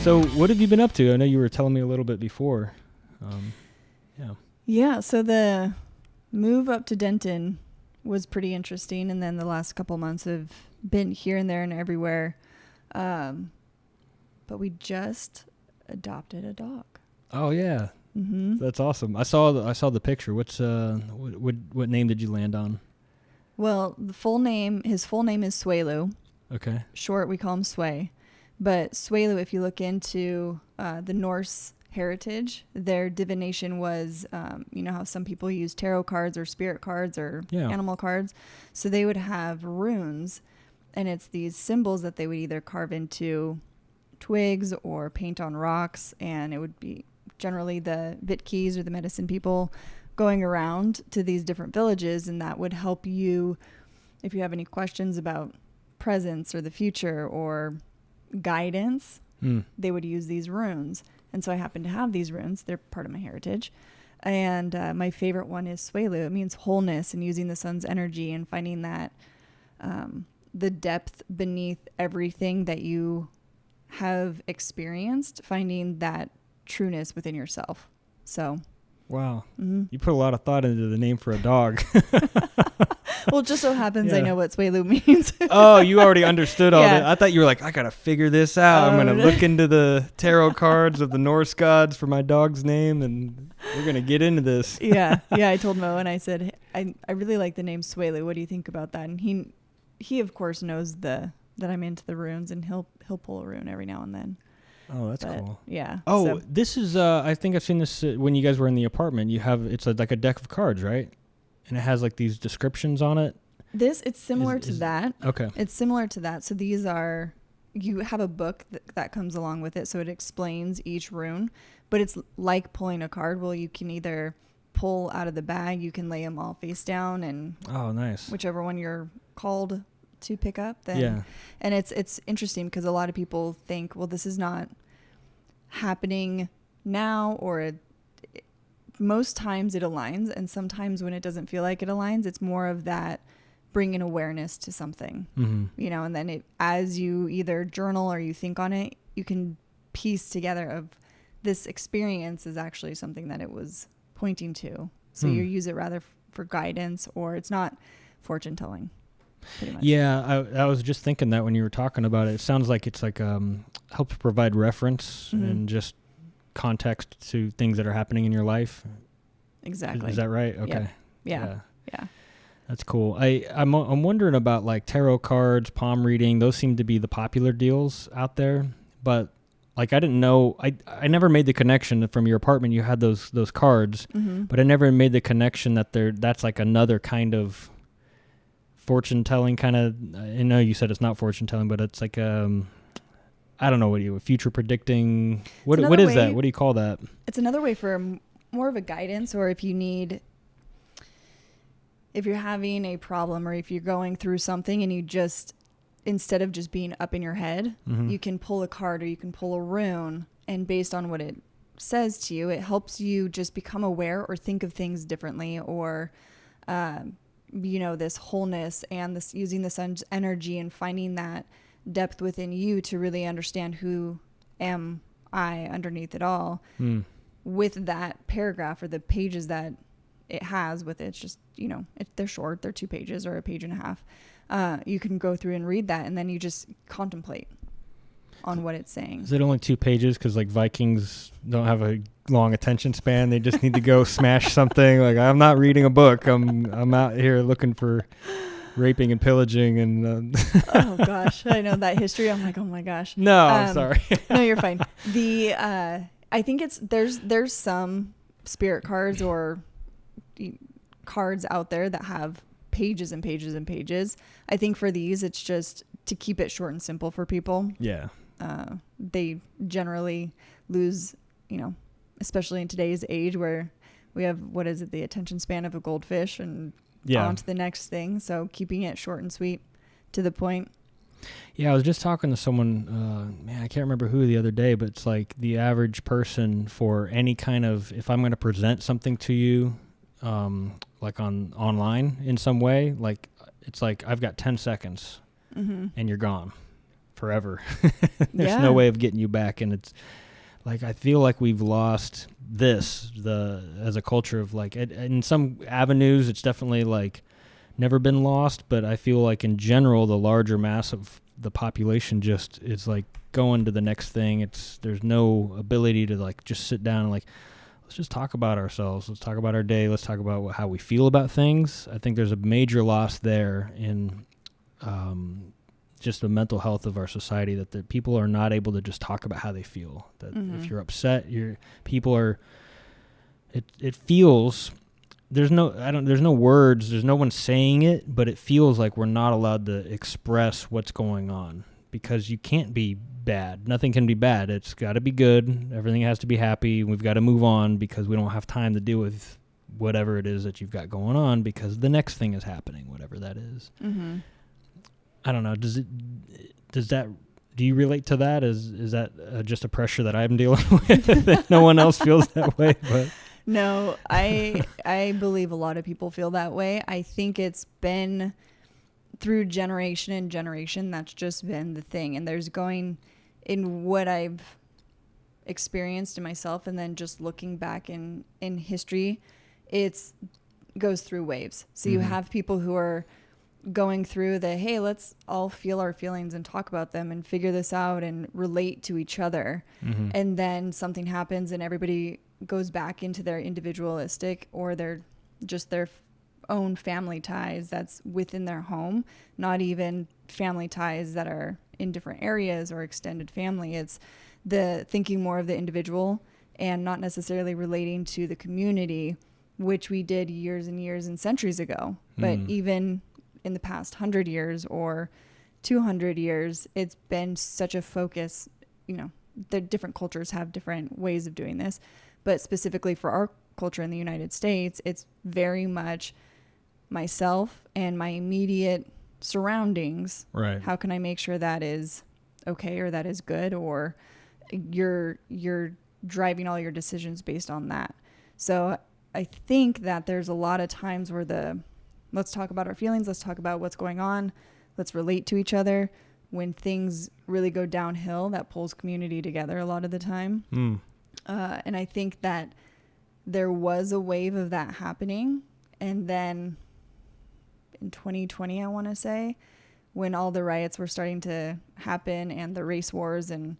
So what have you been up to? I know you were telling me a little bit before. Yeah, so the move up to Denton was pretty interesting, and then the last couple months have been here and there and everywhere. But we just adopted a dog. Oh yeah, Mm-hmm. that's awesome. I saw the picture. What's what name did you land on? Well, his full name is Swelu. Okay. Short, we call him Sway. But Swelu, if you look into the Norse heritage, their divination was, you know how some people use tarot cards or spirit cards or animal cards. So they would have runes, and it's these symbols that they would either carve into twigs or paint on rocks, and it would be generally the Vitkeys or the medicine people going around to these different villages, and that would help you if you have any questions about presence or the future or guidance. They would use these runes. And so I happen to have these runes. They're part of my heritage. And my favorite one is Swelu. It means wholeness and using the sun's energy and finding that the depth beneath everything that you have experienced, finding that trueness within yourself. So. Wow. Mm-hmm. You put a lot of thought into the name for a dog. Well, it just so happens I know what Swelu means. Oh, you already understood all that. I thought you were like, I got to figure this out. I'm going to look into the tarot cards of the Norse gods for my dog's name, and we're going to get into this. Yeah. I told Mo, and I said, I really like the name Swelu. What do you think about that? And he of course knows that I'm into the runes, and he'll pull a rune every now and then. Oh, that's cool. Yeah. Oh, this is, I think I've seen this when you guys were in the apartment. It's like a deck of cards, right? And it has like these descriptions on it. It's similar to that. Okay. It's similar to that. So these are, you have a book that comes along with it. So it explains each rune, but it's like pulling a card. Well, you can either pull out of the bag, you can lay them all face down, and nice. Whichever one you're called to pick up. Then, yeah. And it's interesting because a lot of people think, well, this is not happening now, or most times it aligns, and sometimes when it doesn't feel like it aligns, it's more of that bringing awareness to something, you know, and then as you either journal or you think on it, you can piece together of this experience is actually something that it was pointing to. So you use it rather for guidance, or it's not fortune telling. Pretty much. Yeah, I was just thinking that when you were talking about it. It sounds like it's like helps provide reference and just context to things that are happening in your life. Exactly. Is that right? Okay. Yep. Yeah. That's cool. I'm wondering about like tarot cards, palm reading. Those seem to be the popular deals out there. But like I didn't know. I never made the connection that from your apartment you had those cards, but I never made the connection that that's like another kind of fortune telling kind of. I know you said it's not fortune telling, but it's like I don't know future predicting. What is that? What do you call that? It's another way for more of a guidance, or if you're having a problem or if you're going through something and you just, instead of just being up in your head, you can pull a card or you can pull a rune, and based on what it says to you, it helps you just become aware or think of things differently, or this wholeness and this using the sun's energy and finding that depth within you to really understand who am I underneath it all. With that paragraph or the pages that it has with it, it's just, they're short, they're 2 pages or a page and a half. You can go through and read that, and then you just contemplate on what it's saying. Is it only 2 pages? Because like Vikings don't have a long attention span. They just need to go smash something. Like, I'm not reading a book. I'm out here looking for raping and pillaging and oh gosh, I know that history. I'm like, oh my gosh. No, I'm sorry. No, you're fine. I think there's some spirit cards or cards out there that have pages and pages and pages. I think for these, it's just to keep it short and simple for people. Yeah. They generally lose, especially in today's age where we have, the attention span of a goldfish, and on to the next thing. So keeping it short and sweet to the point. Yeah, I was just talking to someone, I can't remember who the other day, but it's like the average person for any kind of, if I'm going to present something to you, like online in some way, like it's like I've got 10 seconds and you're gone forever. There's no way of getting you back. And it's like, I feel like we've lost this, as a culture of like, in some avenues, it's definitely like never been lost, but I feel like in general, the larger mass of the population just is like going to the next thing. There's no ability to like just sit down and like, let's just talk about ourselves. Let's talk about our day. Let's talk about how we feel about things. I think there's a major loss there in just the mental health of our society, that the people are not able to just talk about how they feel. That if you're upset, it feels, there's no words, there's no one saying it, but it feels like we're not allowed to express what's going on, because you can't be bad. Nothing can be bad. It's got to be good. Everything has to be happy. We've got to move on because we don't have time to deal with whatever it is that you've got going on, because the next thing is happening, whatever that is. Mm-hmm. I don't know. Do you relate to that? Is that just a pressure that I'm dealing with that no one else feels that way? But no, I believe a lot of people feel that way. I think it's been through generation and generation. That's just been the thing. And there's going in what I've experienced in myself, and then just looking back in history, it's goes through waves. So you have people who are going through the, hey, let's all feel our feelings and talk about them and figure this out and relate to each other. Mm-hmm. And then something happens and everybody goes back into their individualistic or their own family ties that's within their home, not even family ties that are in different areas or extended family. It's the thinking more of the individual and not necessarily relating to the community, which we did years and years and centuries ago. But even in the past 100 years or 200 years, it's been such a focus. The different cultures have different ways of doing this, but specifically for our culture in the United States, it's very much myself and my immediate surroundings. Right. How can I make sure that is okay, or that is good, or you're driving all your decisions based on that. So I think that there's a lot of times where let's talk about our feelings, let's talk about what's going on, let's relate to each other. When things really go downhill, that pulls community together a lot of the time. And I think that there was a wave of that happening. And then in 2020, I want to say, when all the riots were starting to happen and the race wars and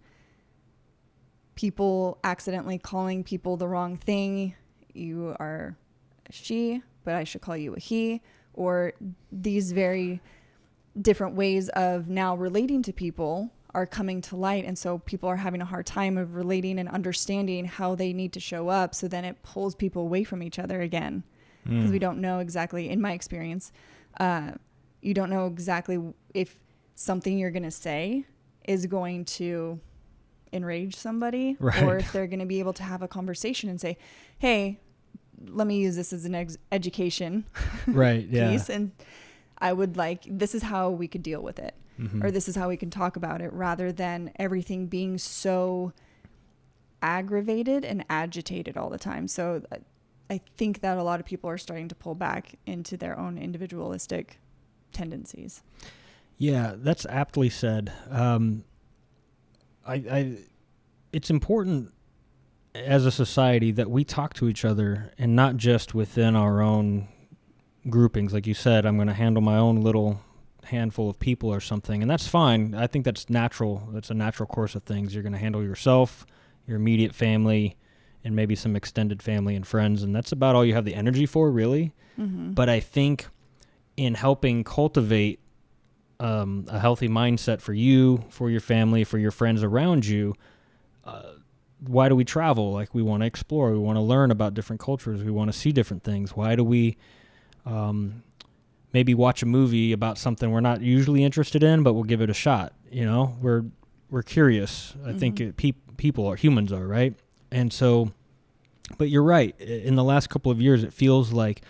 people accidentally calling people the wrong thing, you are a she, but I should call you a he, or these very different ways of now relating to people are coming to light. And so people are having a hard time of relating and understanding how they need to show up. So then it pulls people away from each other again, because we don't know exactly, in my experience, you don't know exactly if something you're going to say is going to enrage somebody, right, or if they're going to be able to have a conversation and say, hey, let me use this as an education right, piece. And I would this is how we could deal with it, or this is how we can talk about it, rather than everything being so aggravated and agitated all the time. So I think that a lot of people are starting to pull back into their own individualistic tendencies. Yeah, that's aptly said. It's important as a society that we talk to each other, and not just within our own groupings. Like you said, I'm going to handle my own little handful of people or something, and that's fine. I think that's natural. That's a natural course of things. You're going to handle yourself, your immediate family, and maybe some extended family and friends, and that's about all you have the energy for, really. Mm-hmm. But I think in helping cultivate a healthy mindset for you, for your family, for your friends around you, why do we travel? Like, we want to explore. We want to learn about different cultures. We want to see different things. Why do we maybe watch a movie about something we're not usually interested in, but we'll give it a shot? We're curious. I think people are, humans are, right? And so, but you're right. In the last couple of years, it feels like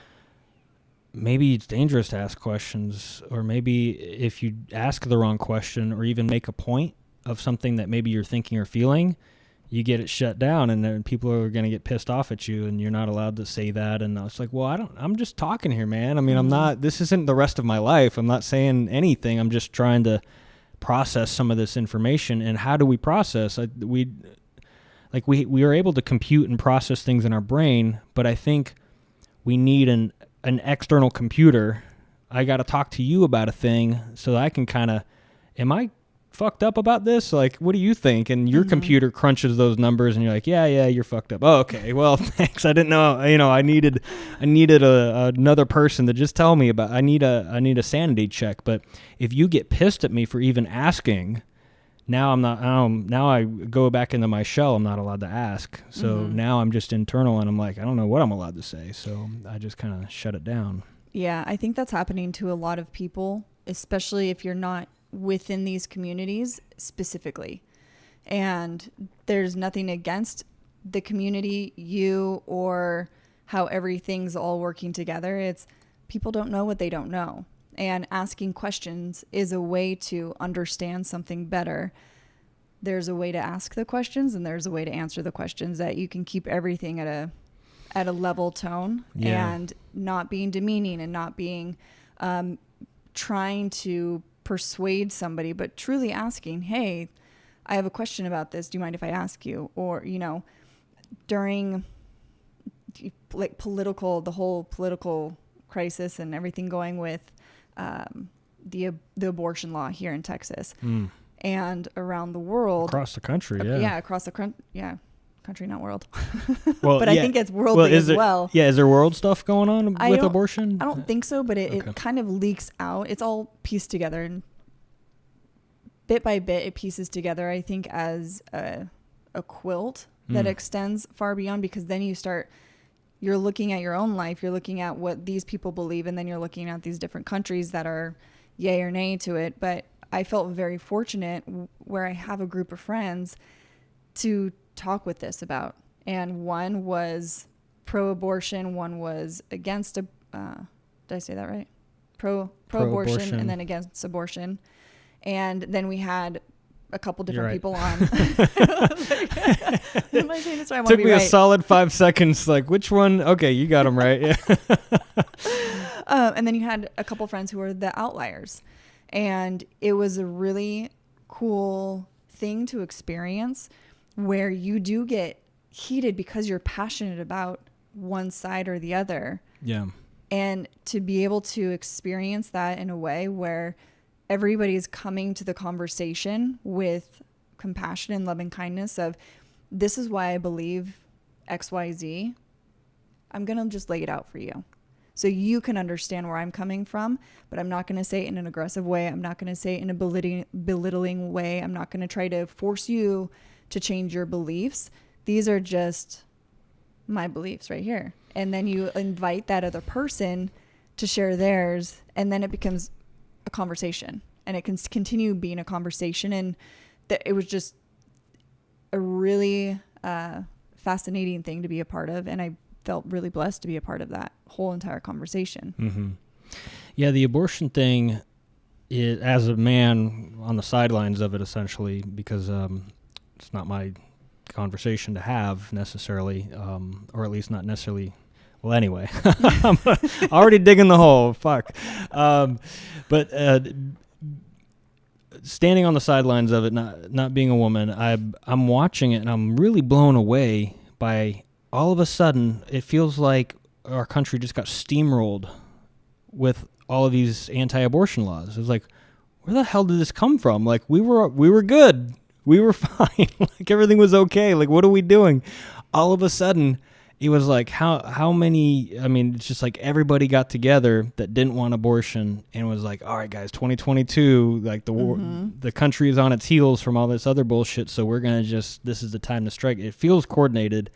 maybe it's dangerous to ask questions, or maybe if you ask the wrong question or even make a point of something that maybe you're thinking or feeling, you get it shut down, and then people are going to get pissed off at you, and you're not allowed to say that. And it's like, well, I'm just talking here, man. I mean, I'm not, this isn't the rest of my life. I'm not saying anything. I'm just trying to process some of this information. And how do we process? We are able to compute and process things in our brain, but I think we need an external computer. I got to talk to you about a thing so that I can kind of, am I fucked up about this? Like, what do you think? And your computer crunches those numbers and you're like, yeah, you're fucked up. Oh, okay. Well, thanks. I didn't know, I needed another person to just tell me about, I need a sanity check. But if you get pissed at me for even asking, now now I go back into my shell. I'm not allowed to ask. So now I'm just internal and I'm like, I don't know what I'm allowed to say. So I just kind of shut it down. Yeah. I think that's happening to a lot of people, especially if you're not within these communities specifically. And there's nothing against the community, you, or how everything's all working together. It's people don't know what they don't know. And asking questions is a way to understand something better. There's a way to ask the questions and there's a way to answer the questions, that you can keep everything at a level tone and not being demeaning and not being trying to persuade somebody, but truly asking, hey, I have a question about this. Do you mind if I ask you? Or, during like the whole political crisis and everything going with the abortion law here in Texas and around the world. Across the country, across the country, country, not world. Well, but I think it's worldly as well. Yeah, is there world stuff going on with abortion? I don't think so, but it kind of leaks out. It's all pieced together, and bit by bit it pieces together, I think, as a quilt that extends far beyond, because then you're looking at your own life, you're looking at what these people believe, and then you're looking at these different countries that are yay or nay to it. But I felt very fortunate where I have a group of friends to talk with this about, and one was pro-abortion, one was against did I say that right? Pro-abortion, and then against abortion. And then we had a couple different people on. Am I saying this right? Took me a solid 5 seconds. Like, which one? Okay, you got them right. Yeah. And then you had a couple friends who were the outliers, and it was a really cool thing to experience, where you do get heated because you're passionate about one side or the other. Yeah. And to be able to experience that in a way where everybody's coming to the conversation with compassion and loving kindness of, this is why I believe XYZ. I'm going to just lay it out for you so you can understand where I'm coming from, but I'm not going to say it in an aggressive way. I'm not going to say it in a belittling way. I'm not going to try to force you to change your beliefs. These are just my beliefs right here. And then you invite that other person to share theirs, and then it becomes a conversation, and it can continue being a conversation. And it was just a really fascinating thing to be a part of, and I felt really blessed to be a part of that whole entire conversation. Mm-hmm. Yeah, the abortion thing is, as a man on the sidelines of it, essentially, because it's not my conversation to have necessarily, or at least not necessarily. Well, anyway, I'm already digging the hole. Fuck. But standing on the sidelines of it, not being a woman, I'm watching it and I'm really blown away by, all of a sudden, it feels like our country just got steamrolled with all of these anti-abortion laws. It was like, where the hell did this come from? Like, we were good. We were fine. Like, everything was okay. Like, what are we doing? All of a sudden, it was like, how many, I mean, it's just like everybody got together that didn't want abortion and was like, all right, guys, 2022, like the country is on its heels from all this other bullshit, so we're going to this is the time to strike. It feels coordinated.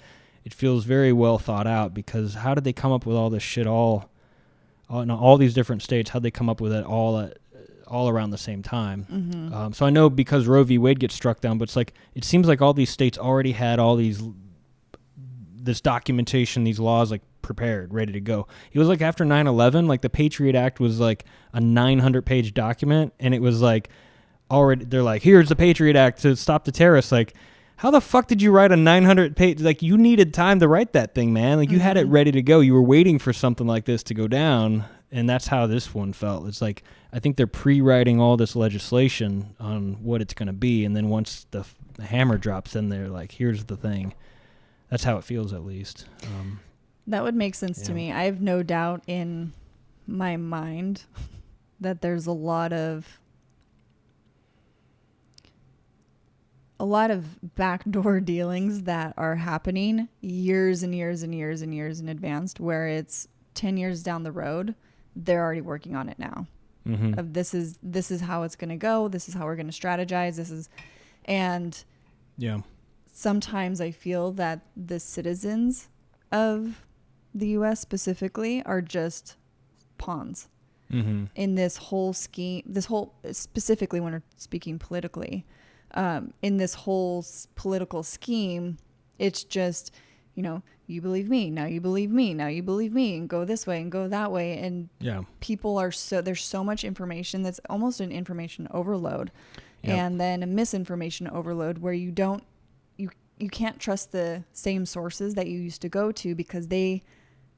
It feels very well thought out, because how did they come up with all this shit in all these different states? How'd they come up with it all around the same time? Mm-hmm. So I know because Roe v. Wade gets struck down, but it's like, it seems like all these states already had all this documentation, these laws, like, prepared, ready to go. It was like after 9/11, like the Patriot Act was like a 900-page document, and it was like already, they're like, here's the Patriot Act to stop the terrorists. Like, how the fuck did you write a 900-page? Like, you needed time to write that thing, man. Like, you had it ready to go. You were waiting for something like this to go down, And that's how this one felt. It's like, I think they're pre-writing all this legislation on what it's going to be, and then once the hammer drops in there, like, here's the thing. That's how it feels, at least. That would make sense to me. I have no doubt in my mind that there's a lot of backdoor dealings that are happening years and years and years and years in advance, where it's 10 years down the road, they're already working on it now. Mm-hmm. Of this is how it's going to go. This is how we're going to strategize. And sometimes I feel that the citizens of the U.S. specifically are just pawns in this whole scheme. Specifically when we're speaking politically, in this whole political scheme, it's just, you believe me, now you believe me, now you believe me, and go this way and go that way. And people there's so much information that's almost an information overload, and then a misinformation overload where you can't trust the same sources that you used to go to, because they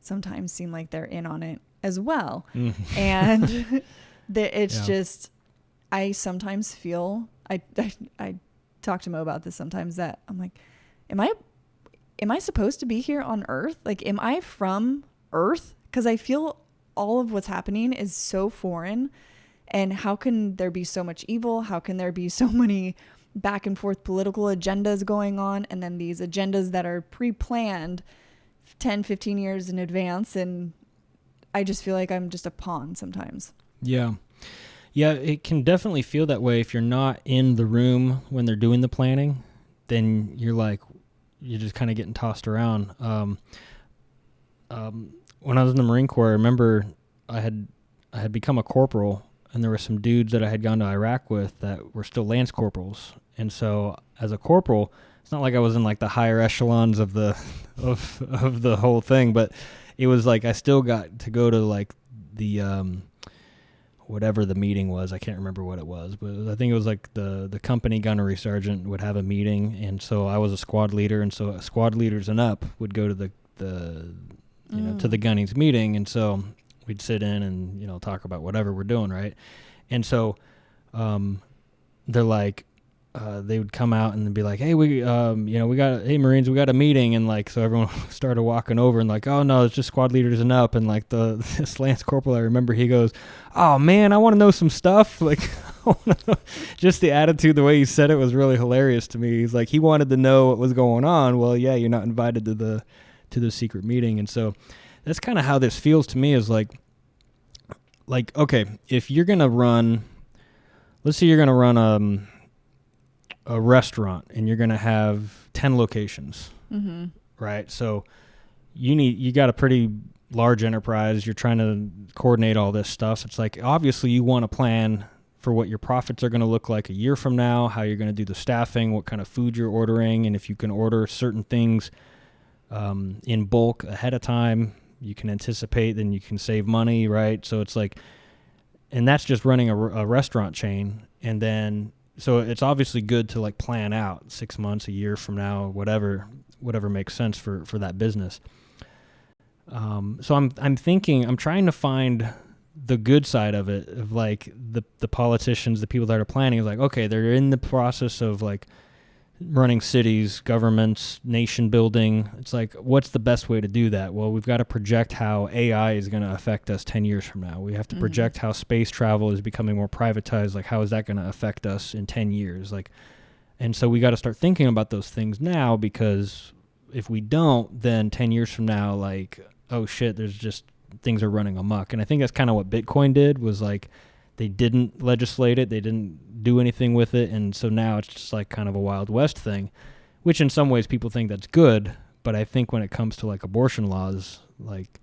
sometimes seem like they're in on it as well. And it's just, I sometimes feel, I talk to Mo about this sometimes, that I'm like, am I supposed to be here on Earth? Like, am I from Earth? Because I feel all of what's happening is so foreign. And how can there be so much evil? How can there be so many back and forth political agendas going on? And then these agendas that are pre-planned 10, 15 years in advance. And I just feel like I'm just a pawn sometimes. Yeah. Yeah, it can definitely feel that way if you're not in the room when they're doing the planning. Then you're just kind of getting tossed around. When I was in the Marine Corps, I remember I had become a corporal, and there were some dudes that I had gone to Iraq with that were still lance corporals. And so as a corporal, it's not like I was in like the higher echelons of the of the whole thing, but it was like I still got to go to like the whatever the meeting was. I can't remember what it was, but I think it was like the company gunnery sergeant would have a meeting, and so I was a squad leader, and so squad leaders and up would go to the to the gunning's meeting, and so we'd sit in and talk about whatever we're doing, right? And so they're like, they would come out and be like, hey, hey Marines, we got a meeting, and like, so everyone started walking over and like, oh no, it's just squad leaders and up, and like this Lance Corporal, I remember, he goes, oh man, I want to know some stuff, like, just the attitude, the way he said it was really hilarious to me. He's like, he wanted to know what was going on. Well, yeah, you're not invited to the secret meeting. And so that's kind of how this feels to me, is like, okay, if you're gonna run, let's say you're gonna run a restaurant, and you're going to have 10 locations, right? So you got a pretty large enterprise. You're trying to coordinate all this stuff. It's like, obviously you want to plan for what your profits are going to look like a year from now, how you're going to do the staffing, what kind of food you're ordering, and if you can order certain things in bulk ahead of time, you can anticipate, then you can save money, right? So it's like, and that's just running a restaurant chain. And then so it's obviously good to like plan out 6 months, a year from now, whatever makes sense for that business. So I'm thinking, I'm trying to find the good side of it, of like the politicians, the people that are planning, is like, okay, they're in the process of like running cities, governments, nation building. It's like, what's the best way to do that? Well, we've got to project how AI is going to affect us 10 years from now. We have to project how space travel is becoming more privatized. Like, how is that going to affect us in 10 years? Like, and so we got to start thinking about those things now, because if we don't, then 10 years from now, like, oh shit, there's just, things are running amok. And I think that's kind of what Bitcoin did, was like, they didn't legislate it. They didn't do anything with it. And so now it's just like kind of a Wild West thing, which in some ways people think that's good. But I think when it comes to like abortion laws, like,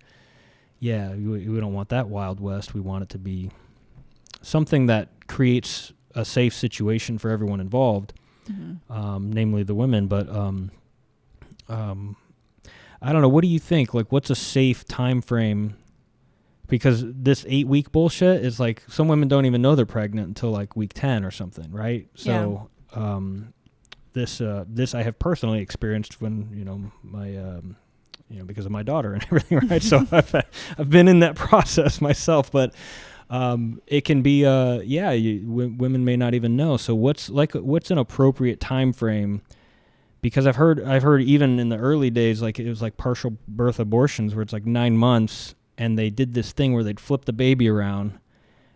yeah, we don't want that Wild West. We want it to be something that creates a safe situation for everyone involved, namely the women. But I don't know. What do you think? Like, what's a safe time frame? Because this 8-week bullshit is like, some women don't even know they're pregnant until like week 10 or something, right? So this I have personally experienced when, my because of my daughter and everything, right? So I've been in that process myself, but it can be, women may not even know. So what's an appropriate time frame? Because I've heard even in the early days, like it was like partial birth abortions where it's like 9 months, and they did this thing where they'd flip the baby around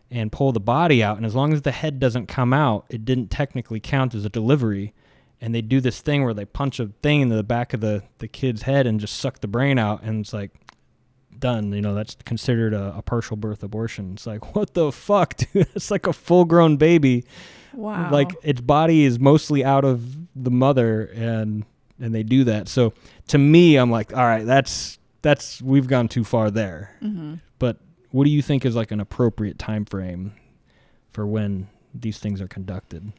and pull the body out, and as long as the head doesn't come out, it didn't technically count as a delivery. And they do this thing where they punch a thing into the back of the kid's head and just suck the brain out, and it's like done. That's considered a partial birth abortion. It's like, what the fuck, dude? It's like a full-grown baby. Wow. Like its body is mostly out of the mother, and they do that. So to me, I'm like, all right, that's we've gone too far there. Mm-hmm. But what do you think is like an appropriate time frame for when these things are conducted?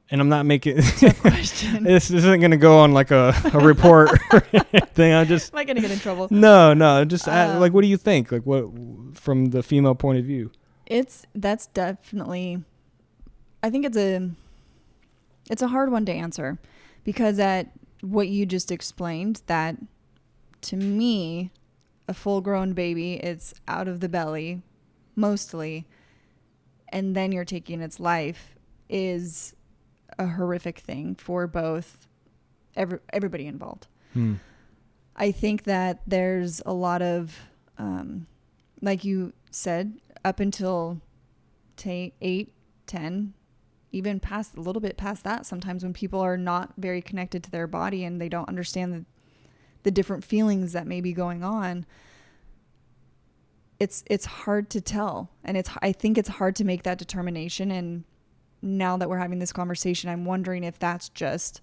And I'm not making tough question. This isn't going to go on like a report or anything. I'm just am I going to get in trouble? No. Just like, what do you think? Like, what from the female point of view? That's definitely. I think it's a hard one to answer, because at what you just explained, that to me, a full-grown baby, it's out of the belly, mostly, and then you're taking its life, is a horrific thing for both everybody involved. I think that there's a lot of, like you said, up until 8, 10, even past a little bit past that, sometimes when people are not very connected to their body and they don't understand the different feelings that may be going on, it's hard to tell. And I think it's hard to make that determination. And now that we're having this conversation, I'm wondering if that's just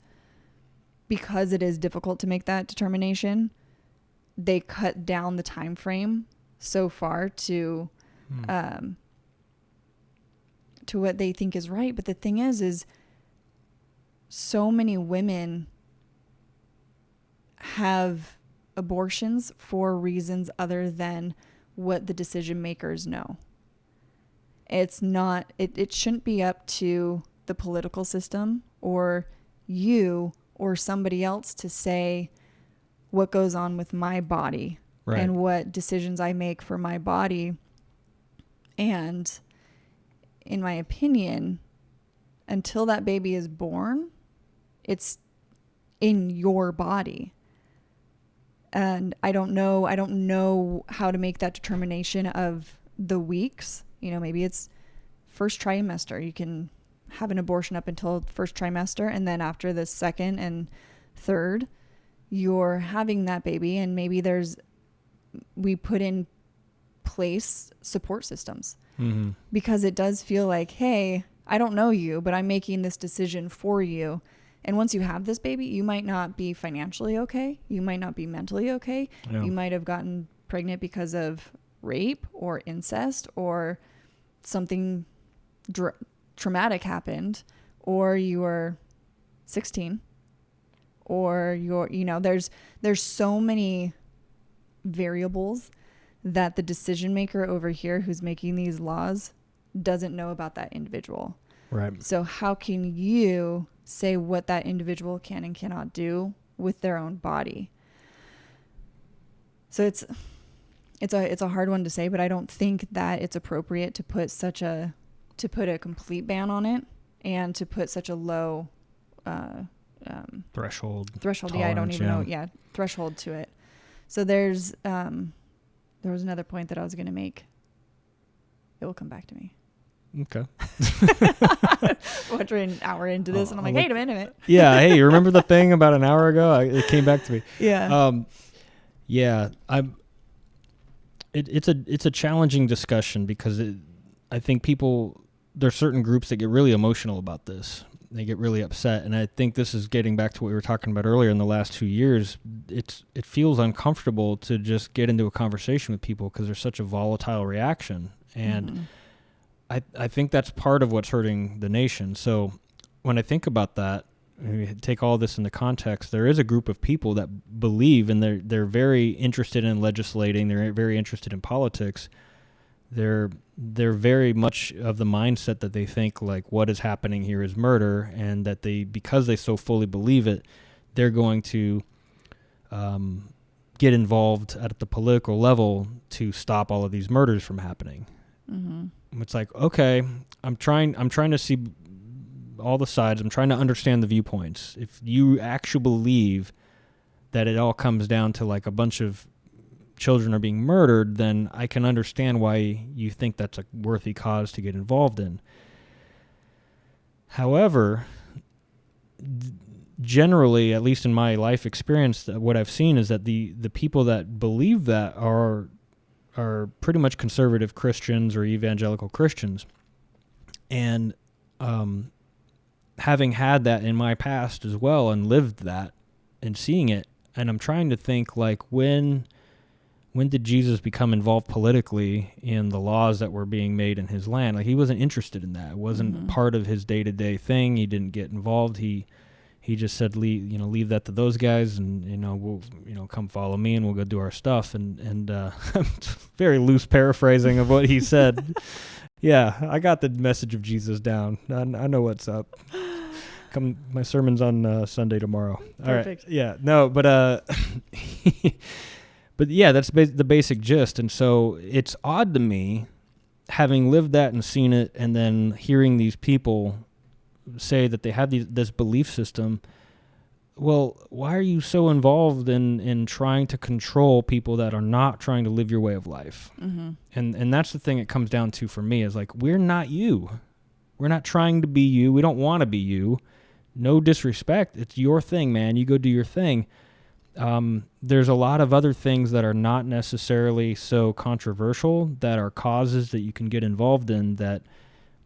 because it is difficult to make that determination. They cut down the time frame so far to what they think is right. But the thing is so many women have abortions for reasons other than what the decision makers know. It's not, it shouldn't be up to the political system or you or somebody else to say what goes on with my body, right, and what decisions I make for my body. And in my opinion, until that baby is born, it's in your body. And I don't know how to make that determination of the weeks. Maybe it's first trimester. You can have an abortion up until first trimester, and then after the second and third, you're having that baby, and maybe we put in place support systems. Mm-hmm. Because it does feel like, hey, I don't know you, but I'm making this decision for you. And once you have this baby, you might not be financially okay. You might not be mentally okay. Yeah. You might have gotten pregnant because of rape or incest, or something traumatic happened, or you were 16, or there's so many variables that the decision maker over here who's making these laws doesn't know about that individual. Right. So how can you say what that individual can and cannot do with their own body? So it's a hard one to say, but I don't think that it's appropriate to put a complete ban on it and to put such a low threshold. Yeah, I don't even know. Yeah, threshold to it. So there was another point that I was going to make. It will come back to me. Okay. We're an hour into this, and I'm like, wait a minute. Yeah. Hey, you remember the thing about an hour ago? It came back to me. Yeah. Yeah. It's a challenging discussion because I think there's certain groups that get really emotional about this. They get really upset, and I think this is getting back to what we were talking about earlier. In the last 2 years, it feels uncomfortable to just get into a conversation with people because there's such a volatile reaction, and I think that's part of what's hurting the nation. So when I think about that, we take all this into context, there is a group of people that believe, and they're very interested in legislating, they're very interested in politics, they're very much of the mindset that they think like what is happening here is murder, and that because they so fully believe it, they're going to get involved at the political level to stop all of these murders from happening. Mm-hmm. It's like, okay, I'm trying to see all the sides. I'm trying to understand the viewpoints. If you actually believe that it all comes down to like a bunch of children are being murdered, then I can understand why you think that's a worthy cause to get involved in. However, generally, at least in my life experience, what I've seen is that the people that believe that are pretty much conservative Christians or evangelical Christians. And having had that in my past as well and lived that and seeing it, and I'm trying to think like when did Jesus become involved politically in the laws that were being made in his land? Like he wasn't interested in that. It wasn't part of his day-to-day thing. He didn't get involved. He just said, leave that to those guys, and we'll come follow me, and we'll go do our stuff. And very loose paraphrasing of what he said. Yeah, I got the message of Jesus down. I know what's up. My sermon's on Sunday tomorrow. Perfect. All right. Yeah. No, but but yeah, that's the basic gist. And so it's odd to me, having lived that and seen it, and then hearing these people say that they have this belief system. Well, why are you so involved in trying to control people that are not trying to live your way of life? Mm-hmm. And that's the thing it comes down to for me, is like, we're not you. We're not trying to be you. We don't want to be you. No disrespect. It's your thing, man. You go do your thing. There's a lot of other things that are not necessarily so controversial that are causes that you can get involved in that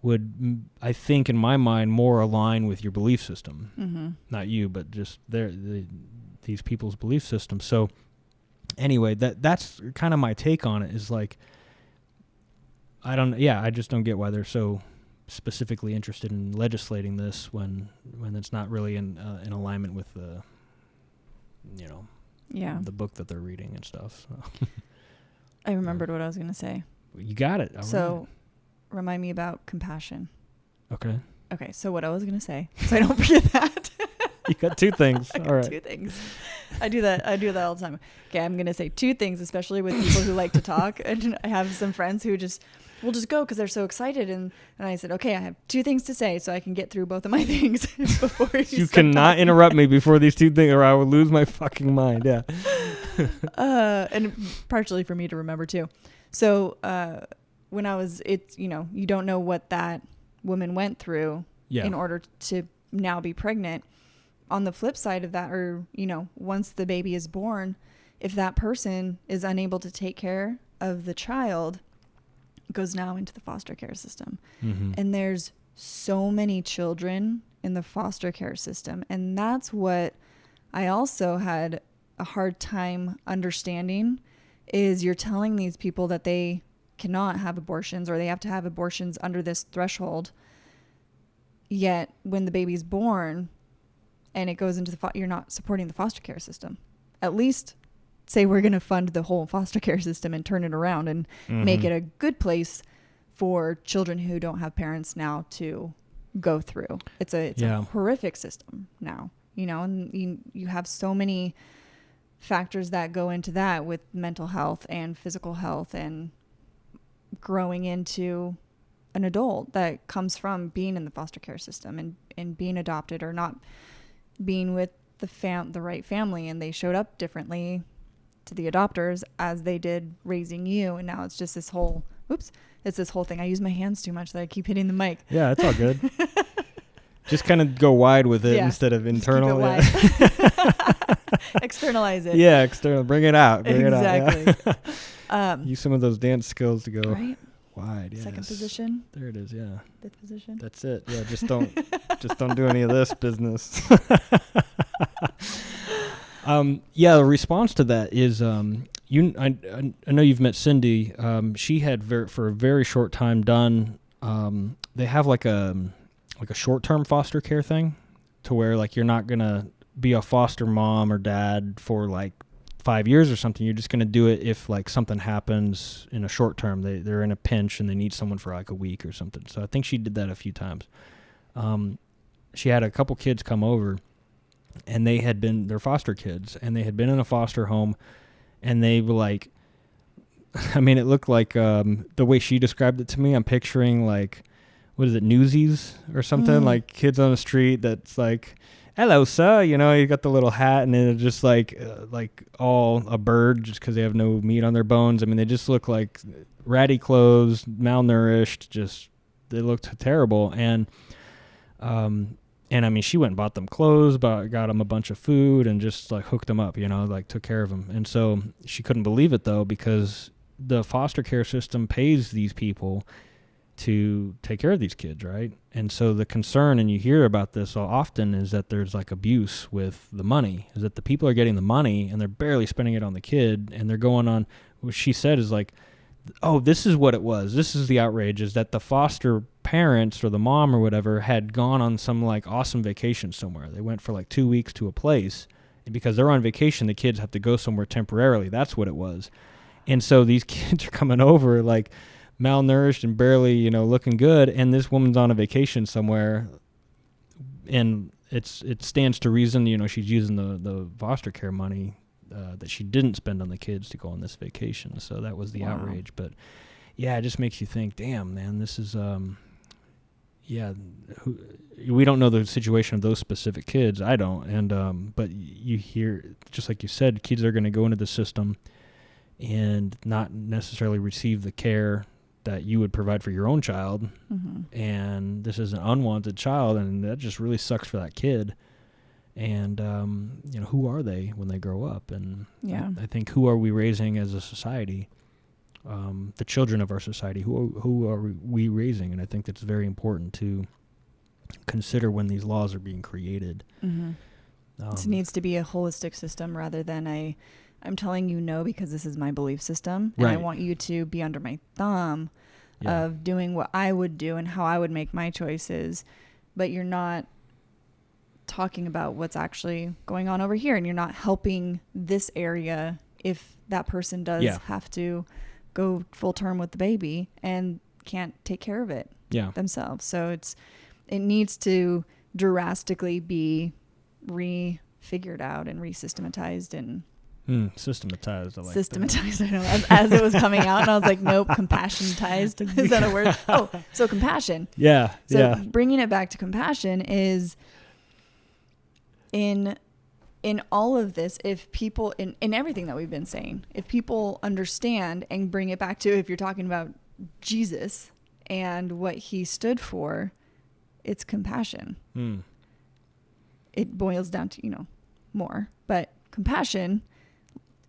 would, I think, in my mind, more align with your belief system. Mm-hmm. Not you, but just these people's belief system. So anyway, that's kind of my take on it, is like, I just don't get why they're so specifically interested in legislating this when it's not really in alignment with the the book that they're reading and stuff. So. I remembered what I was going to say. You got it. All so right. Remind me about compassion. Okay. So what I was going to say, so I don't forget that. You got two things. I got all right. two things. I do that all the time. Okay, I'm going to say two things, especially with people who like to talk. And I have some friends who will just go because they're so excited. And I said, okay, I have two things to say so I can get through both of my things before you cannot talking. Interrupt me before these two things, or I will lose my fucking mind. Yeah. And partially for me to remember too. So when I was, you don't know what that woman went through in order to now be pregnant. On the flip side of that, or, once the baby is born, if that person is unable to take care of the child, it goes now into the foster care system. Mm-hmm. And there's so many children in the foster care system. And that's what I also had a hard time understanding, is you're telling these people that they cannot have abortions, or they have to have abortions under this threshold. Yet when the baby's born and it goes into you're not supporting the foster care system. At least say we're going to fund the whole foster care system and turn it around and make it a good place for children who don't have parents now to go through. It's a horrific system now, and you have so many factors that go into that, with mental health and physical health and growing into an adult that comes from being in the foster care system and being adopted, or not being with the right family, and they showed up differently to the adopters as they did raising you. And now it's just this whole thing. I use my hands too much that I keep hitting the mic. Yeah, it's all good. Just kind of go wide with it instead of internal. Externalize it. Yeah, external. Bring it out. Exactly. Use some of those dance skills to go wide. Yes. Second position. There it is. Yeah. Fifth position. That's it. Yeah. Just don't do any of this business. The response to that is, I know you've met Cindy. She had for a very short time done. They have like a short-term foster care thing, to where like you're not gonna be a foster mom or dad for like 5 years or something. You're just going to do it if like something happens in a short term. They're in a pinch and they need someone for like a week or something. So I think she did that a few times. She had a couple kids come over, and they're foster kids, and they had been in a foster home, and they were like, I mean, it looked like the way she described it to me, I'm picturing like, what is it, Newsies or something? Like kids on the street that's like, hello, sir. You know, you got the little hat, and it's just like all a bird just because they have no meat on their bones. I mean, they just look like ratty clothes, malnourished, just they looked terrible. And I mean, she went and bought them clothes, got them a bunch of food, and just like hooked them up, you know, like took care of them. And so she couldn't believe it though, because the foster care system pays these people to take care of these kids, right? And so the concern, and you hear about this often, is that there's like abuse with the money, is that the people are getting the money and they're barely spending it on the kid, and they're going on, what she said is like, oh, this is what it was. This is the outrage, is that the foster parents or the mom or whatever had gone on some like awesome vacation somewhere. They went for like 2 weeks to a place, and because they're on vacation, the kids have to go somewhere temporarily. That's what it was. And so these kids are coming over like malnourished and barely, you know, looking good, and this woman's on a vacation somewhere, and it stands to reason, you know, she's using the foster care money that she didn't spend on the kids to go on this vacation. So that was the outrage. But yeah, it just makes you think, damn, man, this is we don't know the situation of those specific kids. I don't. And but you hear, just like you said, kids are going to go into the system and not necessarily receive the care that you would provide for your own child. And this is an unwanted child, and that just really sucks for that kid. And you know, who are they when they grow up? And I think, who are we raising as a society? The children of our society, who are we raising? And I think that's very important to consider when these laws are being created. This needs to be a holistic system rather than I'm telling you no because this is my belief system, and I want you to be under my thumb of doing what I would do and how I would make my choices, but you're not talking about what's actually going on over here, and you're not helping this area if that person does have to go full term with the baby and can't take care of it themselves. So it needs to drastically be figured out and re-systematized and systematized. I like systematized. I know, as it was coming out, and I was like, nope, compassionized. Is that a word? Oh, so compassion. So bringing it back to compassion is in all of this, if people, in everything that we've been saying, if people understand and bring it back to, if you're talking about Jesus and what he stood for, it's compassion. It boils down to, you know, more, but compassion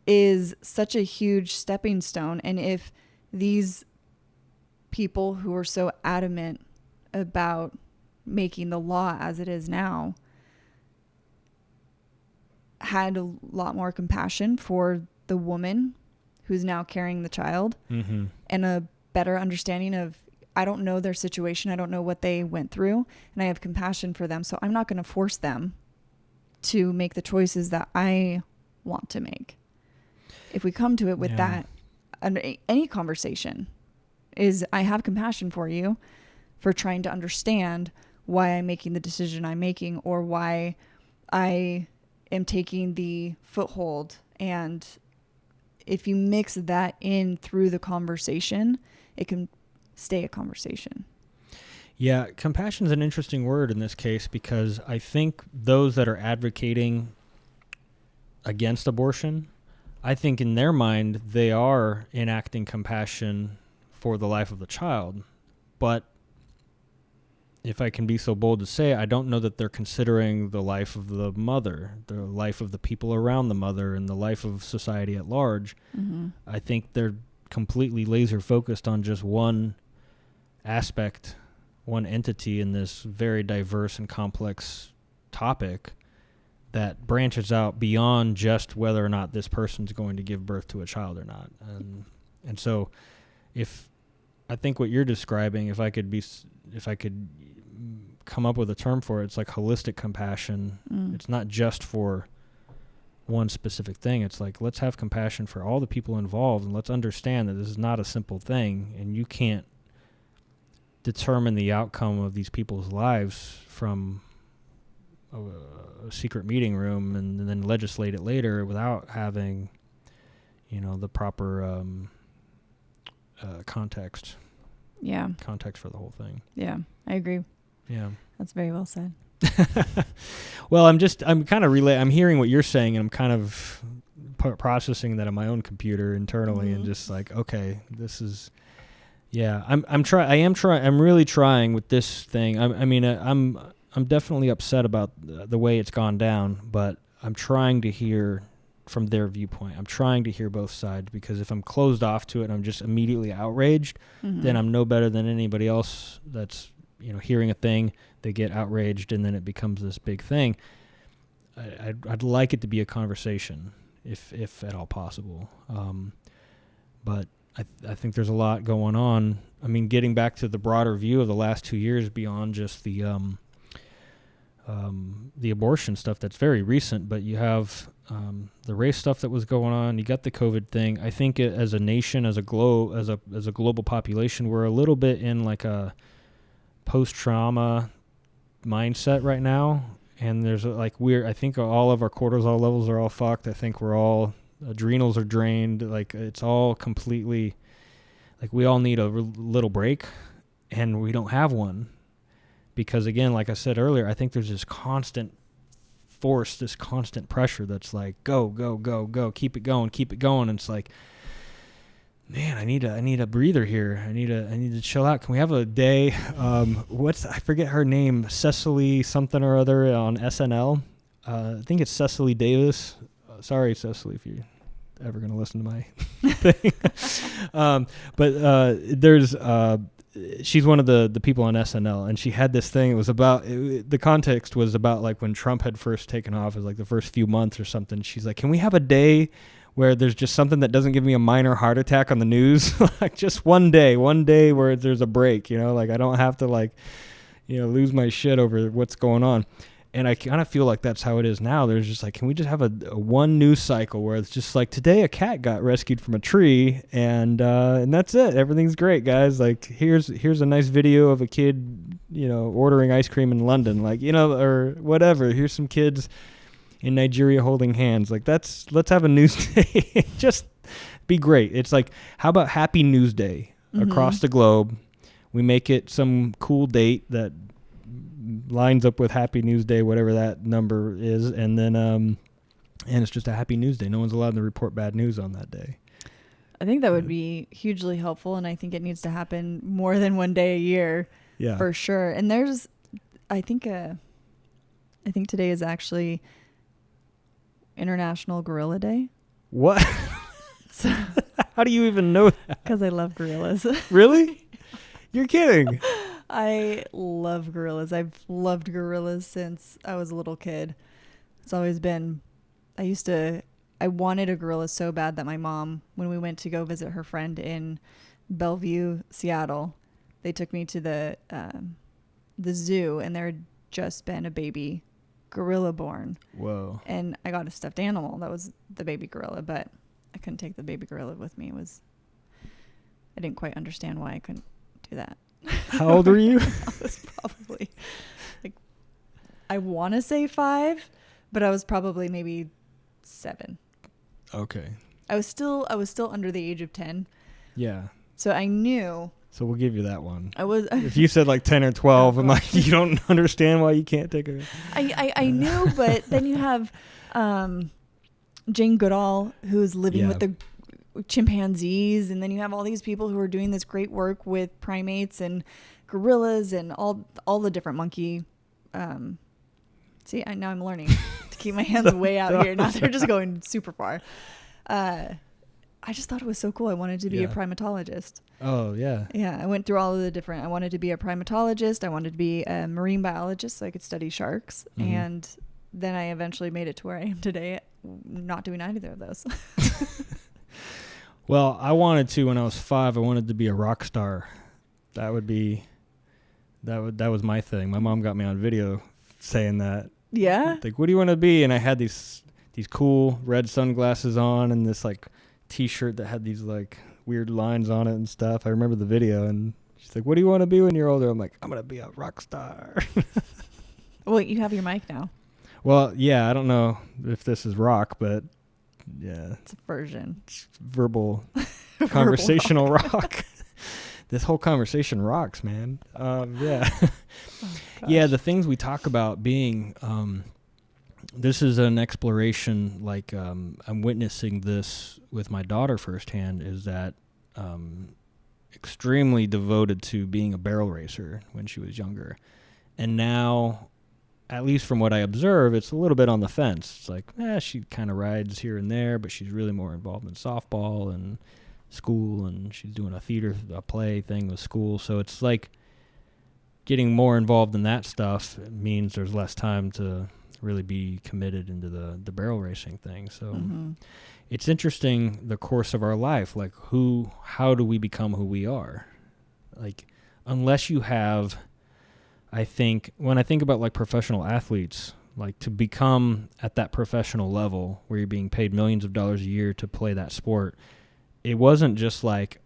is such a huge stepping stone. And if these people who are so adamant about making the law as it is now had a lot more compassion for the woman who's now carrying the child, and a better understanding of, I don't know their situation, I don't know what they went through, and I have compassion for them, so I'm not going to force them to make the choices that I want to make. If we come to it with that, any conversation is, I have compassion for you for trying to understand why I'm making the decision I'm making, or why I am taking the foothold. And if you mix that in through the conversation, it can stay a conversation. Yeah, compassion is an interesting word in this case, because I think those that are advocating against abortion, I think in their mind they are enacting compassion for the life of the child. But if I can be so bold to say, I don't know that they're considering the life of the mother, the life of the people around the mother, and the life of society at large. I think they're completely laser focused on just one aspect, one entity in this very diverse and complex topic that branches out beyond just whether or not this person's going to give birth to a child or not. And so if I think what you're describing, if I could come up with a term for it, it's like holistic compassion. It's not just for one specific thing. It's like, let's have compassion for all the people involved, and let's understand that this is not a simple thing, and you can't determine the outcome of these people's lives from a secret meeting room and then legislate it later without having, the proper context. Yeah. Context for the whole thing. Yeah, I agree. Yeah. That's very well said. Well, I'm kind of I'm hearing what you're saying, and I'm kind of processing that on my own computer internally, and just like, okay, this is, yeah, I'm really trying with this thing. I'm definitely upset about the way it's gone down, but I'm trying to hear from their viewpoint. I'm trying to hear both sides, because if I'm closed off to it and I'm just immediately outraged, then I'm no better than anybody else that's, hearing a thing, they get outraged, and then it becomes this big thing. I'd like it to be a conversation, if at all possible. But I think there's a lot going on. I mean, getting back to the broader view of the last 2 years beyond just the abortion stuff that's very recent, but you have the race stuff that was going on. You got the COVID thing. I think as a nation, as a global population, we're a little bit in like a post-trauma mindset right now, and there's I think all of our cortisol levels are all fucked. I think we're all, adrenals are drained. Like, it's all completely, like, we all need a little break, and we don't have one. Because again, like I said earlier, I think there's this constant force, this constant pressure that's like, go, go, go, go, keep it going. And it's like, man, I need a breather here. I need to chill out. Can we have a day? I forget her name, Cecily something or other on SNL. I think it's Cecily Davis. Sorry, Cecily, if you're ever going to listen to my thing. But there's she's one of the people on SNL, and she had this thing. It was about, the context was about like when Trump had first taken office, like the first few months or something. She's like, can we have a day where there's just something that doesn't give me a minor heart attack on the news? Like, just one day where there's a break, like I don't have to lose my shit over what's going on. And I kind of feel like that's how it is now. There's just like, can we just have a one news cycle where it's just like, today a cat got rescued from a tree, and that's it. Everything's great, guys. Like, here's a nice video of a kid, ordering ice cream in London, or whatever. Here's some kids in Nigeria holding hands. Like, let's have a news day. Just be great. It's like, how about Happy News Day across the globe? We make it some cool date that lines up with Happy News Day, whatever that number is, and then and it's just a Happy News Day. No one's allowed to report bad news on that day. I think that would be hugely helpful, and I think it needs to happen more than one day a year, for sure. And I think today is actually International Gorilla Day. What? So, how do you even know that? Because I love gorillas. Really? You're kidding. I love gorillas. I've loved gorillas since I was a little kid. It's always been, I wanted a gorilla so bad that my mom, when we went to go visit her friend in Bellevue, Seattle, they took me to the zoo, and there had just been a baby gorilla born. Whoa. And I got a stuffed animal. That was the baby gorilla, but I couldn't take the baby gorilla with me. I didn't quite understand why I couldn't do that. How old were you? I was probably I want to say 5, but I was probably maybe 7. Okay. I was still under the age of 10. Yeah. So I knew. So we'll give you that one. I was. If you said like 10 or 12, I'm like, you don't understand why you can't take her. I knew, but then you have Jane Goodall, who's living with the chimpanzees, and then you have all these people who are doing this great work with primates and gorillas and all the different monkey. Now I'm learning to keep my hands way out here. Now they're just going super far. I just thought it was so cool. I wanted to be a primatologist. Oh, yeah. Yeah, I went through all of the different. I wanted to be a primatologist. I wanted to be a marine biologist so I could study sharks. Mm-hmm. And then I eventually made it to where I am today, not doing either of those. Well, I wanted to, when I was 5, I wanted to be a rock star. That was my thing. My mom got me on video saying that. Yeah? Like, what do you want to be? And I had these these cool red sunglasses on and this like t-shirt that had these like weird lines on it and stuff. I remember the video, and she's like, what do you want to be when you're older? I'm like, I'm going to be a rock star. Well, you have your mic now. Well, yeah, I don't know if this is rock, but yeah. It's a version. It's verbal conversational rock. This whole conversation rocks, man. Yeah. Yeah, the things we talk about being, this is an exploration, like I'm witnessing this with my daughter firsthand, is that extremely devoted to being a barrel racer when she was younger. And now, at least from what I observe, it's a little bit on the fence. It's like, she kind of rides here and there, but she's really more involved in softball and school, and she's doing a play thing with school. So it's like getting more involved in that stuff means there's less time to really be committed into the barrel racing thing. So it's interesting, the course of our life, like how do we become who we are? Like, unless you have, I think, when I think about like professional athletes, like to become at that professional level where you're being paid millions of dollars a year to play that sport, it wasn't just like,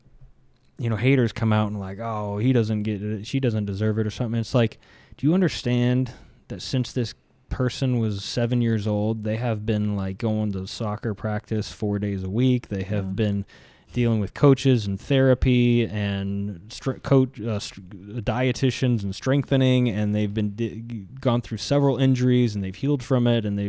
haters come out and like, oh, he doesn't get it, she doesn't deserve it or something. It's like, do you understand that since this person was 7 years old, they have been like going to soccer practice 4 days a week. They have been dealing with coaches and therapy and dietitians and strengthening, and they've been gone through several injuries, and they've healed from it, and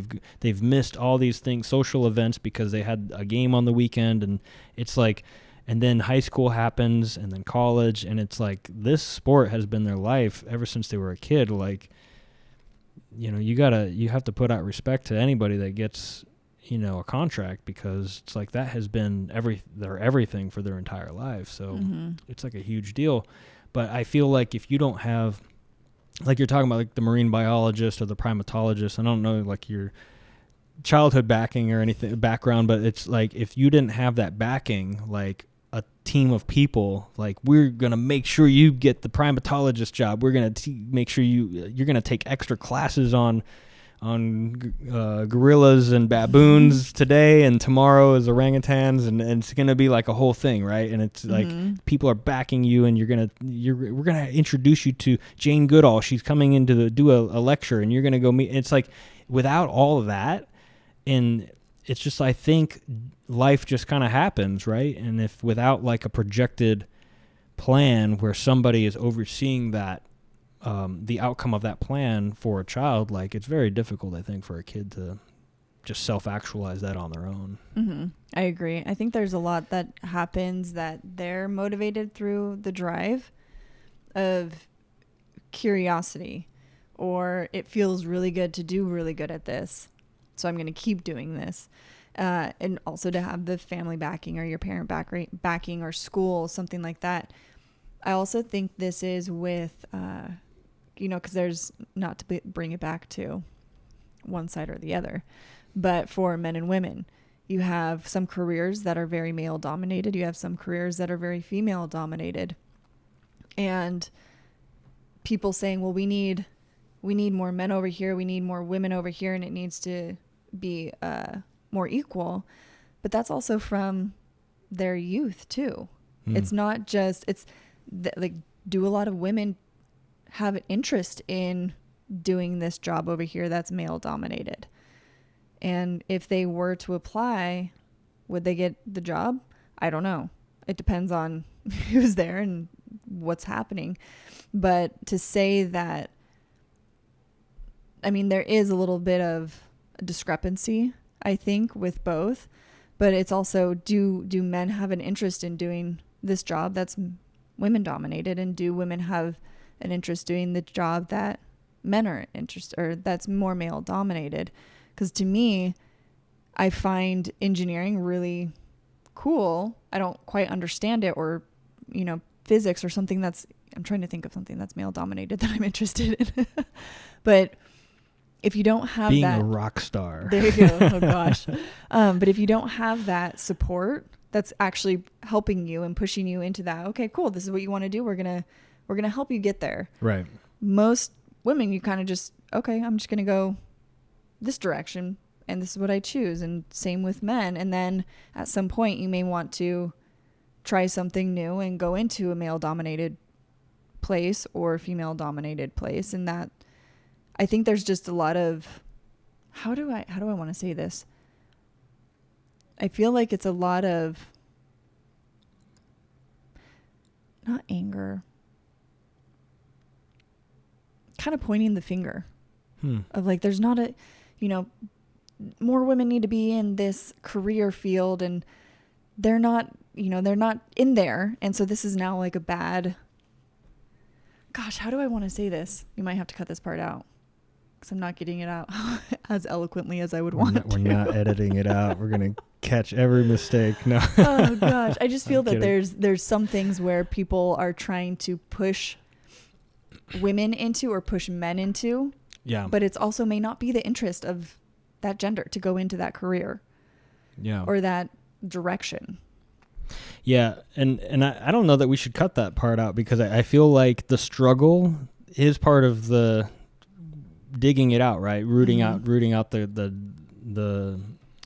they've missed all these things, social events, because they had a game on the weekend. And it's like, and then high school happens, and then college, and it's like this sport has been their life ever since they were a kid. Like, you have to put out respect to anybody that gets a contract, because it's like that has been their everything for their entire life. So it's like a huge deal. But I feel like if you don't have, like you're talking about, like the marine biologist or the primatologist, I don't know like your childhood backing or anything background, but it's like if you didn't have that backing, like a team of people, like, we're going to make sure you get the primatologist job. We're going to make sure you're going to take extra classes on gorillas and baboons today, and tomorrow is orangutans, and it's going to be like a whole thing, right? And it's like people are backing you, and we're going to introduce you to Jane Goodall. She's coming in to do a lecture, and you're going to go meet. It's like without all of that, and it's just, I think life just kind of happens, right? And if without like a projected plan where somebody is overseeing that, the outcome of that plan for a child, like it's very difficult, I think, for a kid to just self-actualize that on their own. I agree. I think there's a lot that happens that they're motivated through the drive of curiosity, or it feels really good to do really good at this, so I'm going to keep doing this. And also to have the family backing or your parent backing or school, something like that. I also think this is with, because there's, not to bring it back to one side or the other, but for men and women, you have some careers that are very male dominated. You have some careers that are very female dominated. And people saying, well, we need more men over here. We need more women over here. And it needs to be, more equal, but that's also from their youth too. It's not just, like, do a lot of women have an interest in doing this job over here that's male dominated? And if they were to apply, would they get the job? I don't know. It depends on who's there and what's happening. But to say that, I mean, there is a little bit of a discrepancy, I think, with both, but it's also, do men have an interest in doing this job that's women dominated, and do women have an interest doing the job that men are interested, or that's more male dominated? Because to me, I find engineering really cool. I don't quite understand it, or physics or something that's, I'm trying to think of something that's male dominated that I'm interested in. But if you don't have being that, a rock star, there you go. Oh gosh. But if you don't have that support that's actually helping you and pushing you into that, okay, cool, this is what you want to do, we're gonna help you get there. Right. Most women, you kind of just, okay, I'm just gonna go this direction. and this is what I choose. And same with men. And then at some point you may want to try something new and go into a male dominated place or female dominated place. And that, I think there's just a lot of, how do I want to say this? I feel like it's a lot of, not anger, kind of pointing the finger of like, there's not a, more women need to be in this career field and they're not in there. And so this is now like a bad, gosh, how do I want to say this? You might have to cut this part out because I'm not getting it out as eloquently as I would want to. We're not editing it out. We're going to catch every mistake. No. Oh gosh. I just feel that there's some things where people are trying to push women into or push men into. Yeah. But it's also may not be the interest of that gender to go into that career. Yeah. Or that direction. Yeah. And I don't know that we should cut that part out because I feel like the struggle is part of the digging it out, right? Rooting out the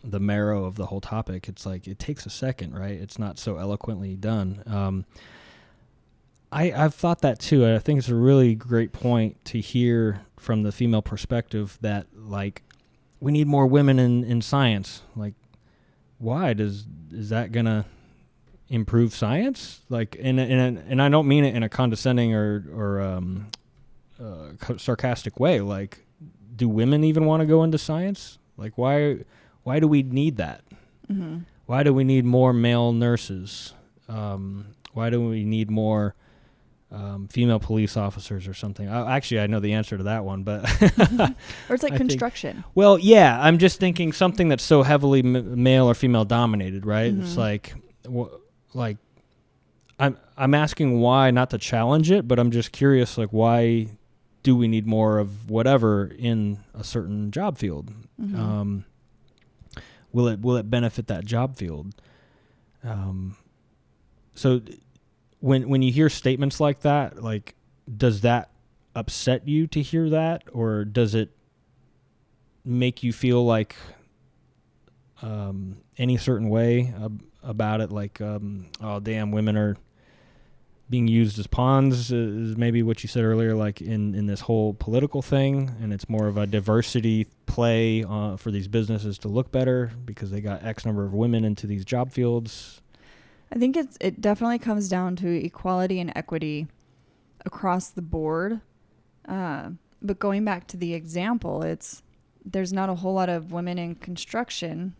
marrow of the whole topic. It's like it takes a second, right? It's not so eloquently done. I've thought that too. And I think it's a really great point to hear from the female perspective that like we need more women in science. Like, why is that gonna improve science? Like, and I don't mean it in a condescending or sarcastic way. Like, do women even want to go into science? Like, why do we need that? Mm-hmm. Why do we need more male nurses? Why do we need more female police officers or something? Actually, I know the answer to that one, but or it's like construction. Well, yeah, I'm just thinking something that's so heavily male or female dominated, right? Mm-hmm. It's like I'm asking why, not to challenge it, but I'm just curious, like, why do we need more of whatever in a certain job field? Mm-hmm. Will it benefit that job field? So when you hear statements like that, like, does that upset you to hear that, or does it make you feel like any certain way about it? Like, oh damn, women are being used as pawns, is maybe what you said earlier, like in this whole political thing, and it's more of a diversity play for these businesses to look better because they got X number of women into these job fields. I think it definitely comes down to equality and equity across the board. But going back to the example, there's not a whole lot of women in construction,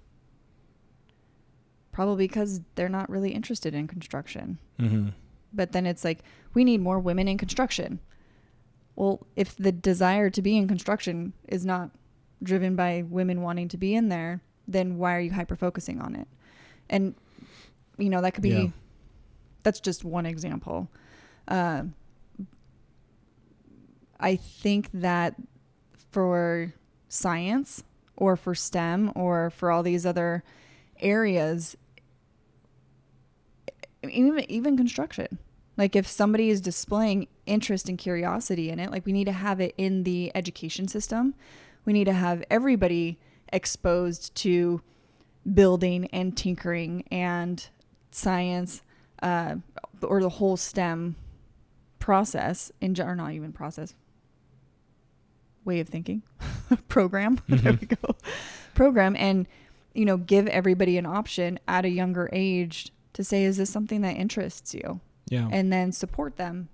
probably because they're not really interested in construction. Mm-hmm. But then it's like, we need more women in construction. Well, if the desire to be in construction is not driven by women wanting to be in there, then why are you hyper-focusing on it? And, that could be, that's just one example. I think that for science or for STEM or for all these other areas, even construction, like if somebody is displaying interest and curiosity in it, like we need to have it in the education system. We need to have everybody exposed to building and tinkering and science, or the whole STEM process, or not even process, way of thinking, program. Mm-hmm. There we go. Program, and give everybody an option at a younger age to say, is this something that interests you? Yeah. And then support them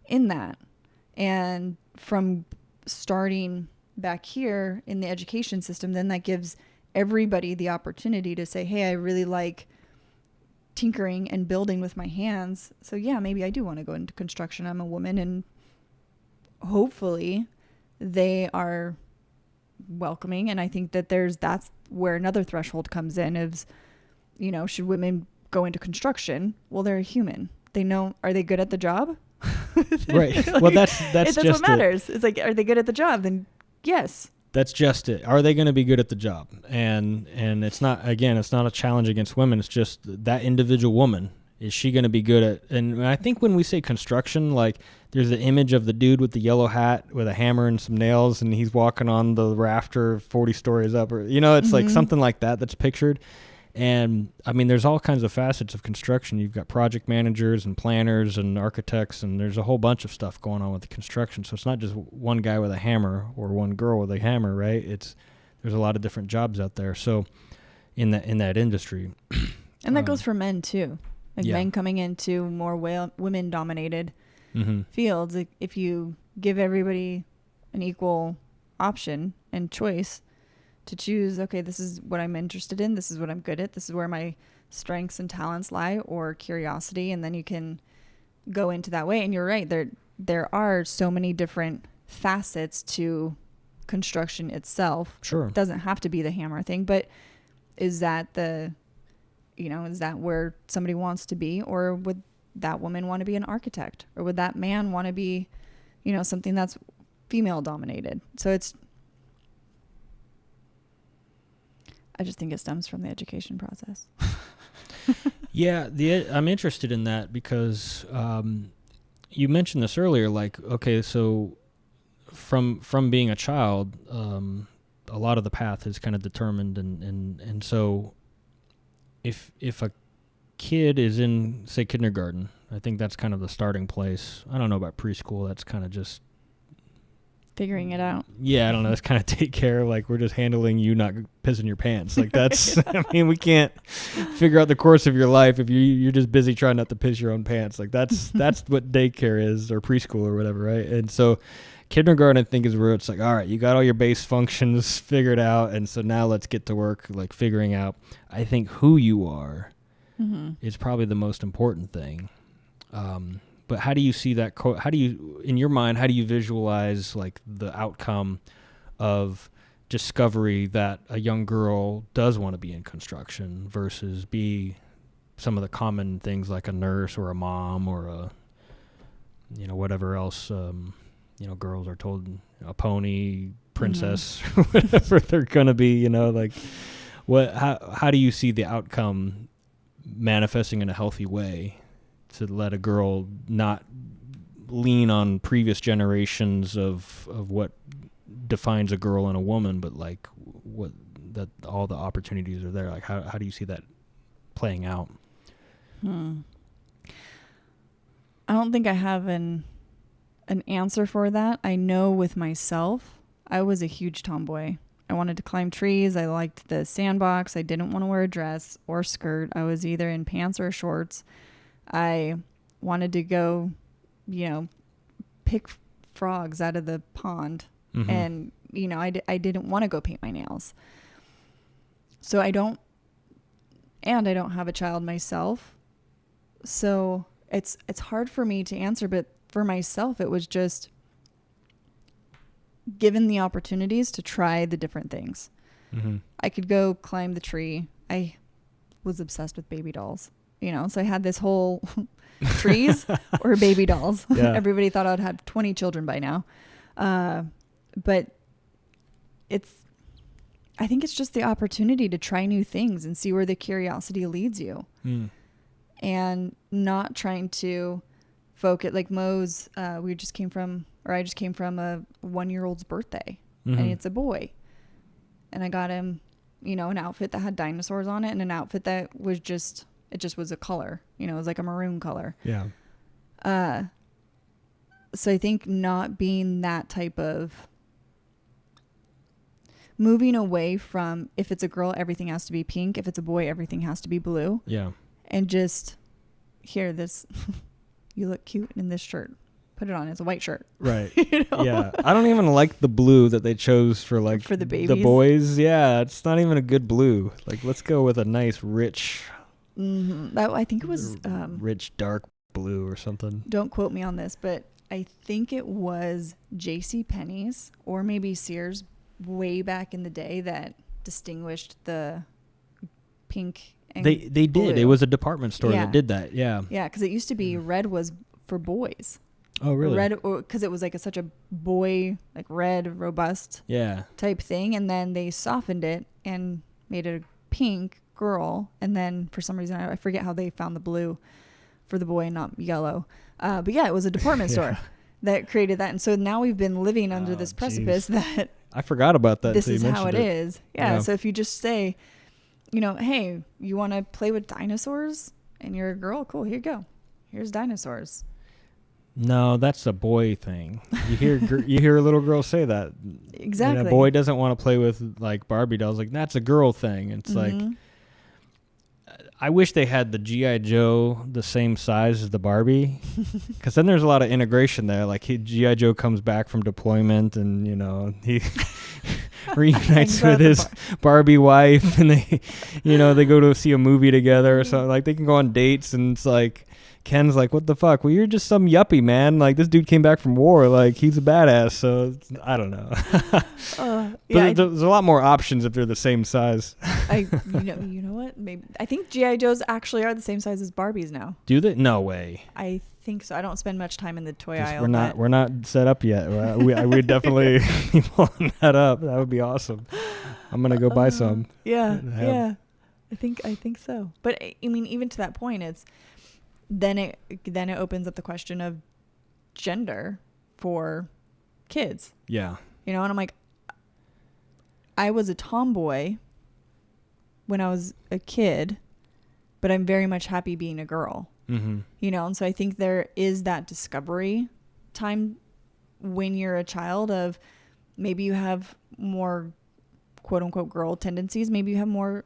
in that. And from starting back here in the education system, then that gives everybody the opportunity to say, hey, I really like tinkering and building with my hands. So yeah, maybe I do want to go into construction. I'm a woman, and hopefully they are welcoming. And I think that that's where another threshold comes in is, should women go into construction? Well, they're a human. They know, are they good at the job? Right. Like, well, that's just what matters. It's like, are they good at the job? Then yes. That's just it. Are they going to be good at the job? And it's not a challenge against women. It's just that individual woman Is she going to be good at, and I think when we say construction, like there's the image of the dude with the yellow hat with a hammer and some nails, and he's walking on the rafter 40 stories up, or, you know, it's like something like that that's pictured. And I mean, there's all kinds of facets of construction. You've got project managers and planners and architects, and there's a whole bunch of stuff going on with the construction. So it's not just one guy with a hammer or one girl with a hammer, right? There's a lot of different jobs out there. So in that industry. And that goes for men too. Like men coming into more women-dominated fields. Like if you give everybody an equal option and choice to choose, okay, this is what I'm interested in, this is what I'm good at, this is where my strengths and talents lie, or curiosity, and then you can go into that way. And you're right, there are so many different facets to construction itself. Sure. It doesn't have to be the hammer thing, but is that is that where somebody wants to be? Or would that woman want to be an architect? Or would that man want to be, something that's female dominated? So I just think it stems from the education process. Yeah, I'm interested in that because you mentioned this earlier, like, okay, so from being a child, a lot of the path is kind of determined, and so if a kid is in, say, kindergarten, I think that's kind of the starting place. I don't know about preschool. That's kind of just figuring it out. Yeah, I don't know. It's kind of take care. Like, we're just handling you not pissing your pants. Like, that's, I mean, we can't figure out the course of your life if you're just busy trying not to piss your own pants. Like, that's what daycare is, or preschool or whatever, right? And so kindergarten, I think, is where it's like, all right, you got all your base functions figured out, and so now let's get to work, like, figuring out, I think, who you are is probably the most important thing. But how do you see that? In your mind, how do you visualize, like, the outcome of discovery that a young girl does want to be in construction versus be some of the common things like a nurse or a mom or a, whatever else, girls are told, a pony, princess, whatever they're going to be, like, how do you see the outcome manifesting in a healthy way to let a girl not lean on previous generations of what defines a girl and a woman, but like what that all the opportunities are there? Like, how do you see that playing out? I don't think I have an answer for that. I know with myself, I was a huge tomboy. I wanted to climb trees. I liked the sandbox. I didn't want to wear a dress or skirt. I was either in pants or shorts. I wanted to go, pick frogs out of the pond. And, I didn't want to go paint my nails. So I don't have a child myself. So it's hard for me to answer, but for myself, it was just given the opportunities to try the different things. I could go climb the tree. I was obsessed with baby dolls, so I had this whole trees or baby dolls. Yeah. Everybody thought I'd had 20 children by now. But I think it's just the opportunity to try new things and see where the curiosity leads you. And not trying to focus, like Mo's, I just came from a 1-year-old's birthday, and it's a boy. And I got him, an outfit that had dinosaurs on it, and an outfit that was just was a color, it was like a maroon color. Yeah. So I think not being that type of moving away from, if it's a girl, everything has to be pink. If it's a boy, everything has to be blue. Yeah. And just this, you look cute in this shirt. Put it on. It's a white shirt. Right. Yeah. I don't even like the blue that they chose for the babies. The boys. Yeah. It's not even a good blue. Like, let's go with a nice rich. I think it was rich dark blue or something. Don't quote me on this, but I think it was JCPenney's or maybe Sears way back in the day that distinguished the pink and they did. blue. It was a department store that did that. Yeah. Yeah, because it used to be red was for boys. Oh, really? Red, because it was like such a boy, like red, robust type thing. And then they softened it and made it a pink girl. And then for some reason, I forget how they found the blue. for the boy and not yellow. But yeah, it was a department store that created that. And so now we've been living under this precipice that I forgot about that. This is how it is. Yeah. So if you just say, you know, hey, you want to play with dinosaurs and you're a girl? Cool. Here you go. Here's dinosaurs. No, that's a boy thing. You hear a little girl say that. Exactly. And a boy doesn't want to play with like Barbie dolls. Like that's a girl thing. It's like, I wish they had the G.I. Joe the same size as the Barbie, because then there's a lot of integration there. Like G.I. Joe comes back from deployment, and you know he reunites with his Barbie wife, and they go to see a movie together or something. Like they can go on dates, and it's like Ken's like, what the fuck? Well, you're just some yuppie, man. Like this dude came back from war. Like he's a badass. So I don't know. But there's a lot more options if they're the same size. You know what? Maybe I think GI Joes actually are the same size as Barbies now. Do they? No way. I think so. I don't spend much time in the toy aisle. We're not set up yet. We definitely be pulling that up. That would be awesome. I'm gonna go buy some. Yeah. I think so. But I mean, even to that point, then it opens up the question of gender for kids. Yeah. You know, and I'm like, I was a tomboy when I was a kid, but I'm very much happy being a girl. Mm-hmm. You know, and so I think there is that discovery time when you're a child of maybe you have more quote unquote girl tendencies, maybe you have more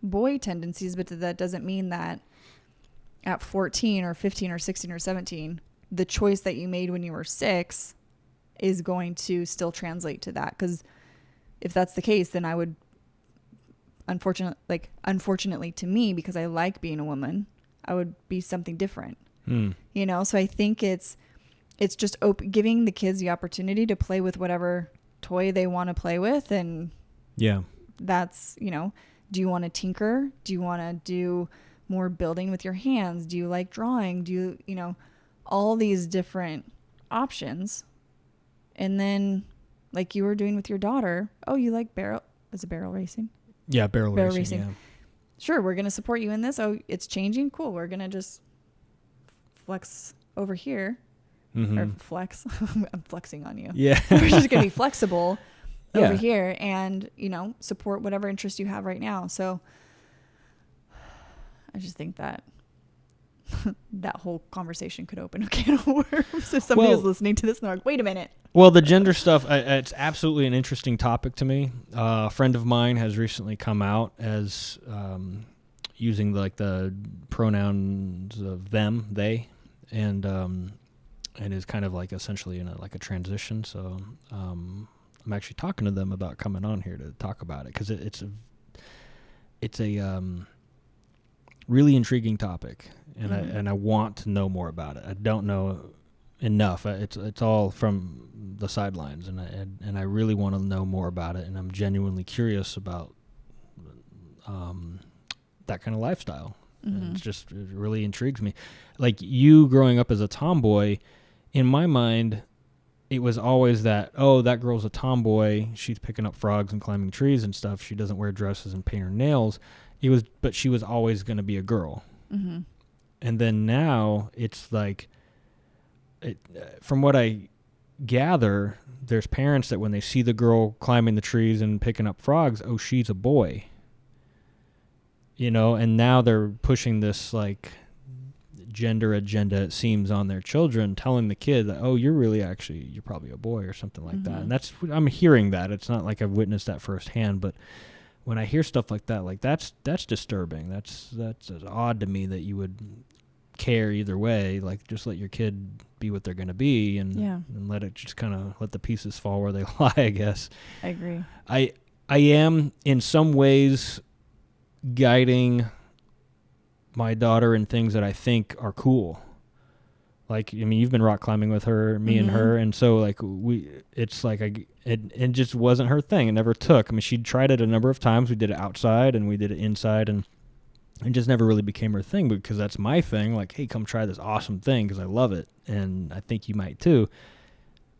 boy tendencies, but that doesn't mean that at 14 or 15 or 16 or 17, the choice that you made when you were 6 is going to still translate to that. Because if that's the case, then I would, unfortunately to me, because I like being a woman, I would be something different. You know, so I think it's just giving the kids the opportunity to play with whatever toy they want to play with. And that's, you know, do you want to tinker? Do you want to do more building with your hands? Do you like drawing? Do you know, all these different options. And then like you were doing with your daughter, oh, you like barrel racing? Yeah, barrel racing. Yeah. Sure, we're going to support you in this. Oh, it's changing. Cool. We're going to just flex over here. Or flex. I'm flexing on you. Yeah. We're just going to be flexible over here and, you know, support whatever interest you have right now. So I just think that that whole conversation could open a can of worms if somebody was listening to this and they're like, wait a minute. Well, the gender stuff, it's absolutely an interesting topic to me. A friend of mine has recently come out as using like the pronouns of them, they, and is kind of like essentially in a transition. So I'm actually talking to them about coming on here to talk about it because it's a really intriguing topic, and I want to know more about it. I don't know enough. It's all from the sidelines, and I really want to know more about it, and I'm genuinely curious about that kind of lifestyle. And it really intrigues me. Like you growing up as a tomboy, in my mind, it was always that, oh, that girl's a tomboy. She's picking up frogs and climbing trees and stuff. She doesn't wear dresses and paint her nails. But she was always going to be a girl. Mm-hmm. And then now it's like, from what I gather, there's parents that when they see the girl climbing the trees and picking up frogs, oh, she's a boy. You know, and now they're pushing this like gender agenda, it seems, on their children, telling the kid that, oh, you're probably a boy or something like that. And I'm hearing that. It's not like I've witnessed that firsthand, but when I hear stuff like that, like that's disturbing. That's odd to me that you would care either way. Like just let your kid be what they're going to be and let it just kind of let the pieces fall where they lie, I guess. I agree. I am in some ways guiding my daughter in things that I think are cool. Like, I mean, you've been rock climbing with her, me and her, and so like it just wasn't her thing. It never took. I mean, she tried it a number of times. We did it outside and we did it inside, and it just never really became her thing, because that's my thing. Like, hey, come try this awesome thing because I love it, and I think you might too.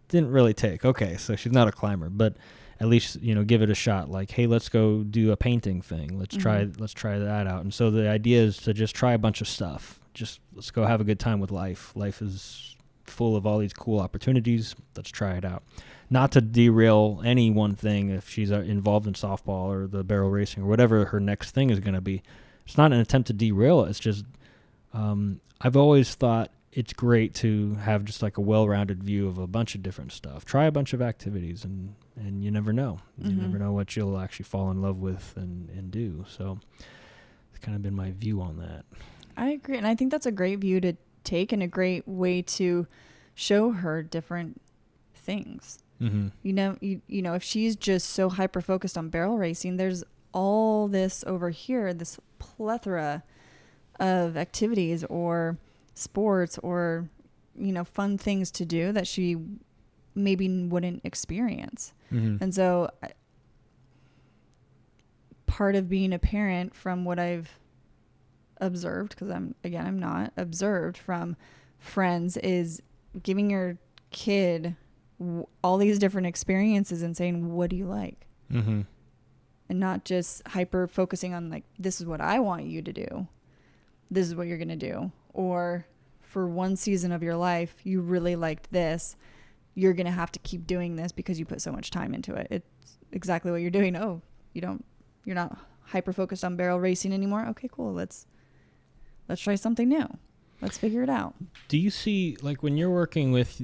Didn't really take. Okay, so she's not a climber, but at least, you know, give it a shot. Like, hey, let's go do a painting thing. Let's try that out. And so the idea is to just try a bunch of stuff just let's go have a good time with life. Life is full of all these cool opportunities. Let's try it out. Not to derail any one thing if she's involved in softball or the barrel racing or whatever her next thing is going to be. It's not an attempt to derail it. It's just I've always thought it's great to have just like a well-rounded view of a bunch of different stuff. Try a bunch of activities, and you never know. You never know what you'll actually fall in love with and do. So it's kind of been my view on that. I agree. And I think that's a great view to take and a great way to show her different things. Mm-hmm. You know, if she's just so hyper-focused on barrel racing, there's all this over here, this plethora of activities or sports or, you know, fun things to do that she maybe wouldn't experience. Mm-hmm. And so part of being a parent, from what I've observed, because I'm not observed from friends, is giving your kid all these different experiences and saying, what do you like? Mm-hmm. And not just hyper focusing on like, this is what I want you to do. This is what you're going to do. Or for one season of your life, you really liked this. You're going to have to keep doing this because you put so much time into it. It's exactly what you're doing. Oh, you're not hyper focused on barrel racing anymore. Okay, cool. Let's try something new. Let's figure it out. Do you see, like, when you're working with,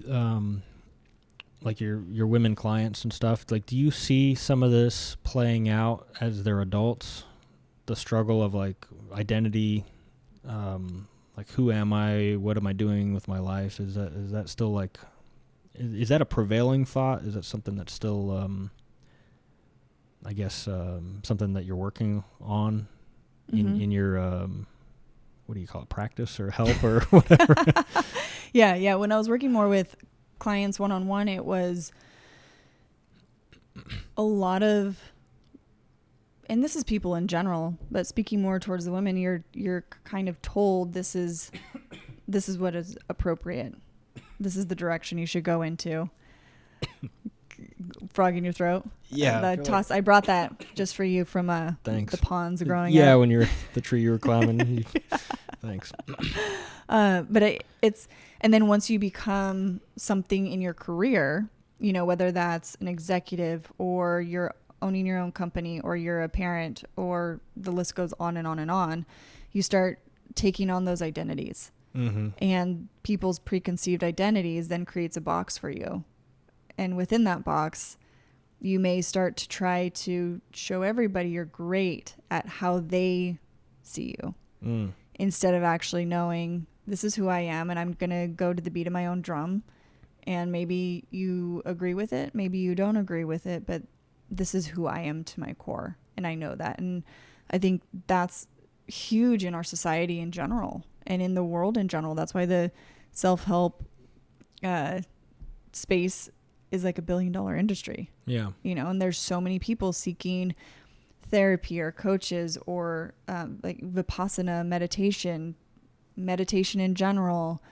like your women clients and stuff, like, do you see some of this playing out as they're adults? The struggle of like identity, like, who am I? What am I doing with my life? Is that still like, is that a prevailing thought? Is that something that's still, I guess, something that you're working on in your, what do you call it, practice or help or whatever? Yeah. When I was working more with clients one-on-one, it was a lot of, and this is people in general, but speaking more towards the women, you're kind of told this is what is appropriate. This is the direction you should go into. Frog in your throat. Yeah. I brought that just for you from Thanks. The ponds growing up. Yeah, when you're the tree you were climbing. Thanks. But it's, and then once you become something in your career, you know, whether that's an executive or you're owning your own company or you're a parent or the list goes on and on and on, you start taking on those identities. Mm-hmm. And people's preconceived identities then creates a box for you. And within that box, you may start to try to show everybody you're great at how they see you, instead of actually knowing this is who I am and I'm going to go to the beat of my own drum. And maybe you agree with it, maybe you don't agree with it, but this is who I am to my core. And I know that. And I think that's huge in our society in general and in the world in general. That's why the self-help space is like $1 billion industry. Yeah. You know, and there's so many people seeking therapy or coaches or like Vipassana meditation in general,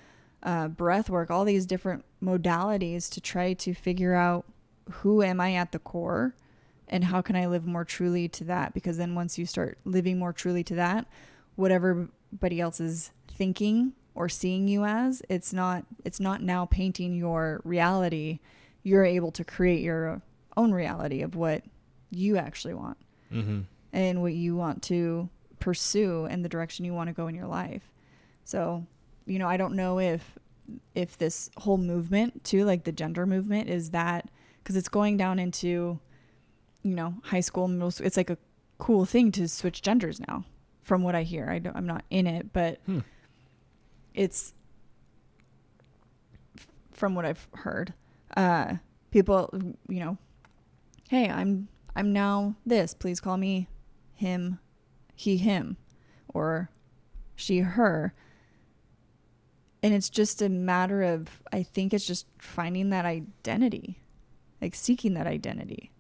breath work, all these different modalities to try to figure out who am I at the core and how can I live more truly to that? Because then once you start living more truly to that, whatever everybody else is thinking or seeing you as, it's not now painting your reality. You're able to create your own reality of what you actually want, mm-hmm. and what you want to pursue and the direction you want to go in your life. So, you know, I don't know if this whole movement too, like the gender movement, is that, because it's going down into, you know, high school, middle school. It's like a cool thing to switch genders now, from what I hear. I'm not in it, but it's from what I've heard. People, you know, hey, I'm now this, please call me him, he, him, or she, her. And it's just a matter of, I think it's just finding that identity, like seeking that identity.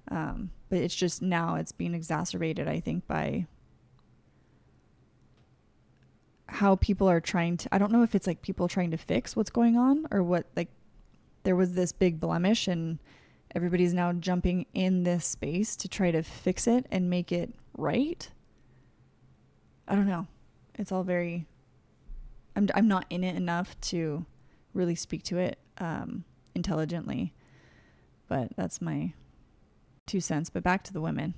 But it's just now it's being exacerbated, I think, by how people are trying to, I don't know if it's like people trying to fix what's going on or what, like there was this big blemish and everybody's now jumping in this space to try to fix it and make it right. I don't know. It's all very I'm not in it enough to really speak to it intelligently, but that's my 2 cents. But back to the women.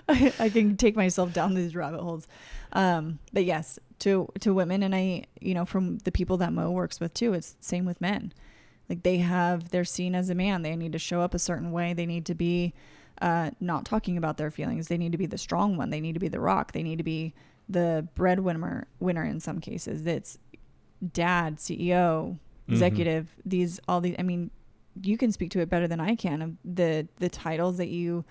I can take myself down these rabbit holes. But yes, to women, and I, from the people that Mo works with too, it's the same with men. Like they're seen as a man. They need to show up a certain way. They need to be not talking about their feelings. They need to be the strong one. They need to be the rock. They need to be the breadwinner in some cases. It's dad, CEO, executive, all these, I mean, you can speak to it better than I can, of the titles that you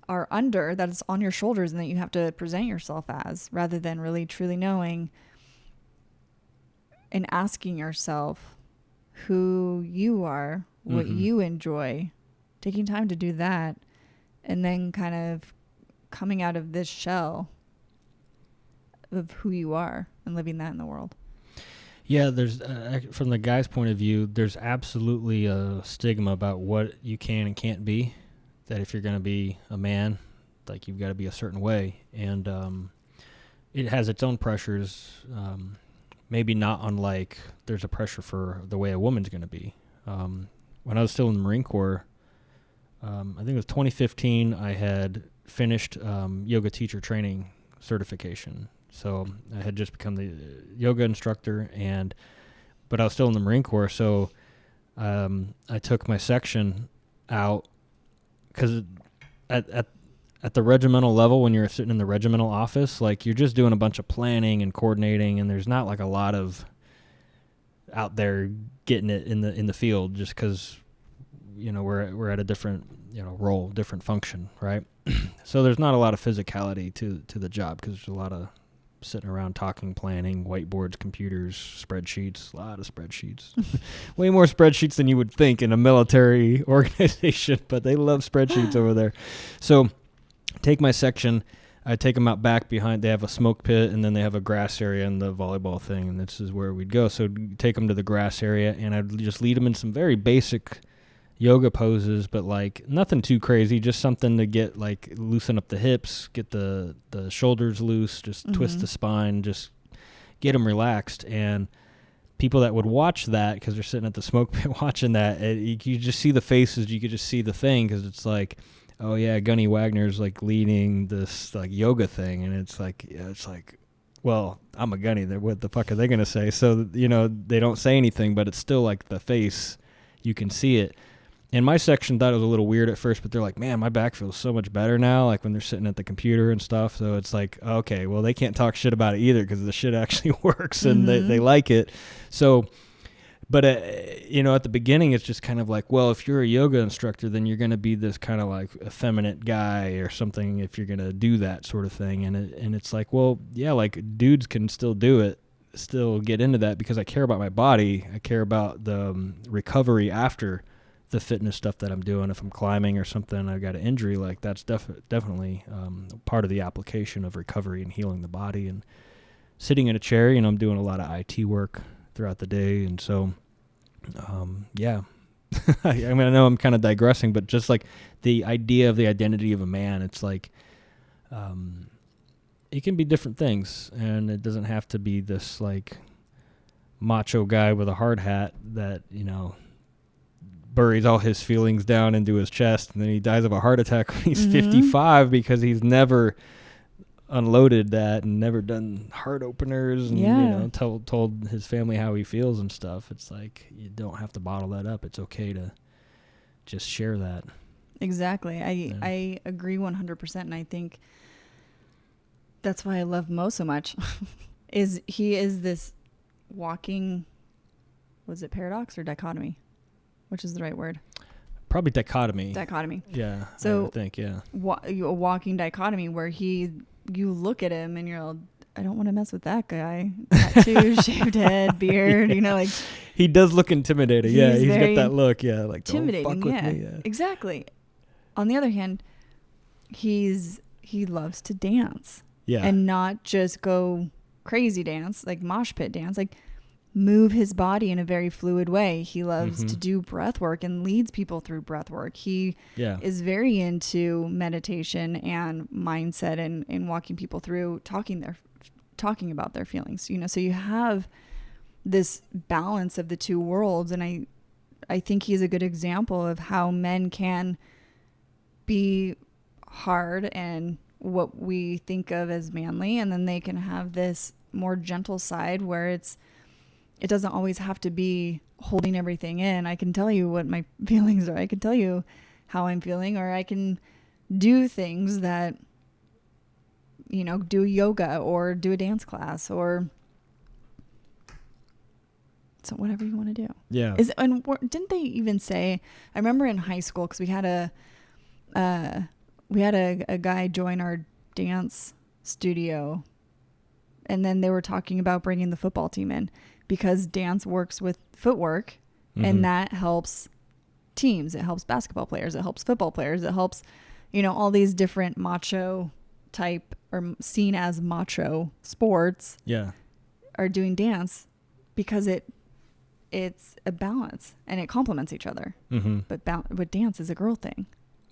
are under, that is on your shoulders, and that you have to present yourself as, rather than really truly knowing and asking yourself who you are, what you enjoy, taking time to do that, and then kind of coming out of this shell of who you are and living that in the world. Yeah, there's from the guy's point of view, there's absolutely a stigma about what you can and can't be. That if you're going to be a man, like you've got to be a certain way, and it has its own pressures. Maybe not unlike there's a pressure for the way a woman's going to be. When I was still in the Marine Corps, I think it was 2015, I had finished yoga teacher training certification. So I had just become the yoga instructor, but I was still in the Marine Corps. So I took my section out because at the regimental level, when you're sitting in the regimental office, like you're just doing a bunch of planning and coordinating, and there's not like a lot of out there getting it in the field, just because we're at a different role, different function, right? So there's not a lot of physicality to the job, because there's a lot of sitting around talking, planning, whiteboards, computers, spreadsheets, a lot of spreadsheets. Way more spreadsheets than you would think in a military organization, but they love spreadsheets over there. So take my section, I take them out back behind, they have a smoke pit, and then they have a grass area and the volleyball thing, and this is where we'd go. So take them to the grass area, and I'd just lead them in some very basic yoga poses, but like nothing too crazy, just something to get like loosen up the hips, get the shoulders loose, just twist the spine, just get them relaxed. And people that would watch that, because they're sitting at the smoke pit watching that, you just see the faces, you could just see the thing, because it's like, oh yeah, Gunny Wagner's like leading this like yoga thing, and it's like, well, I'm a Gunny, what the fuck are they gonna say? So they don't say anything, but it's still like the face, you can see it. And my section thought it was a little weird at first, but they're like, man, my back feels so much better now, like when they're sitting at the computer and stuff. So it's like, okay, well, they can't talk shit about it either, because the shit actually works, and they like it. So, but, at the beginning, it's just kind of like, well, if you're a yoga instructor, then you're going to be this kind of like effeminate guy or something if you're going to do that sort of thing. And it's like, well, yeah, like dudes can still do it, still get into that, because I care about my body. I care about the recovery after the fitness stuff that I'm doing. If I'm climbing or something, I've got an injury, like that's definitely part of the application of recovery and healing the body. And sitting in a chair, I'm doing a lot of IT work throughout the day. And so, yeah, I mean, I know I'm kind of digressing, but just like the idea of the identity of a man, it's like, it can be different things, and it doesn't have to be this like macho guy with a hard hat that, buries all his feelings down into his chest, and then he dies of a heart attack when he's 55 because he's never unloaded that and never done heart openers and told his family how he feels and stuff. It's like, you don't have to bottle that up. It's okay to just share that. Exactly. I agree 100%, and I think that's why I love Mo so much. He is this walking, was it paradox or dichotomy? Which is the right word? Probably dichotomy. Yeah. So I would think, yeah. A walking dichotomy where you look at him and you're all, I don't want to mess with that guy. Tattoo, shaved head, beard, like. He does look intimidating. He's got that look. Yeah. Like, intimidating. Don't fuck with me. Yeah. Exactly. On the other hand, he loves to dance. Yeah. And not just go crazy dance, like mosh pit dance. Like, move his body in a very fluid way. He loves Mm-hmm. to do breath work and leads people through breath work. He is very into meditation and mindset and walking people through talking about their feelings, you know. So you have this balance of the two worlds, and I think he's a good example of how men can be hard and what we think of as manly, and then they can have this more gentle side where it doesn't always have to be holding everything in. I can tell you what my feelings are. I can tell you how I'm feeling, or I can do things that, you know, do yoga or do a dance class or so whatever you want to do. Yeah. And didn't they even say, I remember in high school, because we had a guy join our dance studio, and then they were talking about bringing the football team in because dance works with footwork, Mm-hmm. and that helps teams. It helps basketball players. It helps football players. It helps, you know, all these different macho type or seen as macho sports are doing dance because it's a balance and it complements each other. Mm-hmm. But dance is a girl thing.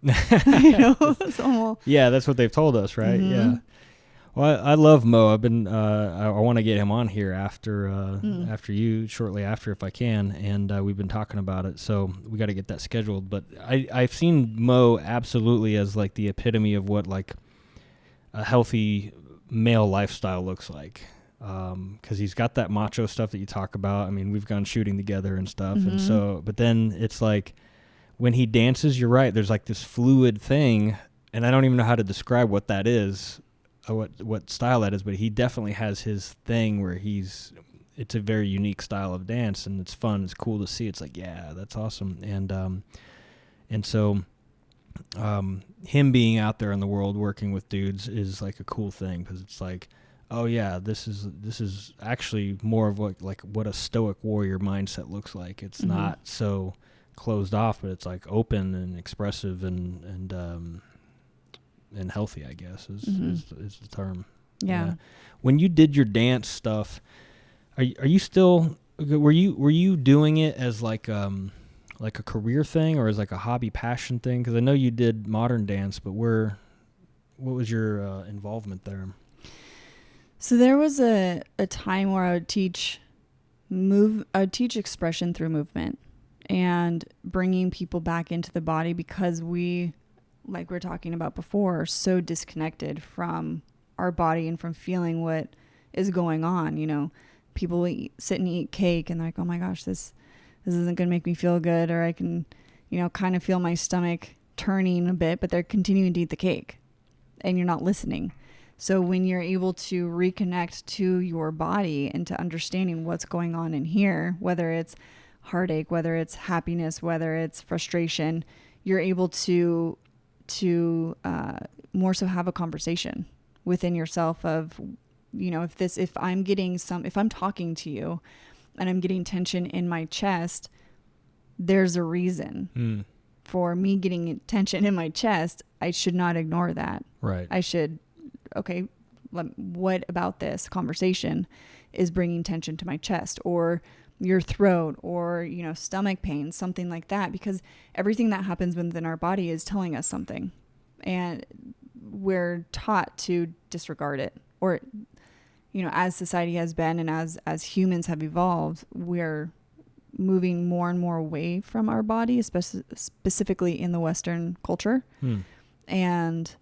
You know? So, yeah, that's what they've told us, right? Mm-hmm. Yeah. Well, I love Mo. I've been I want to get him on here after shortly after if I can, and we've been talking about it, so we got to get that scheduled. But I've seen Mo absolutely as like the epitome of what like a healthy male lifestyle looks like, because he's got that macho stuff that you talk about. I mean, we've gone shooting together and stuff, Mm-hmm. and so but then it's like when he dances, you're right. There's like this fluid thing, and I don't even know how to describe what that is. What style that is, but he definitely has his thing where it's a very unique style of dance, and it's fun. It's cool to see. It's like, yeah, that's awesome. And so him being out there in the world working with dudes is like a cool thing, because it's like, oh yeah, this is actually more of what a stoic warrior mindset looks like. It's Mm-hmm. not so closed off, but it's like open and expressive and healthy, I guess is the term. Yeah. When you did your dance stuff, are you still were you doing it as like a career thing or as like a hobby passion thing? Because I know you did modern dance, but what was your involvement there? So there was a time where I would teach expression through movement and bringing people back into the body, because we, like we were talking about before, are so disconnected from our body and from feeling what is going on. You know, people will sit and eat cake and they're like, oh my gosh, this isn't going to make me feel good. Or I can, you know, kind of feel my stomach turning a bit, but they're continuing to eat the cake and you're not listening. So when you're able to reconnect to your body and to understanding what's going on in here, whether it's heartache, whether it's happiness, whether it's frustration, you're able to more so have a conversation within yourself of, you know, if I'm talking to you and I'm getting tension in my chest, there's a reason for me getting tension in my chest. I should not ignore that. Right. I should, okay, what about this conversation is bringing tension to my chest or your throat or, you know, stomach pain, something like that, because everything that happens within our body is telling us something, and we're taught to disregard it, or, you know, as society has been and as humans have evolved, we're moving more and more away from our body, specifically in the Western culture. And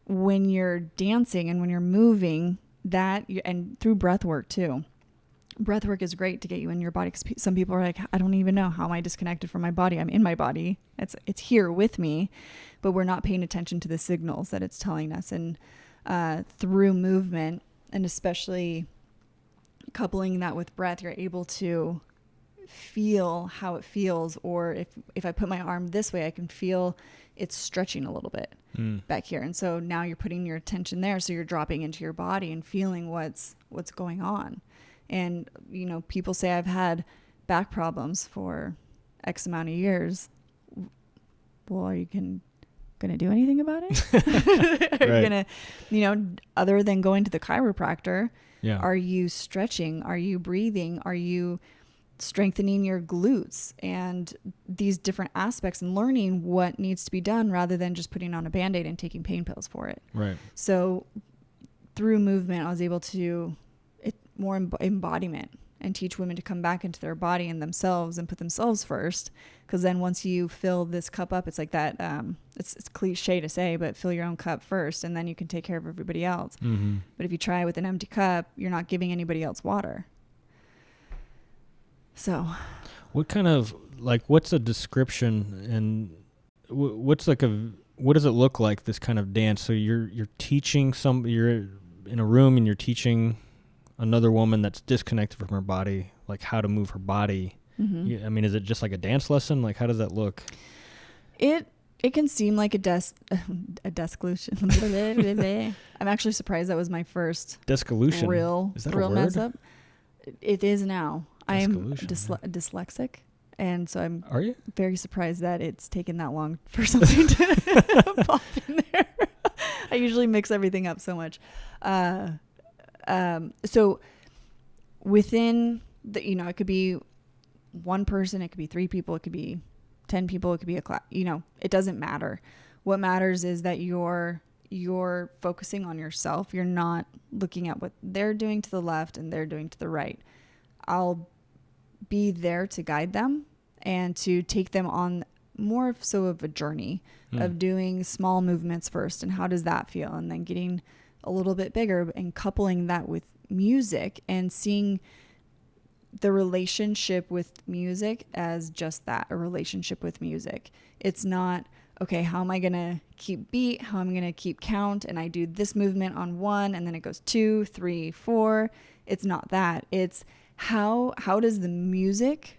when you're dancing and when you're moving, and through breath work too. Breath work is great to get you in your body, because some people are like, I don't even know how am I disconnected from my body. I'm in my body. It's here with me, but we're not paying attention to the signals that it's telling us. And through movement, and especially coupling that with breath, you're able to feel how it feels. Or if I put my arm this way, I can feel it's stretching a little bit back here. And so now you're putting your attention there. So you're dropping into your body and feeling what's going on. And, you know, people say I've had back problems for X amount of years. Well, are you going to do anything about it? Are you going to, you know, other than going to the chiropractor, Yeah. Are you stretching? Are you breathing? Are you strengthening your glutes and these different aspects, and learning what needs to be done rather than just putting on a Band-Aid and taking pain pills for it. Right. So through movement, I was able to more embodiment and teach women to come back into their body and themselves and put themselves first. Because then once you fill this cup up, it's like that, it's cliche to say, but fill your own cup first and then you can take care of everybody else. Mm-hmm. But if you try with an empty cup, you're not giving anybody else water. So what kind of, like, what's a description and what does it look like, this kind of dance? So you're teaching you're in a room and you're teaching another woman that's disconnected from her body, like how to move her body. Mm-hmm. I mean, is it just like a dance lesson? Like, how does that look? It can seem like a descolution. I'm actually surprised that was my first Descolution. Real mess up. It is now. I am dyslexic, and so I'm Are you? very surprised that it's taken that long for something to pop in there. I usually mix everything up so much. So within the, it could be one person, it could be 3 people, it could be 10 people, it could be a class, it doesn't matter. What matters is that you're focusing on yourself. You're not looking at what they're doing to the left and they're doing to the right. I'll be there to guide them and to take them on more so of a journey of doing small movements first. And how does that feel? And then getting a little bit bigger and coupling that with music and seeing the relationship with music as just that, a relationship with music. It's not, okay, how am I going to keep beat? How am I going to keep count? And I do this movement on 1 and then it goes 2, 3, 4. It's not that. It's how does the music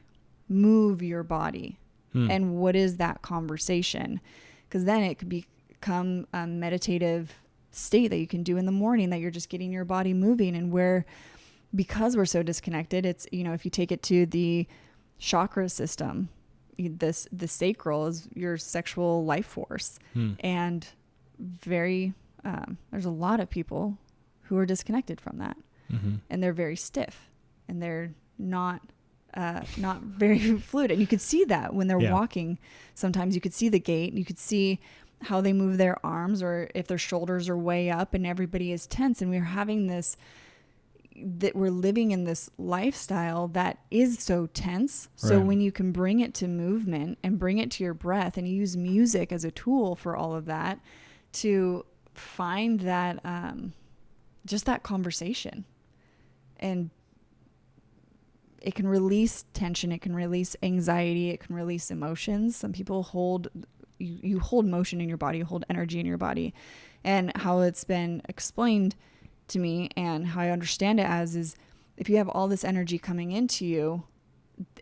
move your body? And what is that conversation? Because then it could become a meditative state that you can do in the morning, that you're just getting your body moving. And because we're so disconnected, it's, if you take it to the chakra system, the sacral is your sexual life force. And there's a lot of people who are disconnected from that. And they're very stiff and they're not very fluid. And you could see that when they're walking. Sometimes you could see the gait, you could see how they move their arms, or if their shoulders are way up and everybody is tense. And we're having we're living in this lifestyle that is so tense. So when you can bring it to movement and bring it to your breath and use music as a tool for all of that, to find that, just that conversation, and it can release tension. It can release anxiety. It can release emotions. Some people you hold motion in your body, you hold energy in your body. And how it's been explained to me and how I understand it as is, if you have all this energy coming into you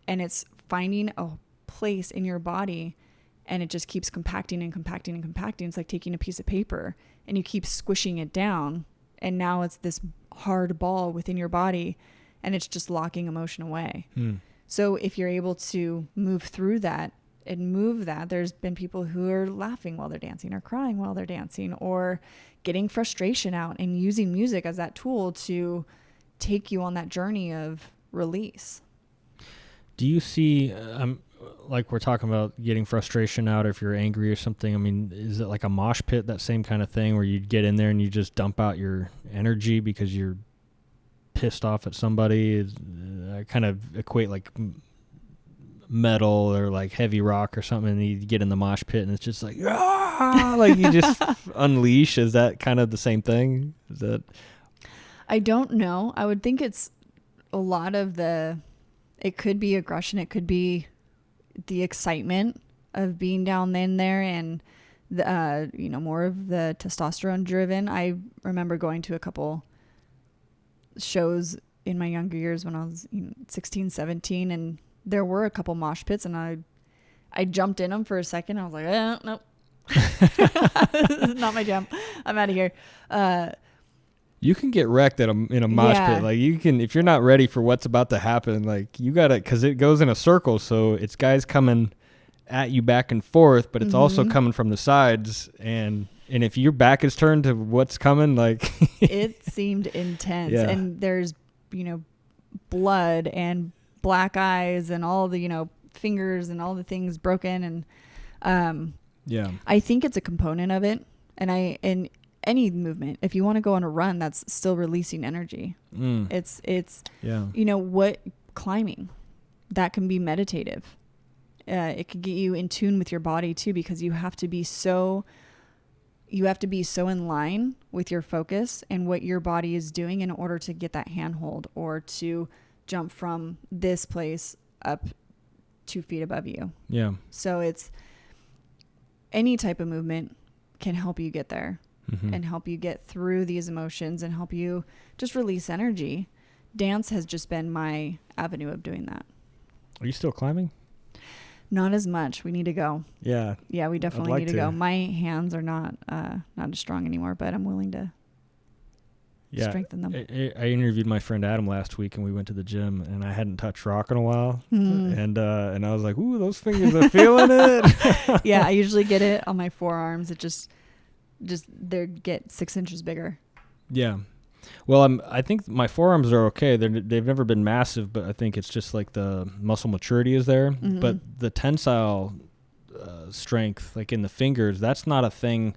and it's finding a place in your body and it just keeps compacting and compacting and compacting. It's like taking a piece of paper and you keep squishing it down. And now it's this hard ball within your body and it's just locking emotion away. So if you're able to move through that and move that, there's been people who are laughing while they're dancing or crying while they're dancing or getting frustration out and using music as that tool to take you on that journey of release. Do you see, like we're talking about getting frustration out if you're angry or something, I mean, is it like a mosh pit, that same kind of thing where you get in there and you just dump out your energy because you're pissed off at somebody? I kind of equate like metal or like heavy rock or something, and you get in the mosh pit and it's just like, like you just unleash. Is that kind of the same thing? Is that? I don't know. I would think it's a lot of it could be aggression. It could be the excitement of being down in there and the, more of the testosterone driven. I remember going to a couple shows in my younger years when I was 16, 17, and there were a couple mosh pits, and I jumped in them for a second. I was like, nope. This is not my jam. I'm out of here. You can get wrecked in a mosh pit. Like you can, if you're not ready for what's about to happen, like you gotta, cause it goes in a circle. So it's guys coming at you back and forth, but it's also coming from the sides. And And if your back is turned to what's coming, like it seemed intense. Yeah. And there's, blood and black eyes and all the, fingers and all the things broken. And I think it's a component of it. And in any movement, if you want to go on a run, that's still releasing energy. It's what climbing, that can be meditative. It could get you in tune with your body too, because you have to be so in line with your focus and what your body is doing in order to get that handhold or to jump from this place up 2 feet above you. Yeah. So it's any type of movement can help you get there and help you get through these emotions and help you just release energy. Dance has just been my avenue of doing that. Are you still climbing? Not as much. We need to go. Yeah. Yeah, we definitely need to go. My hands are not as strong anymore, but I'm willing to strengthen them. I interviewed my friend Adam last week, and we went to the gym, and I hadn't touched rock in a while, and I was like, "Ooh, those fingers are feeling it." Yeah, I usually get it on my forearms. It just they get 6 inches bigger. Yeah. Well, I think my forearms are okay. They've never been massive, but I think it's just like the muscle maturity is there. But the tensile strength, like in the fingers, that's not a thing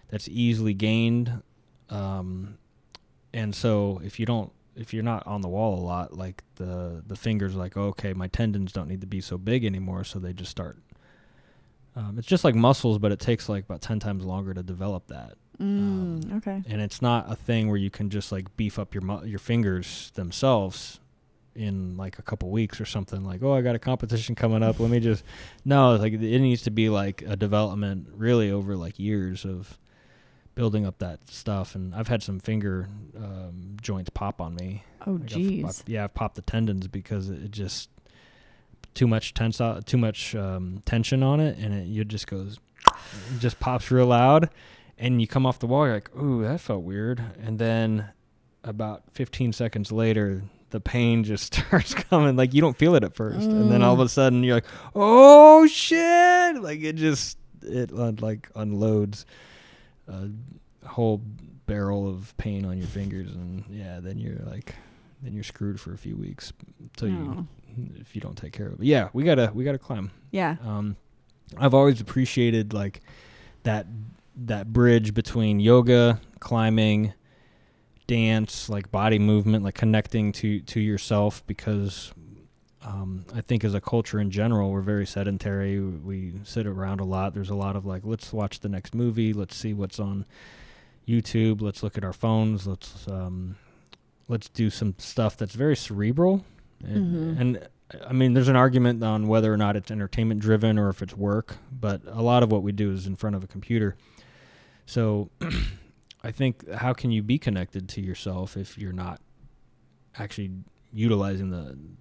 that's easily gained. And so if you're not on the wall a lot, like the fingers are like, oh, okay, my tendons don't need to be so big anymore, so they just start. It's just like muscles, but it takes like about 10 times longer to develop that. Okay. And it's not a thing where you can just like beef up your fingers themselves in like a couple weeks or something. Like, oh, I got a competition coming up. Let me just no. Like it needs to be like a development really over like years of building up that stuff. And I've had some finger joints pop on me. Oh, geez. I've popped the tendons because it just too much tension on it, and it just pops real loud. And you come off the wall, you're like, ooh, that felt weird. And then about 15 seconds later, the pain just starts coming. Like, you don't feel it at first. And then all of a sudden, you're like, oh, shit. Like, it like unloads a whole barrel of pain on your fingers. And, yeah, then you're screwed for a few weeks if you don't take care of it. Yeah, we gotta climb. Yeah. I've always appreciated, like, that bridge between yoga, climbing, dance, like body movement, like connecting to yourself, because I think as a culture in general, we're very sedentary. We sit around a lot. There's a lot of like, let's watch the next movie. Let's see what's on YouTube. Let's look at our phones. Let's do some stuff that's very cerebral. And I mean, there's an argument on whether or not it's entertainment driven or if it's work, but a lot of what we do is in front of a computer. So I think, how can you be connected to yourself if you're not actually utilizing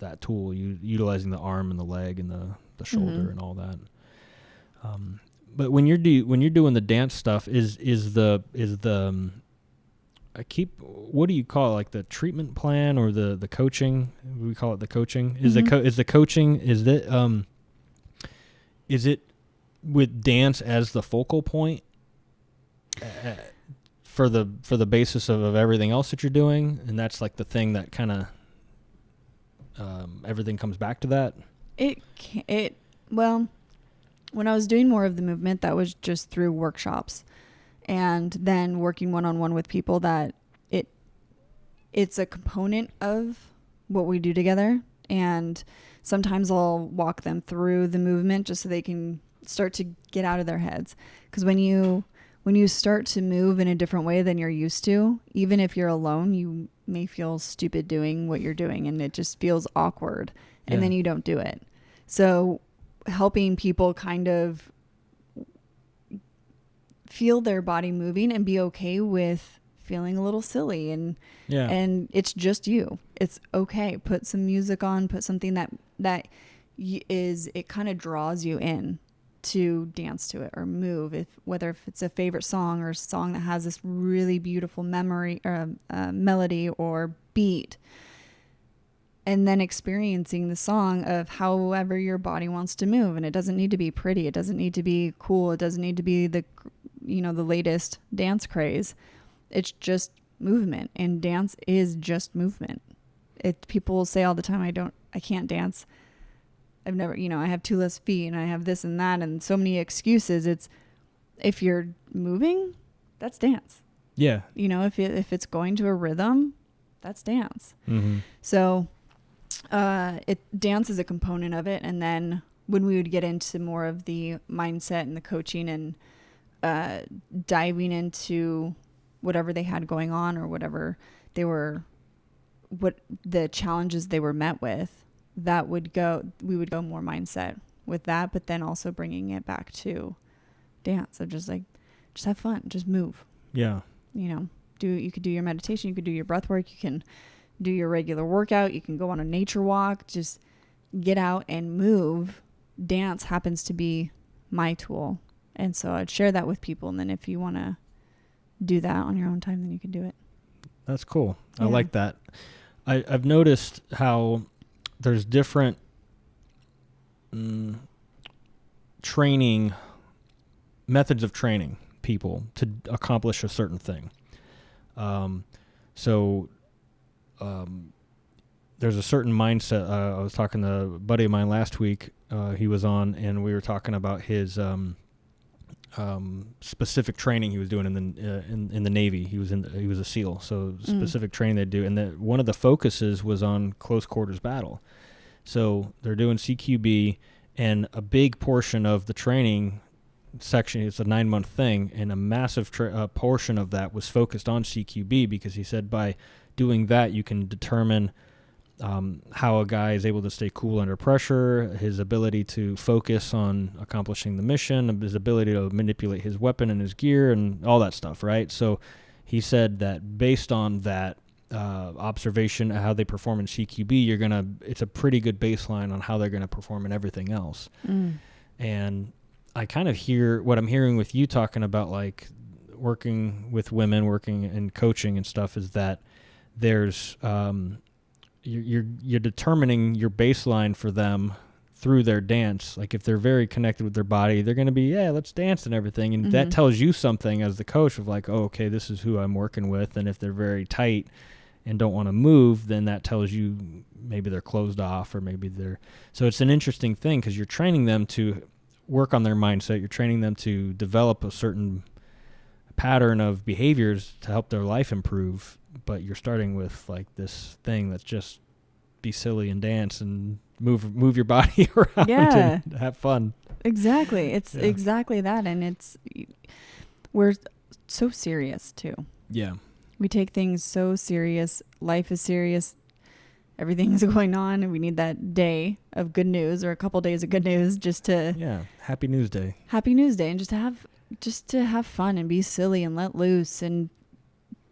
that tool, utilizing the arm and the leg and the shoulder and all that? But when you're doing the dance stuff, what do you call it? Like the treatment plan or the coaching? We call it the coaching. Is the coaching, is it with dance as the focal point for the basis of everything else that you're doing, and that's like the thing that kind of everything comes back to that? Well, when I was doing more of the movement, that was just through workshops. And then working one-on-one with people, that it's a component of what we do together. And sometimes I'll walk them through the movement just so they can start to get out of their heads. Because when you start to move in a different way than you're used to, even if you're alone, you may feel stupid doing what you're doing, and it just feels awkward. And then you don't do it. So helping people kind of feel their body moving and be okay with feeling a little silly, and it's just you. It's okay. Put some music on, put something that it kind of draws you in to dance to it or move, whether if it's a favorite song or a song that has this really beautiful memory or melody or beat, and then experiencing the song of however your body wants to move. And it doesn't need to be pretty. It doesn't need to be cool. It doesn't need to be the the latest dance craze. It's just movement, and dance is just movement. People say all the time, I can't dance. I've never, I have 2 less feet and I have this and that and so many excuses. If you're moving, that's dance. Yeah. If it's going to a rhythm, that's dance. Mm-hmm. So, dance is a component of it. And then when we would get into more of the mindset and the coaching and, diving into whatever they had going on or whatever what the challenges they were met with, we would go more mindset with that, but then also bringing it back to dance of just have fun, just move. Yeah. You could do your meditation, you could do your breath work, you can do your regular workout, you can go on a nature walk, just get out and move. Dance happens to be my tool. And so I'd share that with people. And then if you want to do that on your own time, then you can do it. That's cool. Yeah. I like that. I've noticed how there's different training methods of training people to accomplish a certain thing. There's a certain mindset. I was talking to a buddy of mine last week. He was on, and we were talking about his specific training he was doing in the Navy. He was a SEAL, so specific training they do, and one of the focuses was on close quarters battle. So they're doing CQB, and a big portion of the training section, it's a 9-month thing, and a massive portion of that was focused on CQB, because he said by doing that you can determine how a guy is able to stay cool under pressure, his ability to focus on accomplishing the mission, his ability to manipulate his weapon and his gear and all that stuff, right? So he said that based on that observation of how they perform in CQB, it's a pretty good baseline on how they're going to perform in everything else. And I kind of hear what I'm hearing with you talking about, like working with women, working and coaching and stuff, is that there's you're determining your baseline for them through their dance. Like if they're very connected with their body, they're going to be, let's dance and everything. And that tells you something as the coach of like, oh, okay, this is who I'm working with. And if they're very tight and don't want to move, then that tells you maybe they're closed off, or maybe so it's an interesting thing, because you're training them to work on their mindset. You're training them to develop a certain pattern of behaviors to help their life improve, but you're starting with like this thing that's just be silly and dance and move your body around and have fun. Exactly. It's exactly that. And we're so serious too. Yeah. We take things so serious. Life is serious. Everything's going on, and we need that day of good news, or a couple days of good news, just to Happy News Day. Happy News Day, and just to have fun and be silly and let loose. And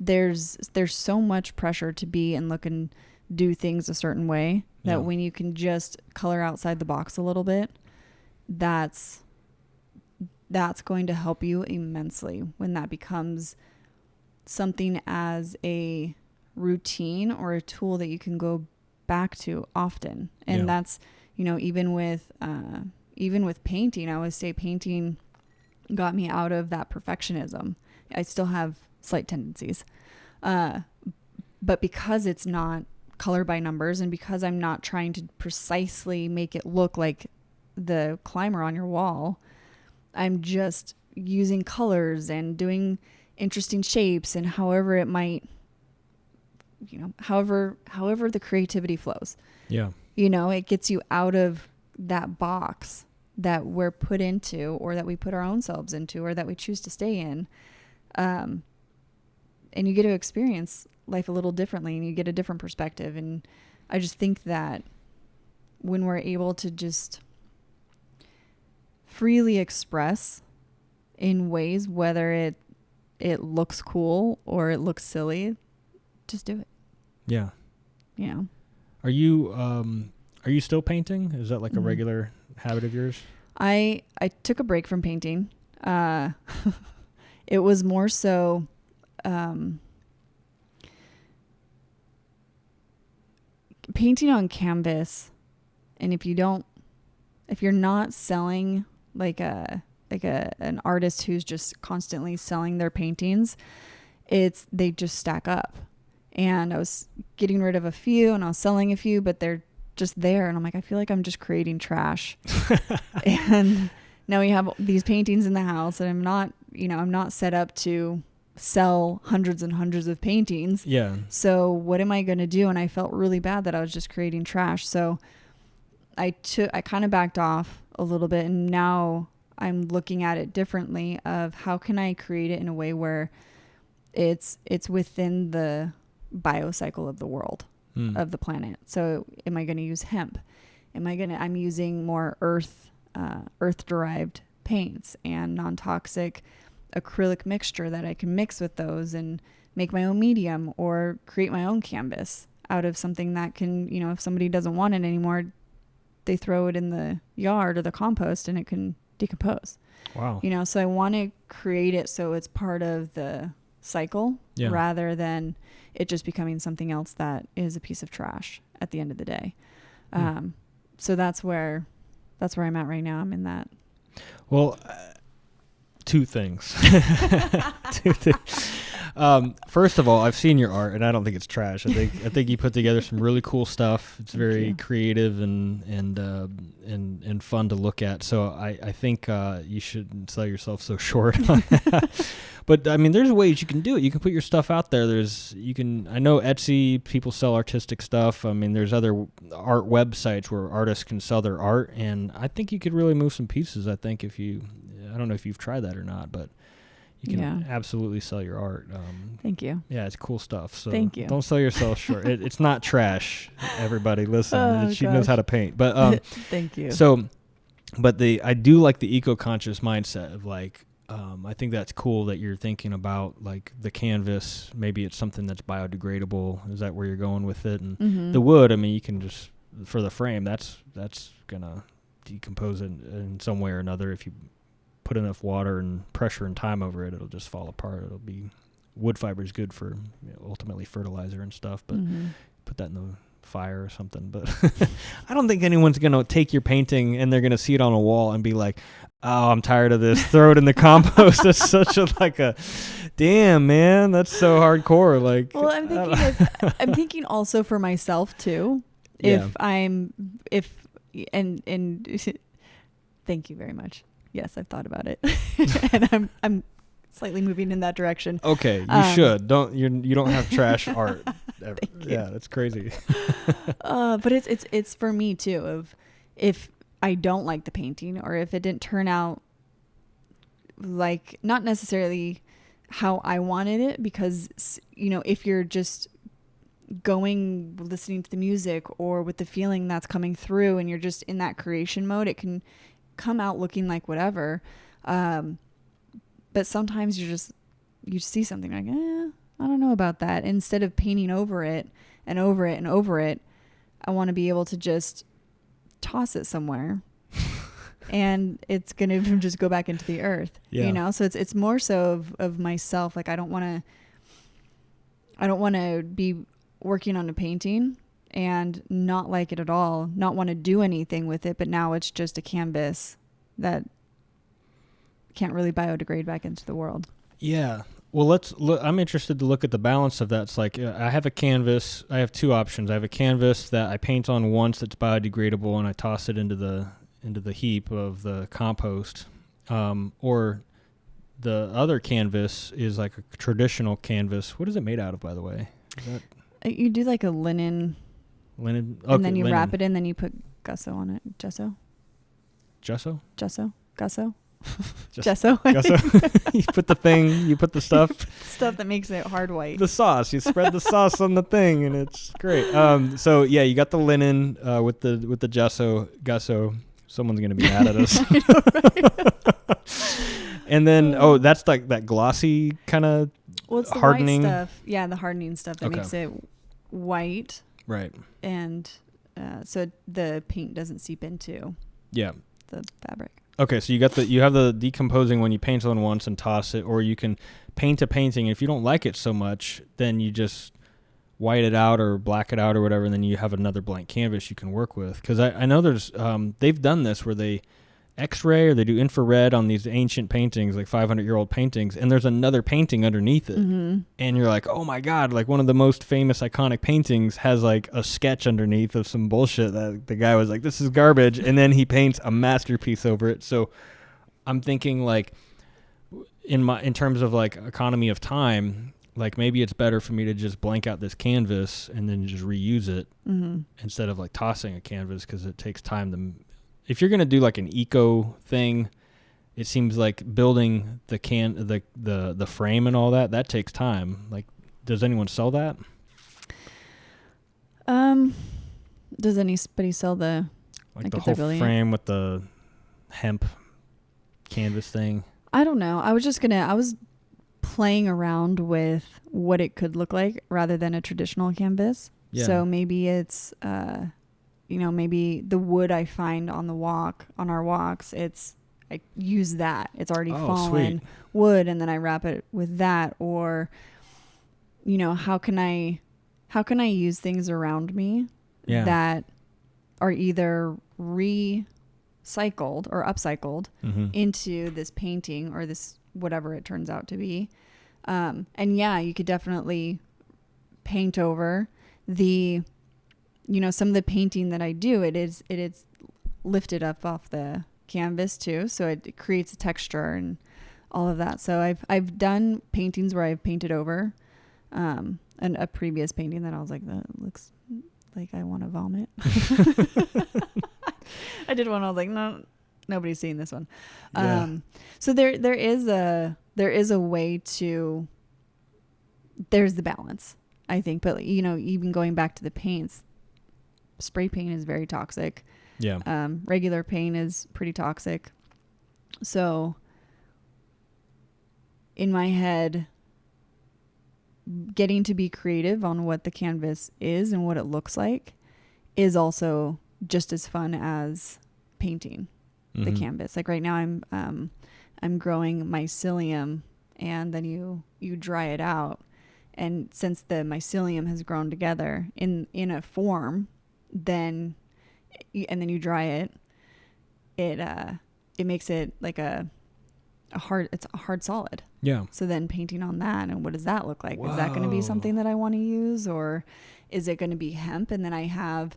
there's so much pressure to be and look and do things a certain way that when you can just color outside the box a little bit, that's going to help you immensely when that becomes something as a routine or a tool that you can go back to often. And that's, even with painting, I always say painting got me out of that perfectionism. I still have slight tendencies. But because it's not color by numbers, and because I'm not trying to precisely make it look like the climber on your wall, I'm just using colors and doing interesting shapes, and however it might, however the creativity flows. Yeah. It gets you out of that box that we're put into, or that we put our own selves into, or that we choose to stay in. And you get to experience life a little differently, and you get a different perspective. And I just think that when we're able to just freely express in ways, whether it looks cool or it looks silly, just do it. Yeah. Are you still painting? Is that like a regular habit of yours? I took a break from painting. It was more so painting on canvas. And if you're not selling like a an artist who's just constantly selling their paintings, they just stack up. And I was getting rid of a few and I was selling a few, but they're just there. And I'm like, I feel like I'm just creating trash. And now we have these paintings in the house and I'm not set up to sell hundreds and hundreds of paintings. Yeah. So what am I going to do? And I felt really bad that I was just creating trash. So I kind of backed off a little bit, and now I'm looking at it differently of how can I create it in a way where it's within the biocycle of the world, of the planet. So am I going to use hemp? I'm using more earth derived paints and non-toxic acrylic mixture that I can mix with those and make my own medium or create my own canvas out of something that can, if somebody doesn't want it anymore, they throw it in the yard or the compost and it can decompose. Wow. So I want to create it so it's part of the cycle rather than it just becoming something else that is a piece of trash at the end of the day. So that's where I'm at right now. I'm in that. Well, two things. First of all, I've seen your art, and I don't think it's trash. I think you put together some really cool stuff. It's very creative and fun to look at. So I think you shouldn't sell yourself so short on that. But I mean, there's ways you can do it. You can put your stuff out there. I know Etsy, people sell artistic stuff. I mean, there's other art websites where artists can sell their art, and I think you could really move some pieces. I don't know if you've tried that or not, but you can absolutely sell your art. Thank you. Yeah, it's cool stuff. So thank you. Don't sell yourself short. It's not trash. Everybody, listen. She knows how to paint. But thank you. So, but I do like the eco-conscious mindset of like. I think that's cool that you're thinking about like the canvas. Maybe it's something that's biodegradable. Is that where you're going with it? And the wood, I mean, you can just for the frame. That's gonna decompose in some way or another if you put enough water and pressure and time over it. It'll just fall apart. Wood fiber is good for ultimately fertilizer and stuff, but put that in the fire or something. But I don't think anyone's gonna take your painting and they're gonna see it on a wall and be like, oh, I'm tired of this. Throw it in the compost. That's such a damn, man. That's so hardcore. Like, well, I'm thinking also for myself too. Yeah. Thank you very much. Yes, I've thought about it, and I'm slightly moving in that direction. Okay, you should. You don't have trash art ever. Yeah, that's crazy. But it's for me too. Of if I don't like the painting, or if it didn't turn out like not necessarily how I wanted it, because if you're just listening to the music or with the feeling that's coming through and you're just in that creation mode, it can come out looking like whatever. But sometimes you see something like, I don't know about that. Instead of painting over it and over it and over it, I want to be able to just toss it somewhere and it's going to just go back into the earth, So it's more so of myself. Like I don't want to be working on a painting and not like it at all, not want to do anything with it. But now it's just a canvas that can't really biodegrade back into the world. Yeah. Well, let's look. I'm interested to look at the balance of that. It's like I have a canvas. I have two options. I have a canvas that I paint on once that's biodegradable, and I toss it into the heap of the compost. Or the other canvas is like a traditional canvas. What is it made out of, by the way? You do like a linen. Linen. Okay, and then you wrap it in. Then you put gesso on it. Gesso. Gesso. Gesso. Gesso. Gesso. You put the stuff that makes it hard white. The sauce. You spread the sauce on the thing, and it's great. So yeah, you got the linen with the gesso. Someone's gonna be mad at us. I know, right? And then that's like that glossy kind of it's the hardening white stuff. Yeah, the hardening stuff that makes it white. Right. And so the paint doesn't seep into. Yeah. The fabric. Okay, so you have the decomposing when you paint on once and toss it, or you can paint a painting. If you don't like it so much, then you just white it out or black it out or whatever, and then you have another blank canvas you can work with. Because I know there's they've done this where they X-ray or they do infrared on these ancient paintings, like 500-year-old paintings, and there's another painting underneath it. And you're like, oh my God, like one of the most famous iconic paintings has like a sketch underneath of some bullshit that the guy was like, this is garbage, and then he paints a masterpiece over it. So I'm thinking like in terms of like economy of time, like maybe it's better for me to just blank out this canvas and then just reuse it instead of like tossing a canvas, because it takes time to. If you're going to do like an eco thing, it seems like building the frame and all that takes time. Like, does anyone sell that? Does anybody sell the like the whole frame with the hemp canvas thing? I don't know. I was playing around with what it could look like rather than a traditional canvas. Yeah. So maybe it's maybe the wood I find on our walks, I use that. It's already fallen wood, and then I wrap it with that. Or, how can I use things around me that are either recycled or upcycled into this painting or this whatever it turns out to be. And you could definitely paint over some of the painting that I do, it is lifted up off the canvas too. So it creates a texture and all of that. So I've done paintings where I've painted over, a previous painting that I was like, that looks like I want to vomit. I did one. I was like, no, nobody's seeing this one. Yeah. So there is a way to, there's the balance, I think. But, even going back to the paints, spray paint is very toxic. Yeah. Regular paint is pretty toxic. So in my head, getting to be creative on what the canvas is and what it looks like is also just as fun as painting the canvas. Like right now I'm growing mycelium, and then you dry it out. And since the mycelium has grown together in a form, then you dry it, it makes it like it's a hard solid. Yeah. So then painting on that, and what does that look like? Whoa. Is that going to be something that I want to use, or is it going to be hemp? And then I have,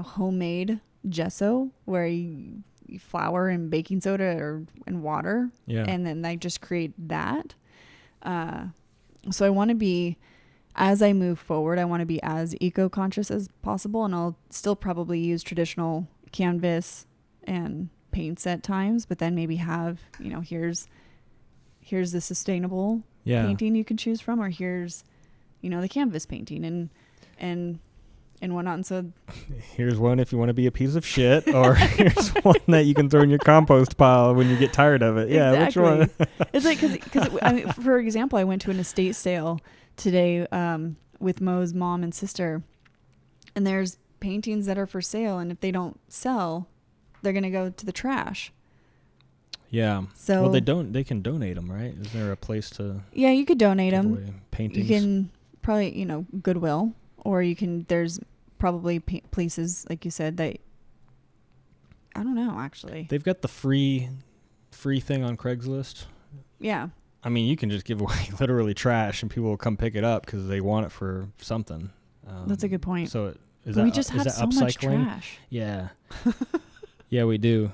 homemade gesso where you flour and baking soda and water. Yeah. And then I just create that. So I want to be, as I move forward, I want to be as eco-conscious as possible, and I'll still probably use traditional canvas and paints at times, but then maybe have, here's the sustainable painting you can choose from, or here's, the canvas painting and whatnot. And so here's one if you want to be a piece of shit, or here's one that you can throw in your compost pile when you get tired of it. Yeah, exactly. Which one? It's like, because for example, I went to an estate sale today with Mo's mom and sister, and there's paintings that are for sale, and if they don't sell, they're going to go to the trash. Yeah. So they can donate them, right? Is there a place to? Yeah, you could donate them. Paintings. You can probably, Goodwill, or there's probably places, like you said, that I don't know, actually. They've got the free thing on Craigslist. Yeah. I mean, you can just give away literally trash, and people will come pick it up because they want it for something. That's a good point. So we just have so much trash. Yeah. Yeah, we do.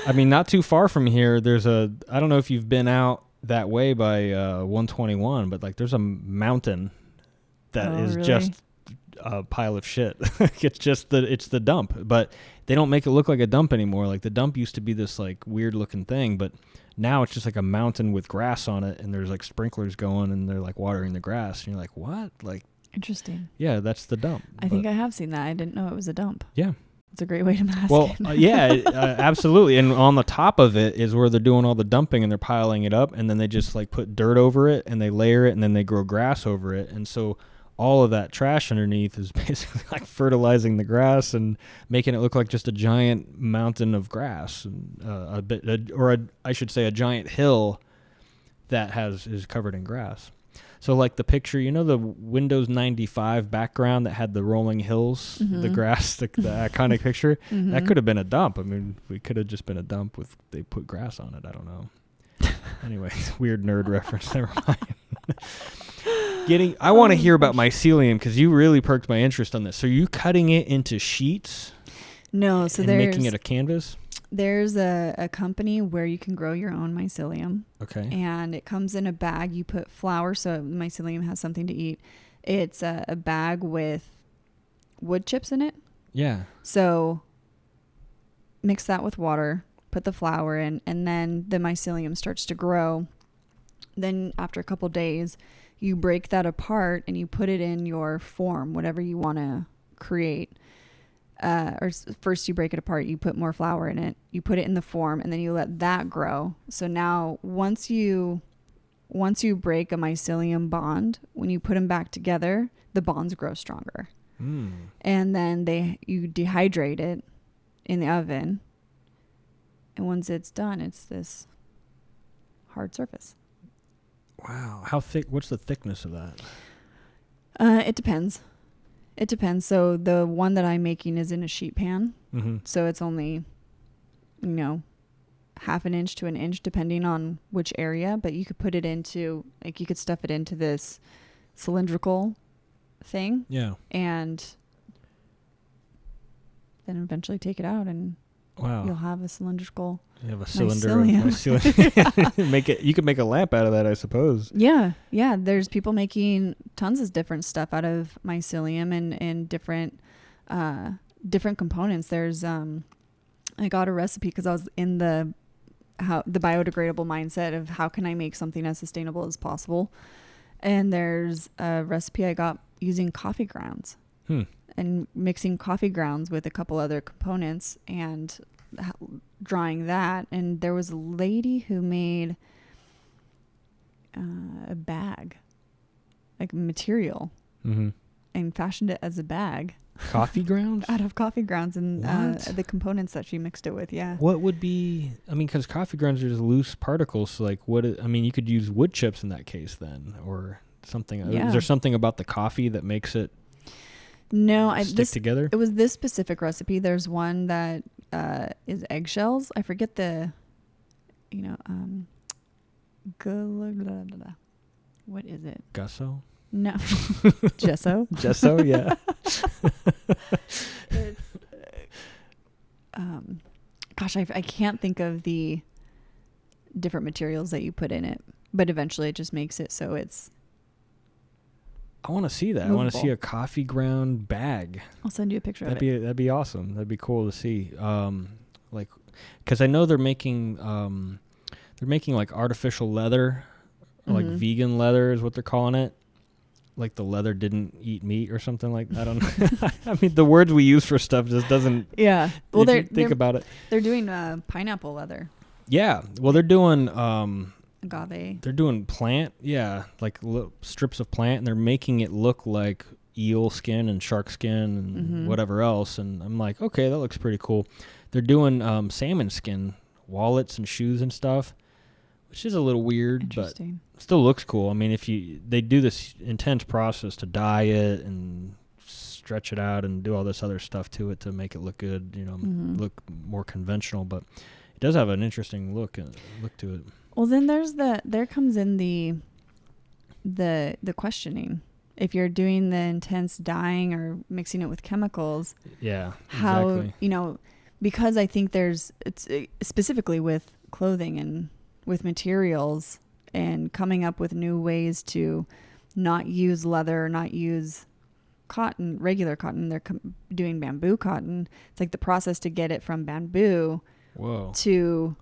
I mean, not too far from here, I don't know if you've been out that way by 121, but like there's a mountain that is really? Just a pile of shit. It's the dump, but they don't make it look like a dump anymore. Like the dump used to be this like weird looking thing, but now it's just like a mountain with grass on it, and there's like sprinklers going, and they're like watering the grass, and you're like, what? Like, interesting. Yeah, that's the dump. I think I have seen that. I didn't know it was a dump. Yeah. It's a great way to mask it. Well, absolutely. And on the top of it is where they're doing all the dumping, and they're piling it up, and then they just like put dirt over it, and they layer it, and then they grow grass over it. And so all of that trash underneath is basically like fertilizing the grass and making it look like just a giant mountain of grass, and I should say a giant hill that is covered in grass. So like the picture, the Windows 95 background that had the rolling hills, the grass, the iconic picture, that could have been a dump. I mean, we could have just been a dump with, they put grass on it. I don't know. Anyway, weird nerd reference. Never mind. I want to hear about mycelium because you really perked my interest on this. So are you cutting it into sheets? No, so and making it a canvas? There's a company where you can grow your own mycelium. Okay. And it comes in a bag. You put flour, so mycelium has something to eat. It's a bag with wood chips in it. Yeah. So mix that with water, put the flour in, and then the mycelium starts to grow. Then after a couple days, you break that apart and you put it in your form, whatever you want to create. First you break it apart, you put more flour in it, you put it in the form, and then you let that grow. So now once you break a mycelium bond, when you put them back together, the bonds grow stronger. And then you dehydrate it in the oven. And once it's done, it's this hard surface. Wow. How thick? What's the thickness of that? It depends. So the one that I'm making is in a sheet pan. So it's only, half an inch to an inch, depending on which area. But you could put it into, you could stuff it into this cylindrical thing. Yeah. And then eventually take it out and you'll have a cylindrical. You have a cylinder. You could make a lamp out of that, I suppose. Yeah. There's people making tons of different stuff out of mycelium and different components. There's I got a recipe because I was in the biodegradable mindset of how can I make something as sustainable as possible. And there's a recipe I got using coffee grounds and mixing coffee grounds with a couple other components and drying that. And there was a lady who made a bag, like material, and fashioned it as a bag. Coffee grounds? Out of coffee grounds and the components that she mixed it with, yeah. What would be, because coffee grounds are just loose particles, so you could use wood chips in that case then, or something. Yeah. Is there something about the coffee that makes it stick together? It was this specific recipe. There's one that is eggshells. I forget the, what is it? Gusso? No. Gesso? Gesso, yeah. It's, I can't think of the different materials that you put in it, but eventually it just makes it so it's I want to see that. Movable. I want to see a coffee ground bag. I'll send you a picture of it. That'd be awesome. That'd be cool to see. Because I know they're making like artificial leather, like vegan leather is what they're calling it. Like the leather didn't eat meat or something like that. I don't know. I mean, the words we use for stuff just doesn't. Yeah. Well, think about it. They're doing pineapple leather. Yeah. Well, they're doing agave. They're doing plant. Yeah, like strips of plant, and they're making it look like eel skin and shark skin and whatever else. And I'm like, okay, that looks pretty cool. They're doing salmon skin wallets and shoes and stuff, which is a little weird, but still looks cool. I mean, they do this intense process to dye it and stretch it out and do all this other stuff to it to make it look good, look more conventional, but it does have an interesting look to it. Well, then there comes in the questioning. If you're doing the intense dyeing or mixing it with chemicals, how, because I think it's specifically with clothing and with materials and coming up with new ways to not use leather, not use cotton, regular cotton. They're doing bamboo cotton. It's like the process to get it from bamboo to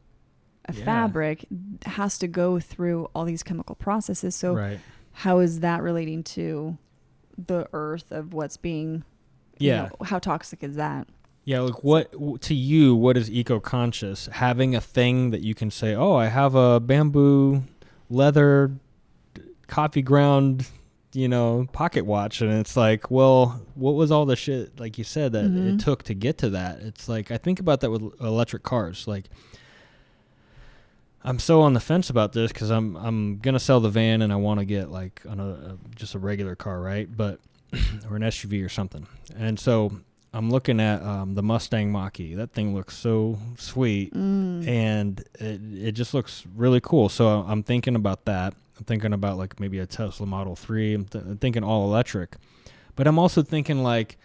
a fabric has to go through all these chemical processes. So how is that relating to the earth of what's being, how toxic is that? Yeah, like what is eco-conscious? Having a thing that you can say, oh, I have a bamboo leather coffee ground, pocket watch. And it's like, well, what was all the shit, like you said, that it took to get to that? It's like, I think about that with electric cars. Like, I'm so on the fence about this because I'm gonna sell the van and I want to get like just a regular car, right? But or an SUV or something. And so I'm looking at the Mustang Mach-E. That thing looks so sweet, and it just looks really cool. So I'm thinking about that. I'm thinking about like maybe a Tesla Model 3. I'm thinking all electric, but I'm also thinking like,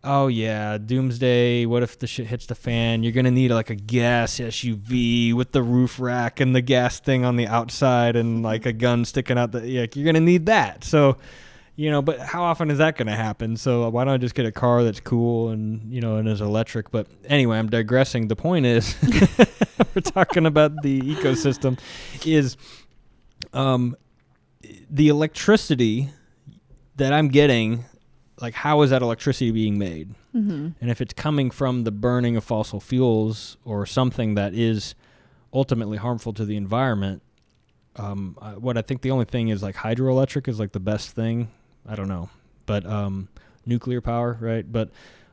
oh yeah, doomsday. What if the shit hits the fan? You're gonna need like a gas SUV with the roof rack and the gas thing on the outside and like a gun sticking out you're gonna need that. So, but how often is that gonna happen? So why don't I just get a car that's cool and and is electric? But anyway, I'm digressing. The point is, we're talking about the ecosystem. Is the electricity that I'm getting? Like, how is that electricity being made? Mm-hmm. And if it's coming from the burning of fossil fuels or something that is ultimately harmful to the environment, what I think the only thing is like hydroelectric is like the best thing. I don't know. But nuclear power, right? But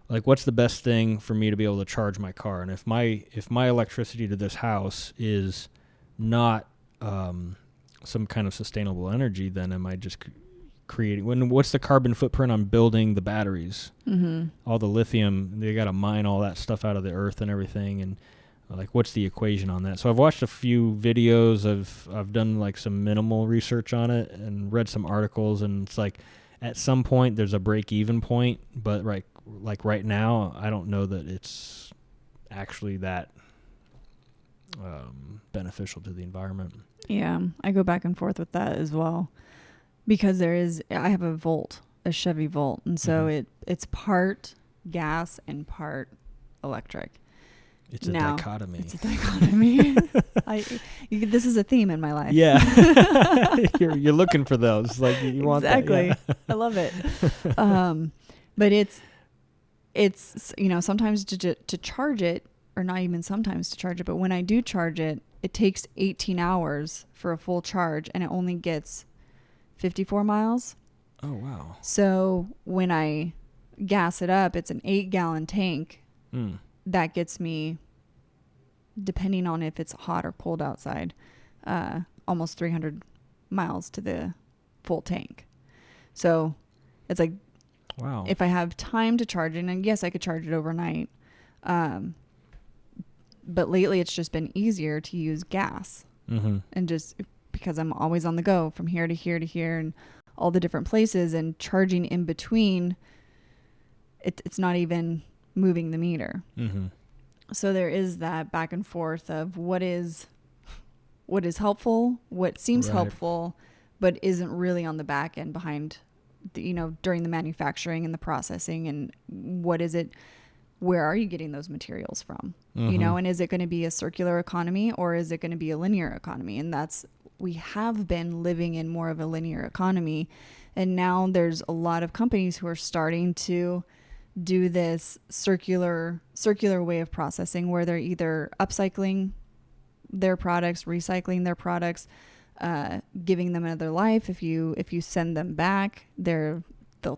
like, what's the best thing for me to be able to charge my car? And if my electricity to this house is not some kind of sustainable energy, then am I just creating what's the carbon footprint on building the batteries? Mm-hmm. All the lithium, they got to mine all that stuff out of the earth and everything, and like what's the equation on that? So I've watched a few videos, I've done like some minimal research on it and read some articles, and it's like at some point there's a break even point, but right now I don't know that it's actually that beneficial to the environment. Yeah, I go back and forth with that as well. Because I have a Chevy Volt, and so it's part gas and part electric. It's a dichotomy. It's a dichotomy. This is a theme in my life. Yeah, you're looking for those. Like you want exactly. That, yeah. I love it. But it's sometimes to charge it, or not even sometimes to charge it, but when I do charge it, it takes 18 hours for a full charge, and it only gets 54 miles. Oh, wow. So when I gas it up, it's an 8-gallon tank. That gets me, depending on if it's hot or cold outside, almost 300 miles to the full tank. So it's like, wow. If I have time to charge it, and yes, I could charge it overnight. But lately it's just been easier to use gas. Mm-hmm. And just because I'm always on the go from here to here to here and all the different places, and charging in between, it's not even moving the meter. Mm-hmm. So there is that back and forth of what is helpful, what seems helpful, but isn't really on the back end behind, during the manufacturing and the processing, and what is it, where are you getting those materials from? Mm-hmm. And is it going to be a circular economy, or is it going to be a linear economy? And we have been living in more of a linear economy, and now there's a lot of companies who are starting to do this circular way of processing, where they're either upcycling their products, recycling their products, giving them another life. If you send them back, they'll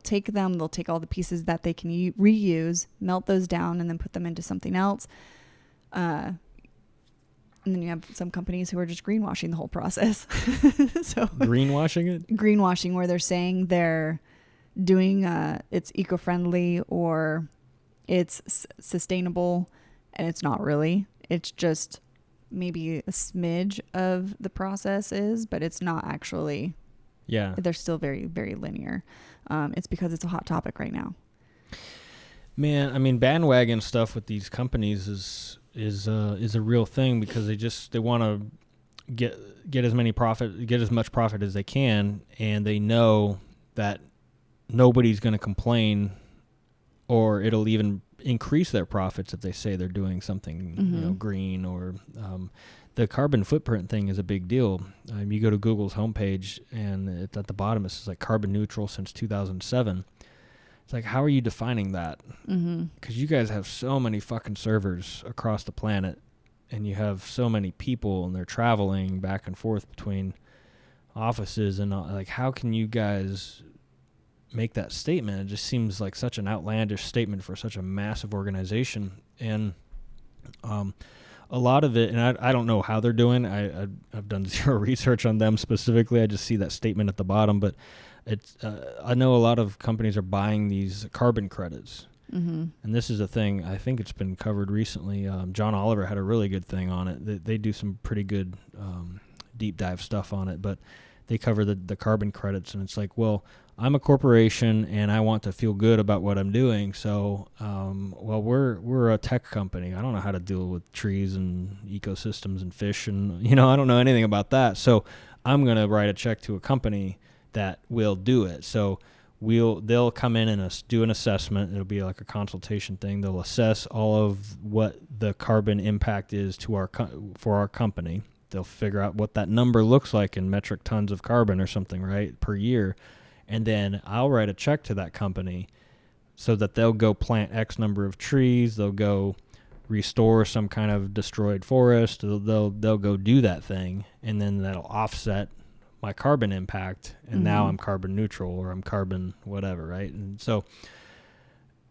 take all the pieces that they can reuse, melt those down, and then put them into something else. And then you have some companies who are just greenwashing the whole process. So greenwashing it? Greenwashing, where they're saying they're doing it's eco-friendly or it's sustainable, and it's not really. It's just maybe a smidge of the process is, but it's not actually. Yeah. They're still very, very linear. It's because it's a hot topic right now. Man, I mean, bandwagon stuff with these companies is a real thing, because they want to get as much profit as they can, and they know that nobody's going to complain, or it'll even increase their profits if they say they're doing something green, or the carbon footprint thing is a big deal. You go to Google's homepage, and it's at the bottom, it says like carbon neutral since 2007. It's like, how are you defining that? Because you guys have so many fucking servers across the planet, and you have so many people, and they're traveling back and forth between offices, and like, how can you guys make that statement? It just seems like such an outlandish statement for such a massive organization. And a lot of it, and I don't know how they're doing. I've done zero research on them specifically. I just see that statement at the bottom, but it's I know a lot of companies are buying these carbon credits. Mm-hmm. And this is a thing, I think it's been covered recently. John Oliver had a really good thing on it. They do some pretty good deep dive stuff on it, but they cover the carbon credits, and it's like, well, I'm a corporation and I want to feel good about what I'm doing. So, well, we're a tech company. I don't know how to deal with trees and ecosystems and fish, and I don't know anything about that. So I'm going to write a check to a company that will do it. So they'll come in and do an assessment. It'll be like a consultation thing. They'll assess all of what the carbon impact is to for our company. They'll figure out what that number looks like in metric tons of carbon or something, right, per year. And then I'll write a check to that company so that they'll go plant X number of trees. They'll go restore some kind of destroyed forest. They'll go do that thing, and then that'll offset my carbon impact. And now I'm carbon neutral, or I'm carbon whatever, right? And so,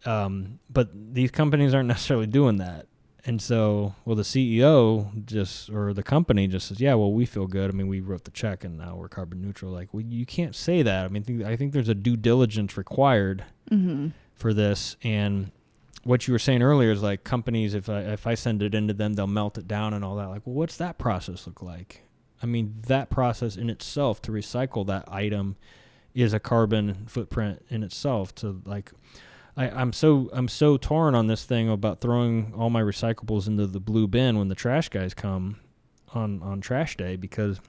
but these companies aren't necessarily doing that. And so, well, the CEO or the company just says, yeah, well, we feel good. I mean, we wrote the check and now we're carbon neutral. Like, well, you can't say that. I mean, I think there's a due diligence required for this. And what you were saying earlier is like companies, if I send it into them, they'll melt it down and all that. Like, well, what's that process look like? I mean, that process in itself to recycle that item is a carbon footprint in itself. To like, I'm so torn on this thing about throwing all my recyclables into the blue bin when the trash guys come on trash day, because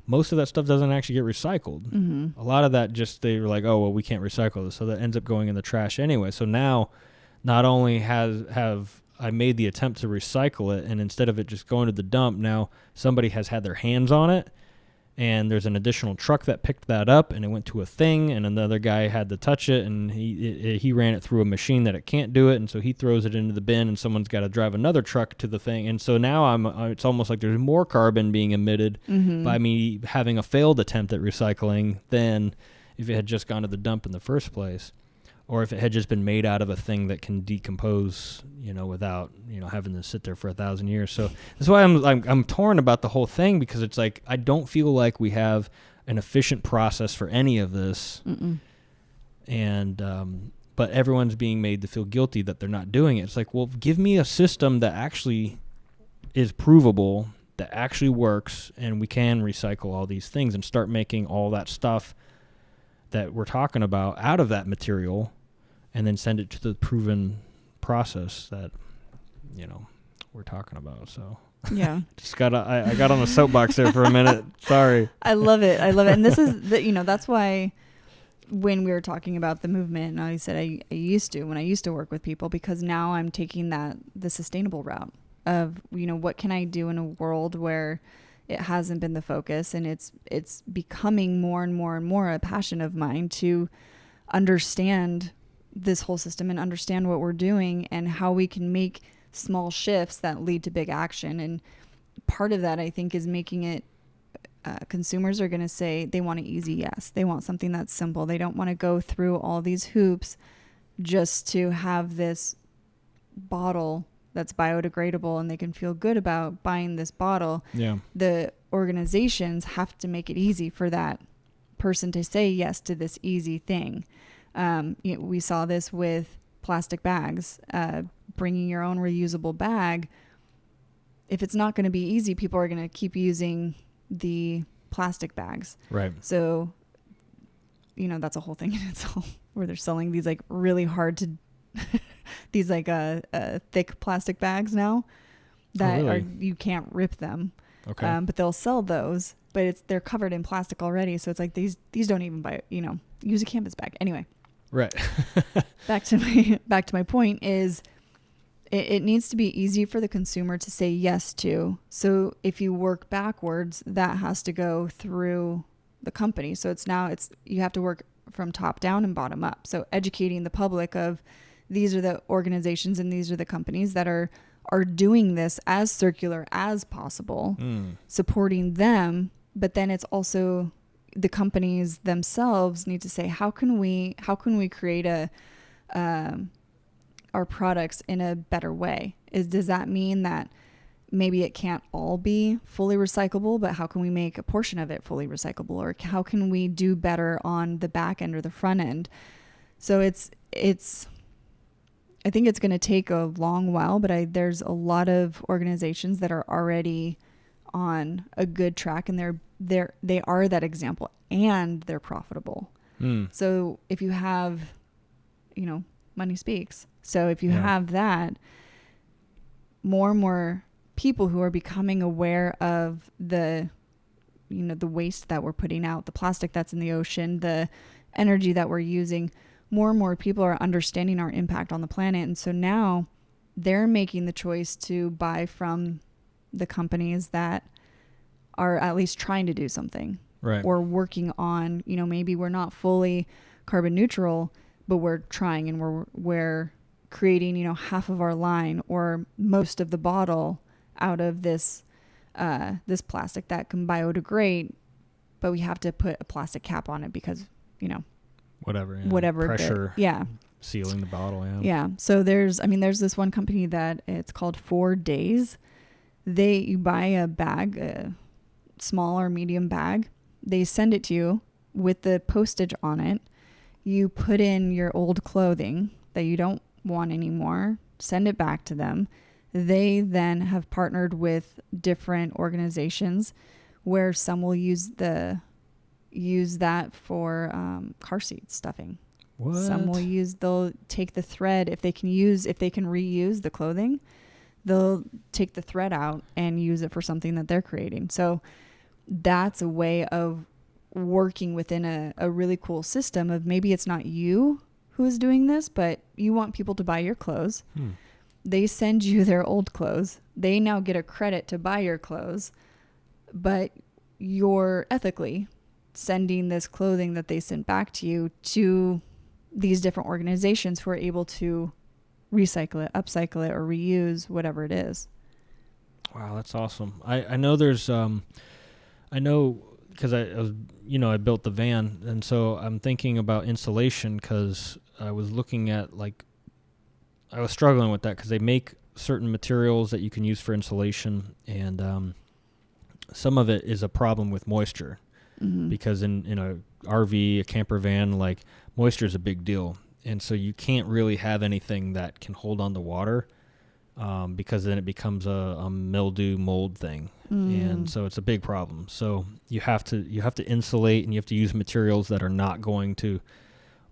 most of that stuff doesn't actually get recycled. Mm-hmm. A lot of that they were like, oh, well, we can't recycle this, so that ends up going in the trash anyway. So now, not only have I made the attempt to recycle it, and instead of it just going to the dump, now somebody has had their hands on it, and there's an additional truck that picked that up, and it went to a thing, and another guy had to touch it, and he ran it through a machine that it can't do it, and so he throws it into the bin, and someone's got to drive another truck to the thing. And so now it's almost like there's more carbon being emitted by me having a failed attempt at recycling than if it had just gone to the dump in the first place, or if it had just been made out of a thing that can decompose, without, having to sit there for 1,000 years. So that's why I'm torn about the whole thing, because it's like, I don't feel like we have an efficient process for any of this. Mm-mm. And, but everyone's being made to feel guilty that they're not doing it. It's like, well, give me a system that actually is provable, that actually works, and we can recycle all these things and start making all that stuff that we're talking about out of that material, and then send it to the proven process that we're talking about. So yeah, I got on a soapbox there for a minute. Sorry. I love it, and this is that's why when we were talking about the movement, and I said I used to work with people, because now I'm taking the sustainable route of what can I do in a world where it hasn't been the focus, and it's becoming more and more and more a passion of mine to understand this whole system and understand what we're doing and how we can make small shifts that lead to big action. And part of that, I think, is making it consumers are going to say they want an easy yes. They want something that's simple. They don't want to go through all these hoops just to have this bottle that's biodegradable and they can feel good about buying this bottle. Yeah. The organizations have to make it easy for that person to say yes to this easy thing. We saw this with plastic bags, bringing your own reusable bag. If it's not going to be easy, people are going to keep using the plastic bags. Right. So, that's a whole thing in itself, where they're selling these like really hard to these like thick plastic bags now that you can't rip them. Okay. But they'll sell those, but they're covered in plastic already. So it's like these don't even buy, use a canvas bag. Anyway. Right. back to my point is it needs to be easy for the consumer to say yes to. So if you work backwards, that has to go through the company. So you have to work from top down and bottom up. So educating the public of these are the organizations and these are the companies that are doing this as circular as possible, supporting them. But then it's also the companies themselves need to say, how can we create a our products in a better way. Does that mean that maybe it can't all be fully recyclable, but how can we make a portion of it fully recyclable? Or how can we do better on the back end or the front end? So I think it's going to take a long while, but there's a lot of organizations that are already on a good track, and they are that example, and they're profitable. So if you have, money speaks. So if you have that, more and more people who are becoming aware of the waste that we're putting out, the plastic that's in the ocean, the energy that we're using, more and more people are understanding our impact on the planet. And so now they're making the choice to buy from the companies that are at least trying to do something, right, or working on, maybe we're not fully carbon neutral, but we're trying, and we're creating, half of our line or most of the bottle out of this plastic that can biodegrade, but we have to put a plastic cap on it because, whatever pressure, sealing the bottle. Yeah. So there's this one company that it's called 4 Days. You buy a bag, a small or medium bag. They send it to you with the postage on it. You put in your old clothing that you don't want anymore, send it back to them. They then have partnered with different organizations where some will use that for car seat stuffing. What? Some they'll take the thread, if they can reuse the clothing, they'll take the thread out and use it for something that they're creating. So that's a way of working within a really cool system of, maybe it's not you who is doing this, but you want people to buy your clothes. They send you their old clothes. They now get a credit to buy your clothes, but you're ethically sending this clothing that they sent back to you to these different organizations who are able to recycle it, upcycle it, or reuse whatever it is. Wow, that's awesome. I know there's because I was, I built the van, and so I'm thinking about insulation, because I was looking at, I was struggling with that, because they make certain materials that you can use for insulation, and some of it is a problem with moisture, because in a RV, a camper van, moisture is a big deal, and so you can't really have anything that can hold on to water, because then it becomes a mildew mold thing, and so it's a big problem. So you have to insulate, and you have to use materials that are not going to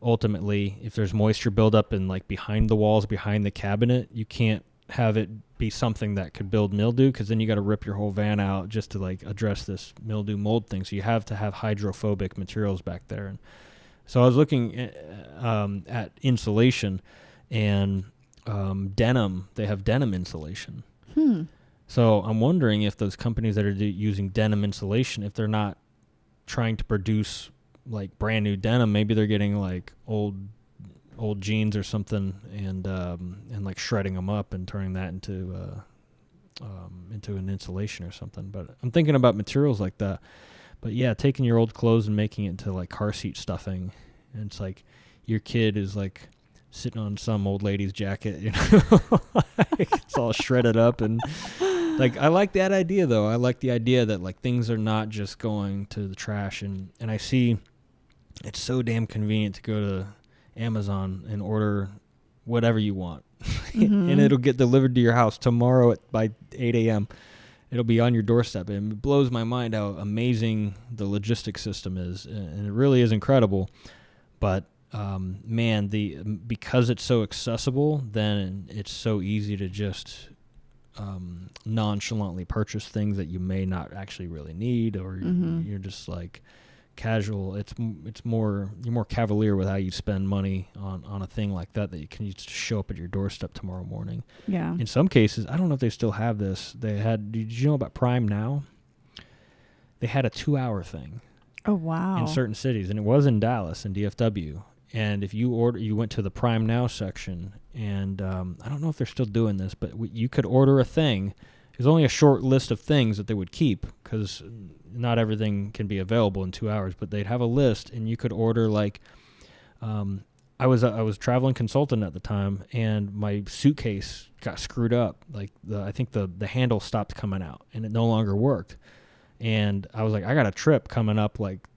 ultimately, if there's moisture buildup in behind the walls, behind the cabinet, you can't have it be something that could build mildew, because then you got to rip your whole van out just to address this mildew mold thing. So you have to have hydrophobic materials back there. And so I was looking at insulation, and denim, they have denim insulation. So I'm wondering if those companies that are using denim insulation, if they're not trying to produce brand new denim, maybe they're getting old jeans or something, and shredding them up and turning that into an insulation or something. But I'm thinking about materials like that. But yeah, taking your old clothes and making it into car seat stuffing, and it's your kid is sitting on some old lady's jacket, it's all shredded up, and I like that idea though. I like the idea that things are not just going to the trash, and I see it's so damn convenient to go to Amazon and order whatever you want, and it'll get delivered to your house tomorrow by 8 a.m. It'll be on your doorstep, and it blows my mind how amazing the logistics system is, and it really is incredible. But because it's so accessible, then it's so easy to just nonchalantly purchase things that you may not actually really need, or you're just casual. You're more cavalier with how you spend money on a thing like that you can just show up at your doorstep tomorrow morning. Yeah. In some cases, I don't know if they still have this. Did you know about Prime Now? They had a 2-hour thing. Oh, wow. In certain cities, and it was in Dallas, in DFW. And if you went to the Prime Now section, and I don't know if they're still doing this, but you could order a thing. There's only a short list of things that they would keep, because not everything can be available in 2 hours, but they'd have a list, and you could order I was traveling consultant at the time, and my suitcase got screwed up. Like I think the handle stopped coming out, and it no longer worked. And I was like, I got a trip coming up like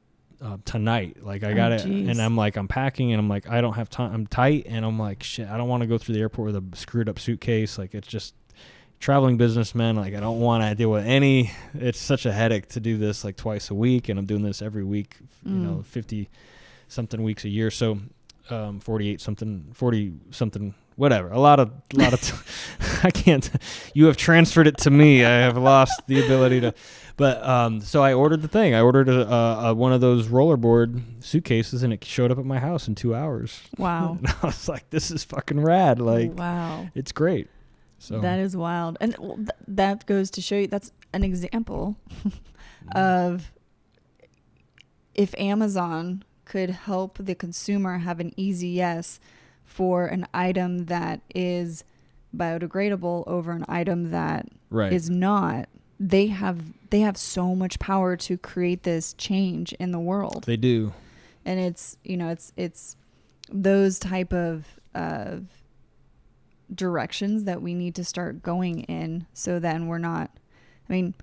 tonight. Like I got it, and I'm like, I'm packing, and I'm like, I don't have time. I'm tight, and I'm like, shit, I don't want to go through the airport with a screwed up suitcase. Like it's just traveling businessman. Like I don't want to deal with any. It's such a headache to do this like twice a week, and I'm doing this every week. 50 something weeks a year. So 40 something, whatever. A lot of I can't, you have transferred it to me. I have lost the ability to, but, so I ordered the thing. I ordered one of those rollerboard suitcases, and it showed up at my house in 2 hours. Wow. And I was like, this is fucking rad. Like, wow, it's great. So that is wild. And that goes to show you, that's an example of if Amazon could help the consumer have an easy yes for an item that is biodegradable over an item that is not. They have so much power to create this change in the world. They do. And it's those type of directions that we need to start going in, so then we're not, I mean,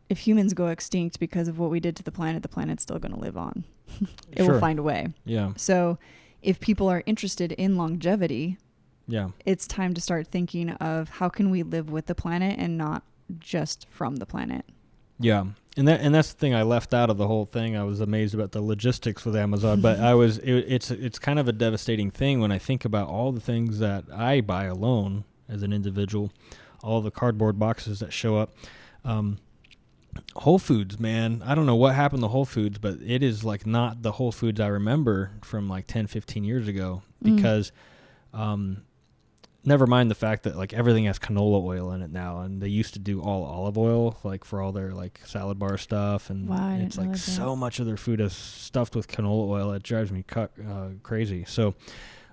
if humans go extinct because of what we did to the planet's still going to live on. It will find a way. Yeah. So if people are interested in longevity, it's time to start thinking of how can we live with the planet and not just from the planet. Yeah. And that's the thing I left out of the whole thing. I was amazed about the logistics with Amazon, but it's kind of a devastating thing when I think about all the things that I buy alone as an individual, all the cardboard boxes that show up. Whole Foods, man, I don't know what happened to Whole Foods, but it is like not the Whole Foods I remember from like 10, 15 years ago, because never mind the fact that like everything has canola oil in it now, and they used to do all olive oil like for all their like salad bar stuff, and it's like so much of their food is stuffed with canola oil. It drives me crazy. So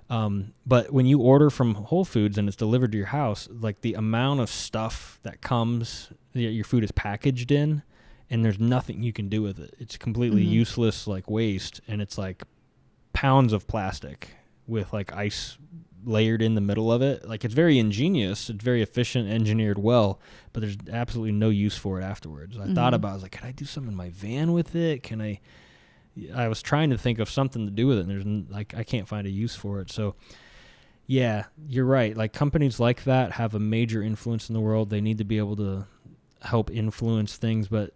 but when you order from Whole Foods and it's delivered to your house, like the amount of stuff that comes, your food is packaged in, and there's nothing you can do with it. It's completely useless, like waste, and it's like pounds of plastic with like ice layered in the middle of it. Like it's very ingenious, it's very efficient, engineered well, but there's absolutely no use for it afterwards. I thought about it, I was like, can I do something in my van with it? I was trying to think of something to do with it, and there's like I can't find a use for it. So yeah, you're right. Like companies like that have a major influence in the world. They need to be able to help influence things, but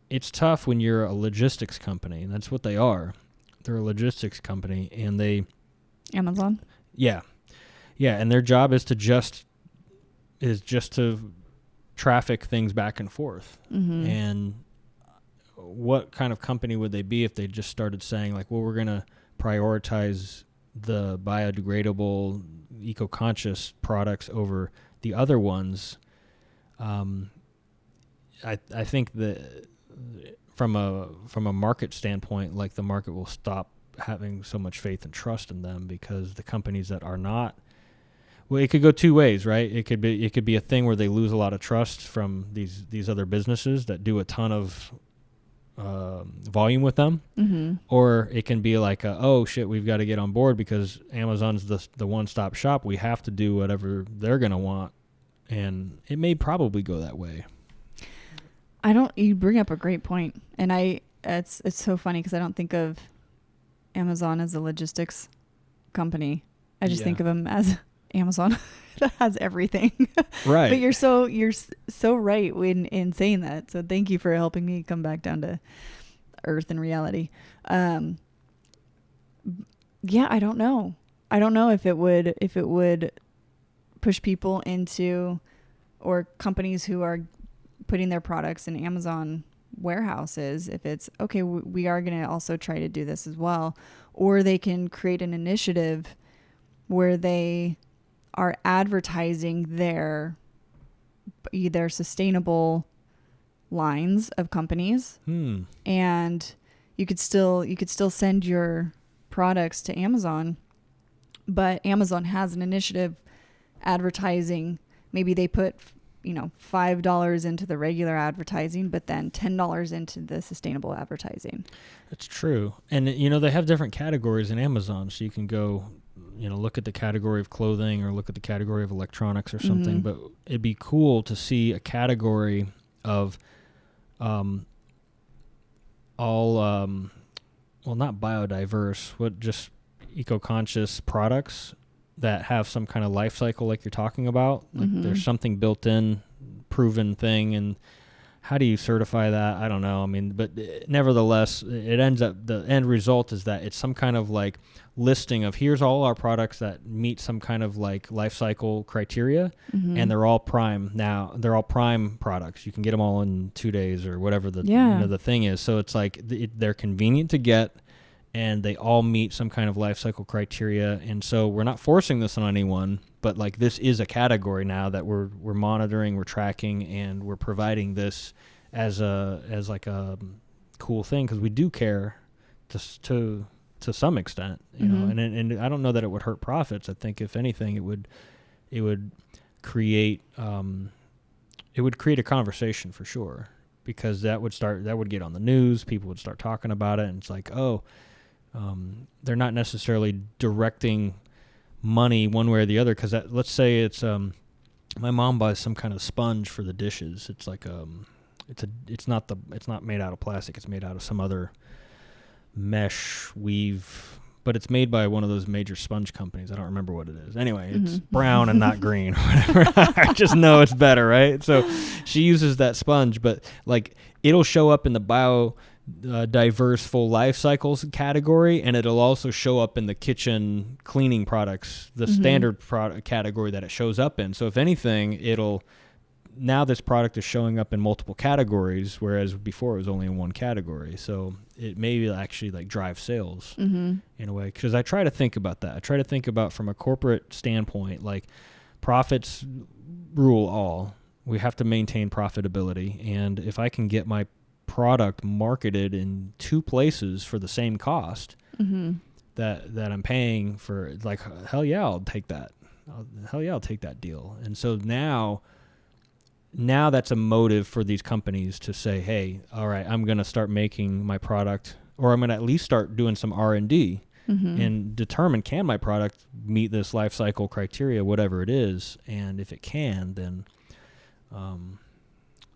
it's tough when you're a logistics company, and that's what they are. They're a logistics company, and Amazon? Yeah. Yeah, and their job is just to traffic things back and forth. And what kind of company would they be if they just started saying like, well, we're going to prioritize the biodegradable, eco-conscious products over the other ones? I think that from a market standpoint, like the market will stop having so much faith and trust in them, because the companies that are not, well, it could go two ways, right? It could be a thing where they lose a lot of trust from these other businesses that do a ton of volume with them, or it can be like, oh shit, we've got to get on board because Amazon's the one-stop shop. We have to do whatever they're gonna want, and it may probably go that way. You bring up a great point, and it's so funny because I don't think of Amazon as a logistics company. I just think of them as Amazon that has everything. Right. But you're so right in saying that. So thank you for helping me come back down to earth and reality. Yeah, I don't know. I don't know if it would push people into, or companies who are putting their products in Amazon warehouses, if it's okay, we are going to also try to do this as well, or they can create an initiative where they are advertising their sustainable lines of companies, and you could still send your products to Amazon, but Amazon has an initiative advertising. Maybe they put $5 into the regular advertising, but then $10 into the sustainable advertising. That's true. And, they have different categories in Amazon. So you can go, look at the category of clothing or look at the category of electronics or something. But it'd be cool to see a category of not biodiverse, just eco-conscious products that have some kind of life cycle like you're talking about. Like there's something built in, proven thing, and how do you certify that? I don't know. I mean, but nevertheless, it ends up, the end result is that it's some kind of like listing of here's all our products that meet some kind of like life cycle criteria, and they're all prime now. They're all prime products. You can get them all in 2 days or whatever the the thing is. So it's like they're convenient to get, and they all meet some kind of life cycle criteria. And so we're not forcing this on anyone, but like this is a category now that we're monitoring, we're tracking, and we're providing this as like a cool thing because we do care to some extent, you know. And I don't know that it would hurt profits. I think if anything, it would create a conversation for sure, because that would get on the news. People would start talking about it, and it's like, they're not necessarily directing money one way or the other. Because let's say it's my mom buys some kind of sponge for the dishes. It's like it's not made out of plastic. It's made out of some other mesh weave, but it's made by one of those major sponge companies. I don't remember what it is. Anyway, it's brown and not green. Whatever. I just know it's better, right? So she uses that sponge, but like it'll show up in the diverse full life cycles category, and it'll also show up in the kitchen cleaning products, the standard product category that it shows up in. So if anything, now this product is showing up in multiple categories, whereas before it was only in one category. So it may actually like drive sales in a way, because I try to think about that. I try to think about from a corporate standpoint, like profits rule all. We have to maintain profitability, and if I can get my product marketed in 2 places for the same cost that I'm paying for, like, hell yeah, I'll take that. I'll take that deal. And so now that's a motive for these companies to say, hey, all right, I'm going to start making my product, or I'm going to at least start doing some R&D and determine, can my product meet this life cycle criteria, whatever it is. And if it can, then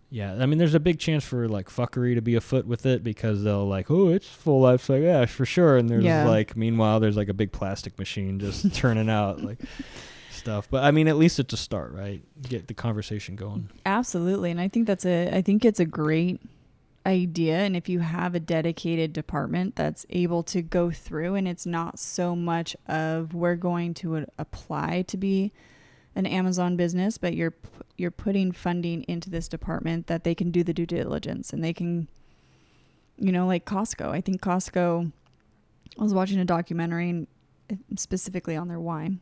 yeah, I mean, there's a big chance for like fuckery to be afoot with it, because they'll like, oh, it's full life cycle, yeah, for sure. And there's like, meanwhile, there's like a big plastic machine just turning out like stuff. But I mean, at least it's a start, right? Get the conversation going. Absolutely. And I think I think it's a great idea. And if you have a dedicated department that's able to go through, and it's not so much of we're going to apply to be an Amazon business, but you're putting funding into this department that they can do the due diligence, and they can, like Costco. I think Costco, I was watching a documentary specifically on their wine.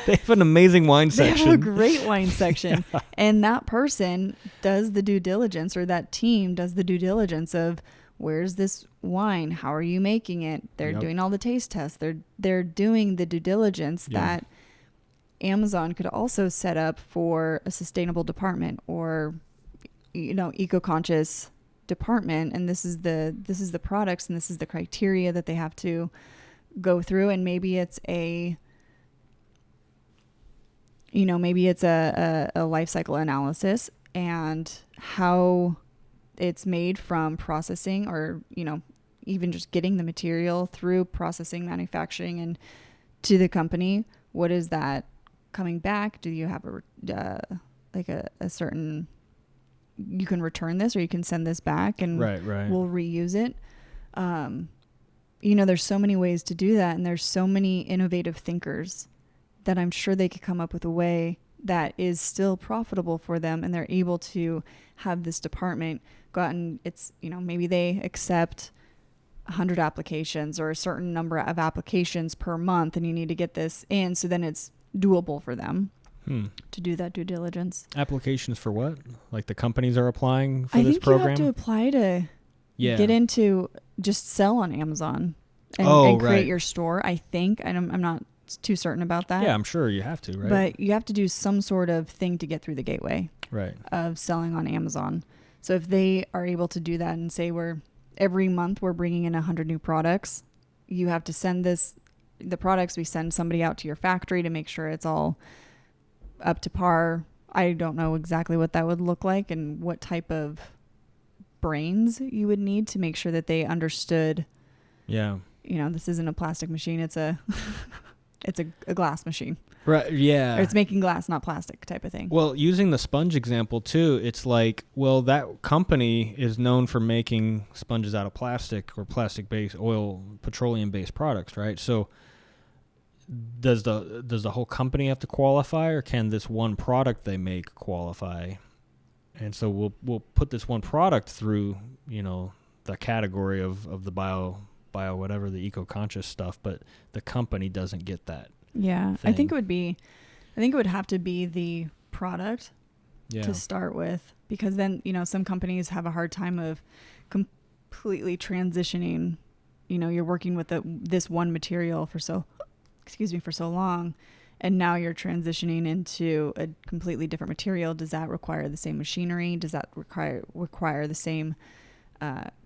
They have an amazing wine section. They have a great wine section. Yeah. And that person does the due diligence, or that team does the due diligence of, where's this wine? How are you making it? They're doing all the taste tests. They're doing the due diligence that Amazon could also set up for a sustainable department, or eco-conscious department. And this is the products, and this is the criteria that they have to go through. And maybe it's a life cycle analysis, and how it's made from processing, or even just getting the material through processing, manufacturing, and to the company. What is that coming back? Do you have a certain, you can return this, or you can send this back, and we'll reuse it. There's so many ways to do that, and there's so many innovative thinkers that I'm sure they could come up with a way that is still profitable for them, and they're able to have this department go out, and it's, maybe they accept 100 applications or a certain number of applications per month, and you need to get this in, so then it's doable for them to do that due diligence. Applications for what? Like the companies are applying for this program? I think you have to apply to get into, just sell on Amazon and create your store. I think I'm not too certain about that. Yeah, I'm sure you have to, right? But you have to do some sort of thing to get through the gateway, right, of selling on Amazon. So if they are able to do that and say every month we're bringing in 100 new products, you have to send the products, we send somebody out to your factory to make sure it's all up to par. I don't know exactly what that would look like and what type of brains you would need to make sure that they understood. Yeah. This isn't a plastic machine. It's a glass machine. Right. Yeah. Or it's making glass, not plastic type of thing. Well, using the sponge example too, it's like, well, that company is known for making sponges out of plastic or plastic-based oil, petroleum-based products, right? So does the whole company have to qualify, or can this one product they make qualify? And so we'll put this one product through, the category of the bio whatever, the eco-conscious stuff, but the company doesn't get that. Yeah. Thing. I think it would have to be the product to start with, because then, some companies have a hard time of completely transitioning. You're working with this one material for so long, and now you're transitioning into a completely different material. Does that require the same machinery? Does that require the same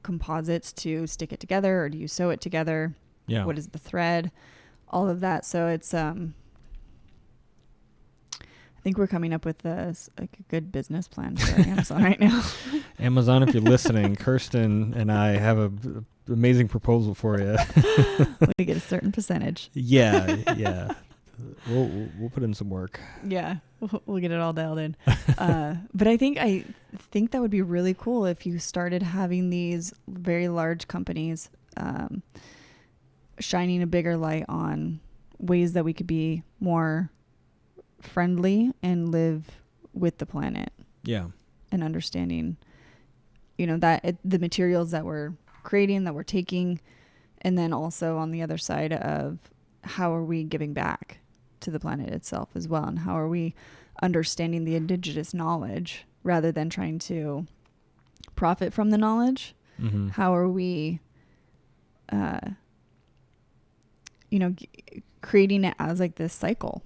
composites to stick it together, or do you sew it together? Yeah. What is the thread? All of that. So it's I think we're coming up with a good business plan for Amazon right now. Amazon, if you're listening, Kirsten and I have a amazing proposal for you. We get a certain percentage. Yeah. We'll put in some work. Yeah, we'll get it all dialed in. But I think that would be really cool if you started having these very large companies shining a bigger light on ways that we could be more friendly and live with the planet. Yeah. And understanding, that the materials that we're creating, that we're taking, and then also on the other side of how are we giving back to the planet itself as well, and how are we understanding the indigenous knowledge rather than trying to profit from the knowledge. Mm-hmm. How are we creating it as like this cycle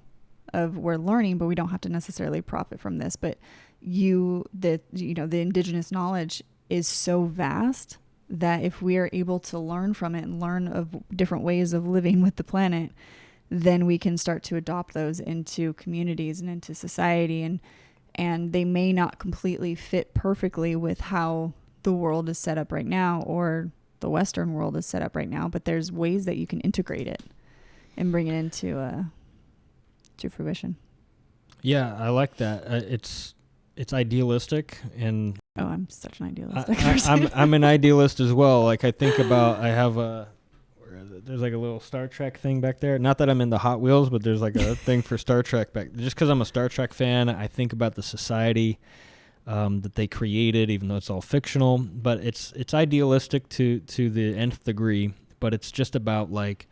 of we're learning, but we don't have to necessarily profit from this. But the indigenous knowledge is so vast that if we are able to learn from it and learn of different ways of living with the planet, then we can start to adopt those into communities and into society. And they may not completely fit perfectly with how the world is set up right now, or the Western world is set up right now, but there's ways that you can integrate it and bring it into to fruition. Yeah, I like that. It's idealistic, and I'm such an idealistic person. I'm an idealist as well. Like I think about, there's like a little Star Trek thing back there. Not that I'm into Hot Wheels, but there's like a thing for Star Trek back. Just because I'm a Star Trek fan, I think about the society that they created, even though it's all fictional. But it's idealistic to the nth degree. But it's just about like,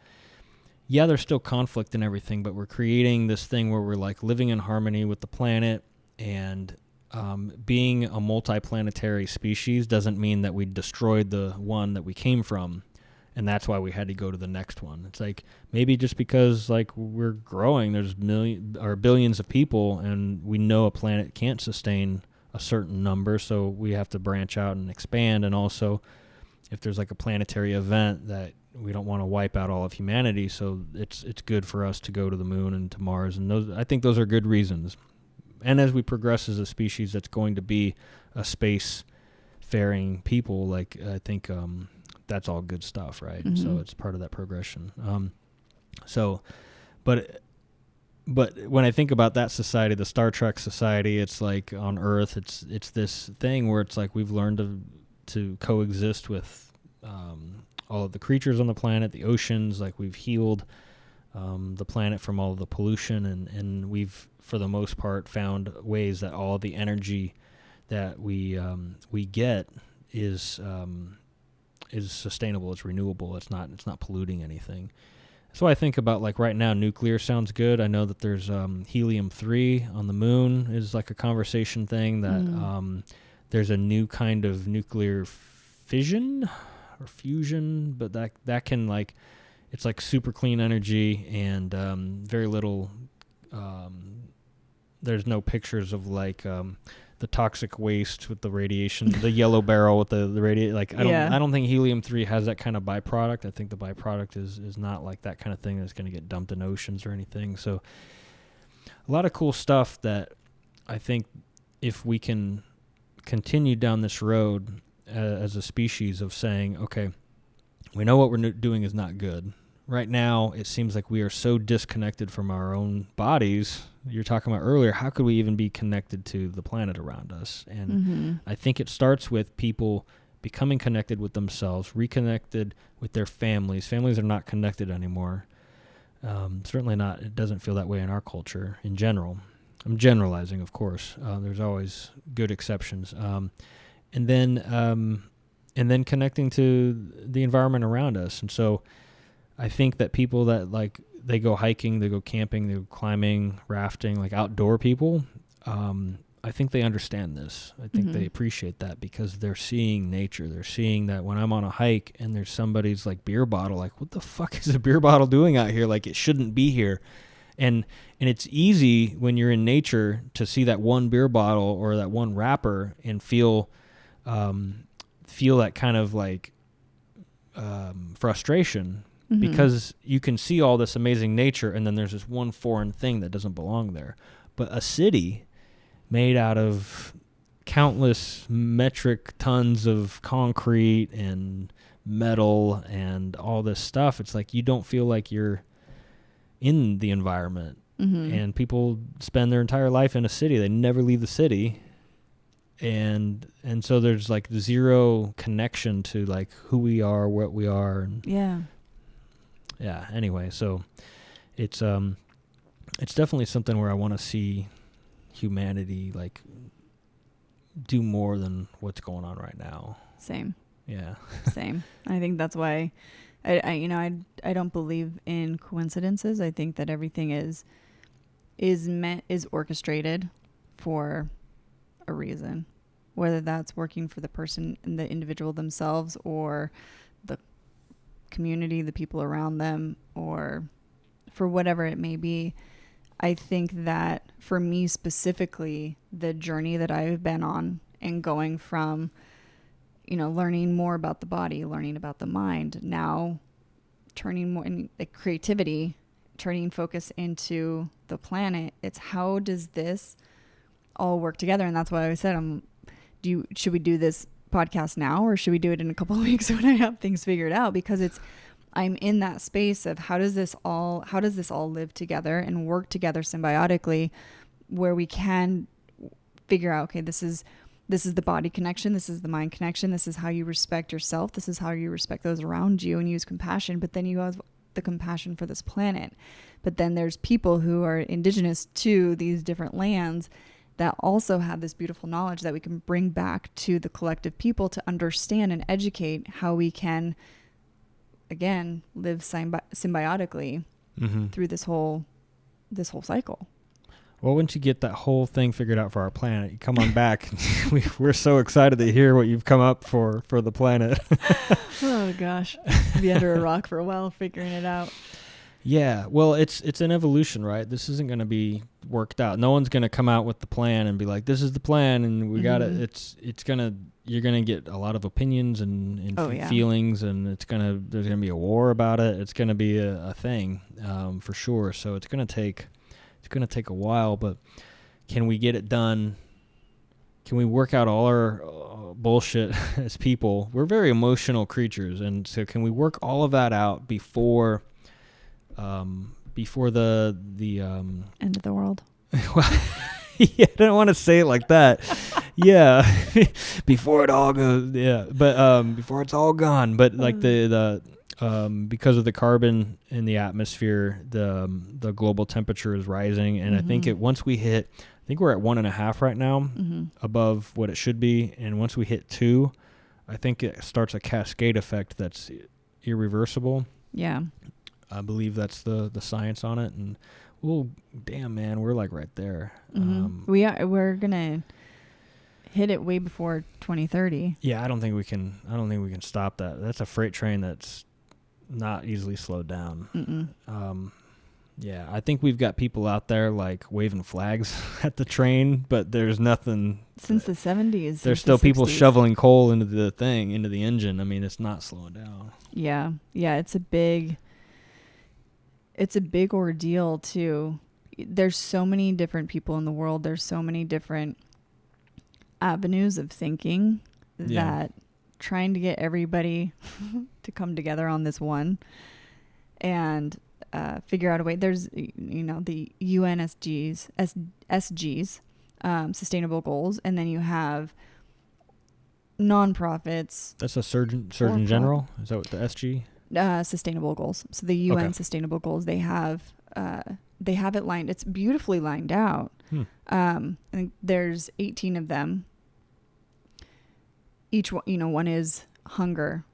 yeah, there's still conflict and everything, but we're creating this thing where we're like living in harmony with the planet, and being a multiplanetary species doesn't mean that we destroyed the one that we came from, and that's why we had to go to the next one. It's like maybe just because like we're growing, there's billions of people, and we know a planet can't sustain a certain number, so we have to branch out and expand. And also, if there's like a planetary event, that we don't want to wipe out all of humanity, so it's good for us to go to the moon and to Mars, and I think those are good reasons. And as we progress as a species, that's going to be a space-faring people. Like I think that's all good stuff, right? Mm-hmm. So it's part of that progression. But when I think about that society, the Star Trek society, it's like on Earth, it's this thing where it's like we've learned to coexist with all of the creatures on the planet, the oceans. Like we've healed the planet from all of the pollution, and we've, for the most part, found ways that all the energy that we get is sustainable. It's renewable. It's not polluting anything. So I think about, like, right now, nuclear sounds good. I know that there's helium-3 on the moon is like a conversation thing, that there's a new kind of nuclear fission or fusion, but that can, like, it's like super clean energy and very little. There's no pictures of like the toxic waste with the radiation, the yellow barrel with the radiation. Like I don't think helium-3 has that kind of byproduct. I think the byproduct is not like that kind of thing that's going to get dumped in oceans or anything. So a lot of cool stuff that I think if we can continue down this road as a species of saying, okay, we know what we're doing is not good. Right now, it seems like we are so disconnected from our own bodies. You're talking about earlier, how could we even be connected to the planet around us? And I think it starts with people becoming connected with themselves, reconnected with their families. Families are not connected anymore. Certainly not. It doesn't feel that way in our culture in general. I'm generalizing, of course. There's always good exceptions. And then connecting to the environment around us. And so I think that people that like they go hiking, they go camping, they go climbing, rafting, like outdoor people, I think they understand this. I think they appreciate that because they're seeing nature. They're seeing that when I'm on a hike and there's somebody's like beer bottle, like what the fuck is a beer bottle doing out here? Like it shouldn't be here. And it's easy when you're in nature to see that one beer bottle or that one wrapper and feel that kind of like frustration. Because you can see all this amazing nature and then there's this one foreign thing that doesn't belong there. But a city made out of countless metric tons of concrete and metal and all this stuff, it's like you don't feel like you're in the environment. And people spend their entire life in a city. They never leave the city. And so there's like zero connection to like who we are, what we are. And yeah, anyway, so it's definitely something where I want to see humanity like do more than what's going on right now. Same. Yeah. Same. I think that's why I don't believe in coincidences. I think that everything is orchestrated for a reason, whether that's working for the person and the individual themselves or the community, the people around them, or for whatever it may be. I think that for me specifically, the journey that I've been on and going from, learning more about the body, learning about the mind, now turning more in the creativity, turning focus into the planet. It's how does this all work together? And that's why I said, should we do this podcast now or should we do it in a couple of weeks when I have things figured out? Because I'm in that space of how does this all live together and work together symbiotically, where we can figure out, okay, this is the body connection, this is the mind connection, this is how you respect yourself, this is how you respect those around you and use compassion, but then you have the compassion for this planet. But then there's people who are indigenous to these different lands that also have this beautiful knowledge that we can bring back to the collective people to understand and educate how we can, again, live symbiotically through this whole cycle. Well, once you get that whole thing figured out for our planet, you come on back. We're so excited to hear what you've come up for the planet. Oh gosh, be under a rock for a while figuring it out. Yeah, well, it's an evolution, right? This isn't going to be worked out. No one's going to come out with the plan and be like, "This is the plan," and we got it. You're gonna get a lot of opinions and feelings, and there's gonna be a war about it. It's gonna be a thing for sure. So it's gonna take a while, but can we get it done? Can we work out all our bullshit as people? We're very emotional creatures, and so can we work all of that out before the end of the world? Well, yeah, I don't want to say it like that. Yeah, before it all goes. Yeah, but before it's all gone. But like the because of the carbon in the atmosphere, the global temperature is rising, and I think once we hit, I think we're at 1.5 right now, above what it should be, and once we hit 2, I think it starts a cascade effect that's irreversible. Yeah, I believe that's the science on it, and well, damn man, we're like right there. We're gonna hit it way before 2030. Yeah, I don't think we can stop that. That's a freight train that's not easily slowed down. Yeah, I think we've got people out there like waving flags at the train, but there's nothing. Since the 70s. There's still people shoveling coal into the engine. I mean, it's not slowing down. Yeah. Yeah, it's a big ordeal too. There's so many different people in the world. There's so many different avenues of thinking that trying to get everybody to come together on this one and figure out a way. There's, the UN SGs, sustainable goals, and then you have nonprofits. That's a Surgeon General? Is that what the SG? Sustainable goals. So the UN sustainable goals, they have it lined. It's beautifully lined out. I think there's 18 of them. Each one, one is hunger,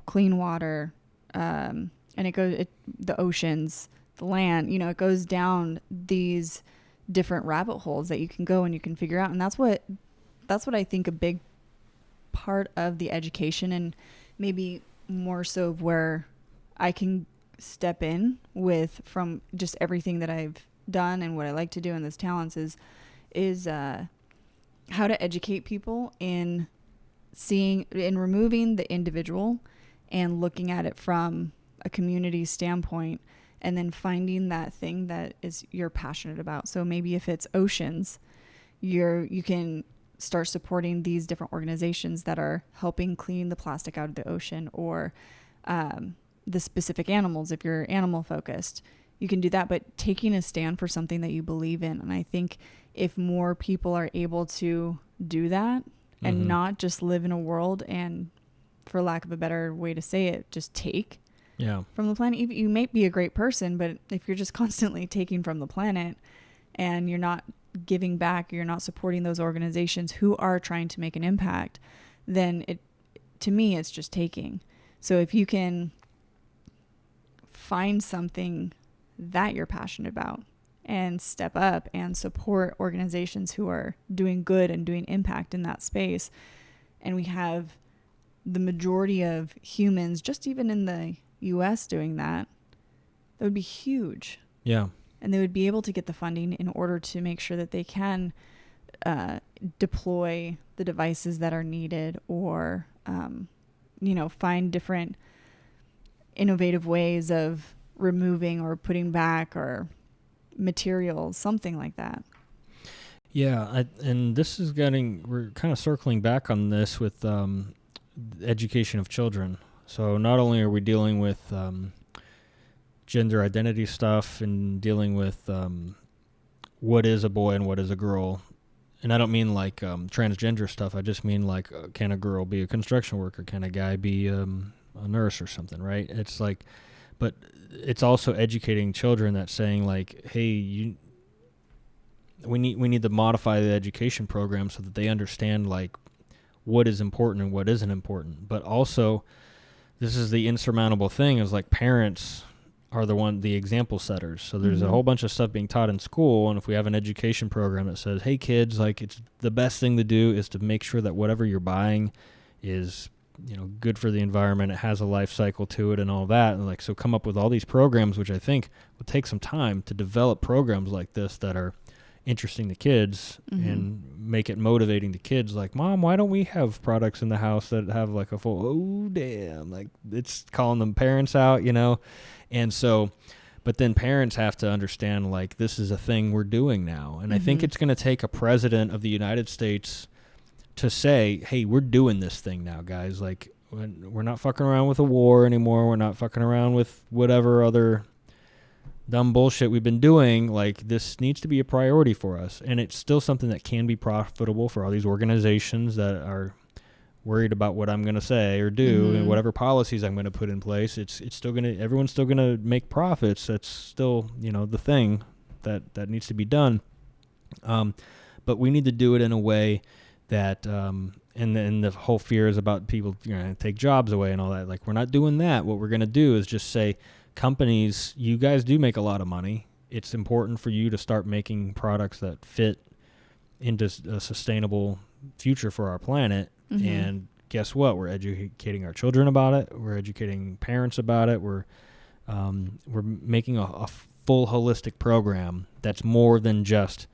clean water, and the oceans, the land, it goes down these different rabbit holes that you can go and you can figure out. And that's what I think a big part of the education, and maybe more so of where I can step in with from just everything that I've done and what I like to do in this talents is how to educate people in removing the individual and looking at it from a community standpoint, and then finding that thing that you're passionate about. So maybe if it's oceans, you can start supporting these different organizations that are helping clean the plastic out of the ocean, or the specific animals. If you're animal focused, you can do that, but taking a stand for something that you believe in. And I think if more people are able to do that and not just live in a world and, for lack of a better way to say it, just take from the planet. You may be a great person, but if you're just constantly taking from the planet and you're not giving back, you're not supporting those organizations who are trying to make an impact, then to me, it's just taking. So if you can find something that you're passionate about and step up and support organizations who are doing good and doing impact in that space, and we have the majority of humans, just even in the US, doing that would be huge. Yeah. And they would be able to get the funding in order to make sure that they can deploy the devices that are needed, or find different innovative ways of removing or putting back or materials, something like that. Yeah, and this is we're kind of circling back on this with education of children. So not only are we dealing with gender identity stuff and dealing with what is a boy and what is a girl, and I don't mean like transgender stuff. I just mean like, can a girl be a construction worker? Can a guy be a nurse or something, right? It's like, but it's also educating children that's saying like, hey, we need to modify the education program so that they understand like what is important and what isn't important. But also, this is the insurmountable thing, is like parents are the example setters. So there's a whole bunch of stuff being taught in school, and if we have an education program that says, hey kids, like, it's the best thing to do is to make sure that whatever you're buying is good for the environment, it has a life cycle to it and all that, and like, so come up with all these programs, which I think will take some time to develop programs like this that are interesting to kids and make it motivating to kids. Like, Mom, why don't we have products in the house that have like a full, oh damn, like it's calling them parents out, and so, but then parents have to understand like this is a thing we're doing now, and I think it's going to take a president of the United States to say, hey, we're doing this thing now, guys. Like, we're not fucking around with a war anymore. We're not fucking around with whatever other dumb bullshit we've been doing. Like, this needs to be a priority for us. And it's still something that can be profitable for all these organizations that are worried about what I'm going to say or do and whatever policies I'm going to put in place. It's still going to, everyone's still going to make profits. That's still, the thing that needs to be done. But we need to do it in a way that, and then the whole fear is about people, take jobs away and all that. Like, we're not doing that. What we're going to do is just say, companies, you guys do make a lot of money. It's important for you to start making products that fit into a sustainable future for our planet and guess what? We're educating our children about it. We're educating parents about it. We're making a full holistic program that's more than just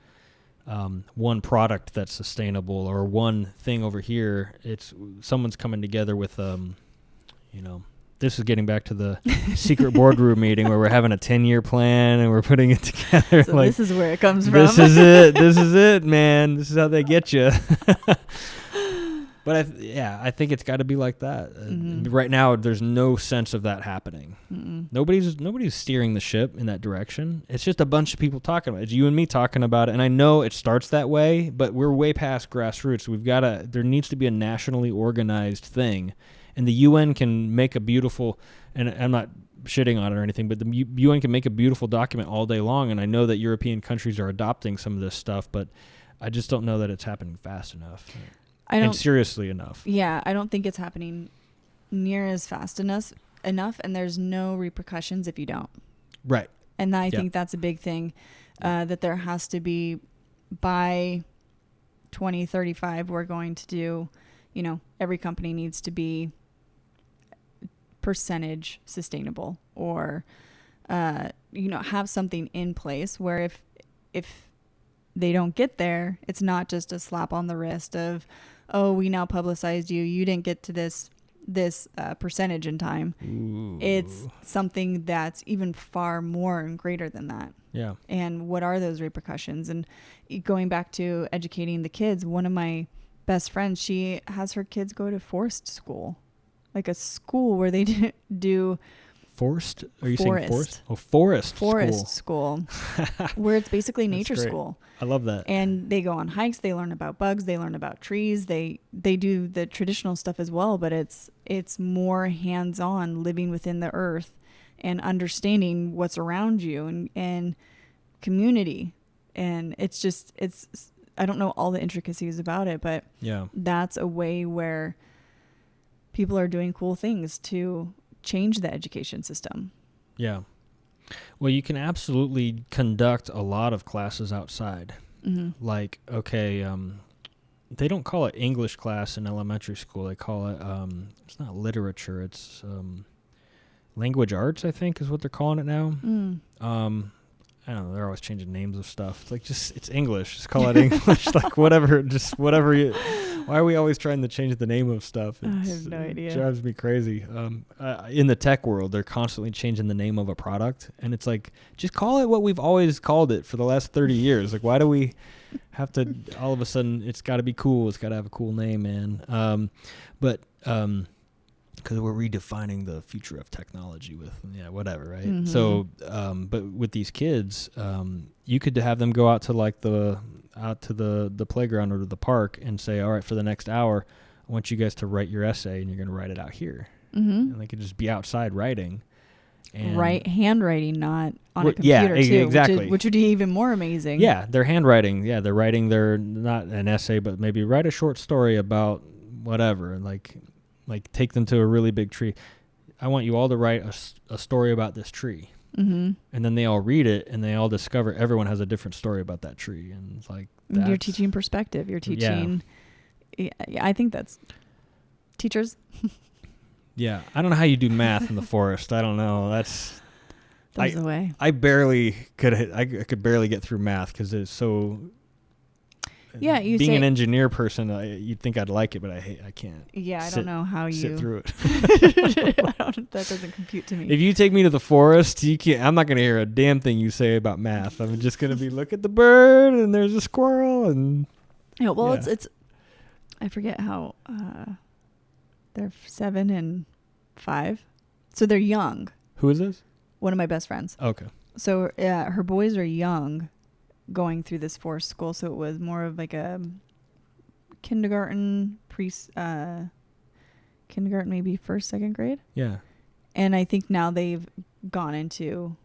one product that's sustainable or one thing over here. It's someone's coming together with, this is getting back to the secret boardroom meeting where we're having a 10-year plan and we're putting it together. So this is where it comes from. This is it. This is it, man. This is how they get you. But I think it's got to be like that. Right now, there's no sense of that happening. Nobody's steering the ship in that direction. It's just a bunch of people talking about it. It's you and me talking about it. And I know it starts that way, but we're way past grassroots. There needs to be a nationally organized thing. And the UN can make a beautiful, and I'm not shitting on it or anything, but the UN can make a beautiful document all day long. And I know that European countries are adopting some of this stuff, but I just don't know that it's happening fast enough. And seriously enough. Yeah, I don't think it's happening near as fast enough, and there's no repercussions if you don't. Right. And I think that's a big thing, that there has to be by 2035, we're going to do, every company needs to be percentage sustainable or, have something in place where if they don't get there, it's not just a slap on the wrist of, oh, we now publicized you didn't get to this percentage in time. Ooh. It's something that's even far more and greater than that. Yeah. And what are those repercussions? And going back to educating the kids, one of my best friends, she has her kids go to forest school, like a school where they do forest. Are you saying forest? Oh, forest school where it's basically nature school. I love that. And they go on hikes. They learn about bugs. They learn about trees. They do the traditional stuff as well, but it's more hands-on, living within the earth and understanding what's around you and community. And it's I don't know all the intricacies about it, but that's a way where people are doing cool things to change the education system. Yeah. Well, you can absolutely conduct a lot of classes outside. Like, okay, they don't call it English class in elementary school. They call it, it's not literature. It's language arts, I think, is what they're calling it now. I don't know. They're always changing names of stuff. It's like, it's English. Just call it English. Like, whatever. Just whatever you... Why are we always trying to change the name of stuff? I have no idea. It drives me crazy. In the tech world, they're constantly changing the name of a product. And it's like, just call it what we've always called it for the last 30 years. Like, why do we have to, all of a sudden, it's got to be cool. It's got to have a cool name, man. Because we're redefining the future of technology with, whatever, right? So, but with these kids, you could have them go out to like the playground or to the park and say, all right, for the next hour, I want you guys to write your essay and you're going to write it out here. And they could just be outside writing. And handwriting, not on a computer too. Exactly. Which would be even more amazing. Yeah, they're handwriting. Yeah, they're writing their, not an essay, but maybe write a short story about whatever. Like take them to a really big tree. I want you all to write a story about this tree. And then they all read it and they all discover everyone has a different story about that tree. And it's like, you're teaching perspective. You're teaching. Yeah, I think that's teachers. Yeah. I don't know how you do math in the forest. I don't know. That's the way. I could barely get through math because it's so. Yeah, being an engineer person, you'd think I'd like it, but I can't. Yeah, I don't know how you sit through it. That doesn't compute to me. If you take me to the forest, you can't. I'm not going to hear a damn thing you say about math. I'm just going to be look at the bird and there's a squirrel and. Yeah, well, it's. I forget how. They're 7 and 5, so they're young. Who is this? One of my best friends. Okay. So her boys are young. Going through this forest school, so it was more of like a kindergarten, kindergarten, maybe 1st, 2nd grade. Yeah. And I think now they've gone into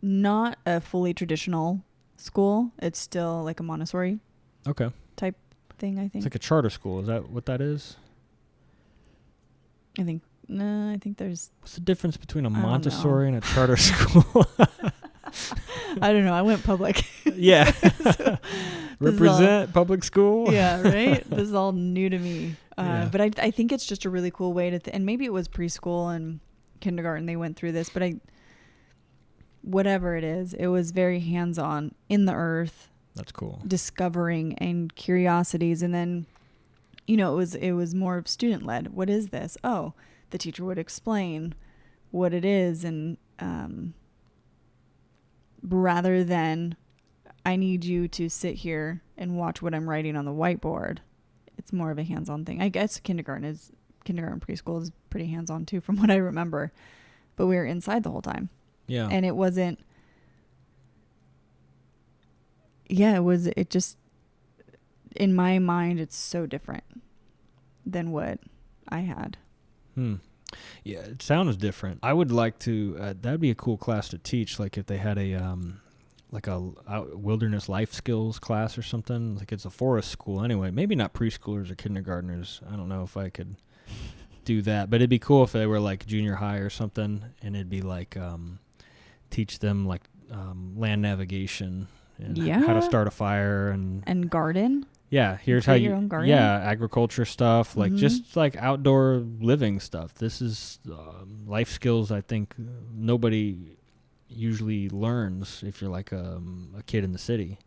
not a fully traditional school. It's still like a Montessori type thing, I think. It's like a charter school. Is that what that is? I think there's... What's the difference between a Montessori and a charter school? I don't know. I went public. Yeah. Represent public school. Yeah, right? This is all new to me. But I think it's just a really cool way to, and maybe it was preschool and kindergarten they went through this, but whatever it is, it was very hands-on in the earth. That's cool. Discovering and curiosities. And then, it was more of student-led. What is this? Oh, the teacher would explain what it is. And rather than, I need you to sit here and watch what I'm writing on the whiteboard, it's more of a hands-on thing. I guess kindergarten preschool is pretty hands-on too, from what I remember. But we were inside the whole time. Yeah. And it wasn't. Yeah, it just, in my mind, it's so different than what I had. Yeah, it sounds different. I would like to, that'd be a cool class to teach, like if they had a wilderness life skills class or something. Like it's a forest school anyway. Maybe not preschoolers or kindergartners. I don't know if I could do that. But it'd be cool if they were like junior high or something, and it'd be like teach them like land navigation and how to start a fire and garden. Yeah, here's how you agriculture stuff, like just like outdoor living stuff. This is life skills I think nobody usually learns if you're like a kid in the city.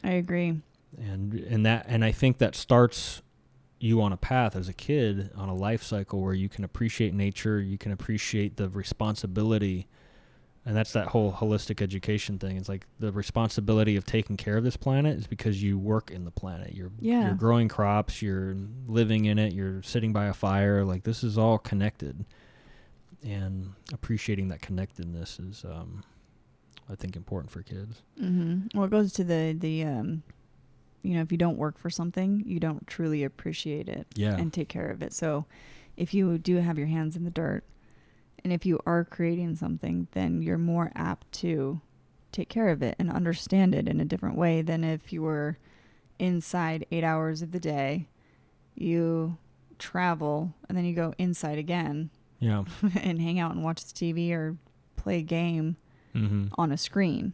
I agree. And I think that starts you on a path as a kid on a life cycle where you can appreciate nature, you can appreciate the responsibility. And that's that whole holistic education thing. It's like the responsibility of taking care of this planet is because you work in the planet. You're growing crops, you're living in it, you're sitting by a fire. Like this is all connected. And appreciating that connectedness is, I think, important for kids. Mm-hmm. Well, it goes to the if you don't work for something, you don't truly appreciate it and take care of it. So if you do have your hands in the dirt, and if you are creating something, then you're more apt to take care of it and understand it in a different way than if you were inside 8 hours of the day, you travel, and then you go inside again and hang out and watch the TV or play a game on a screen.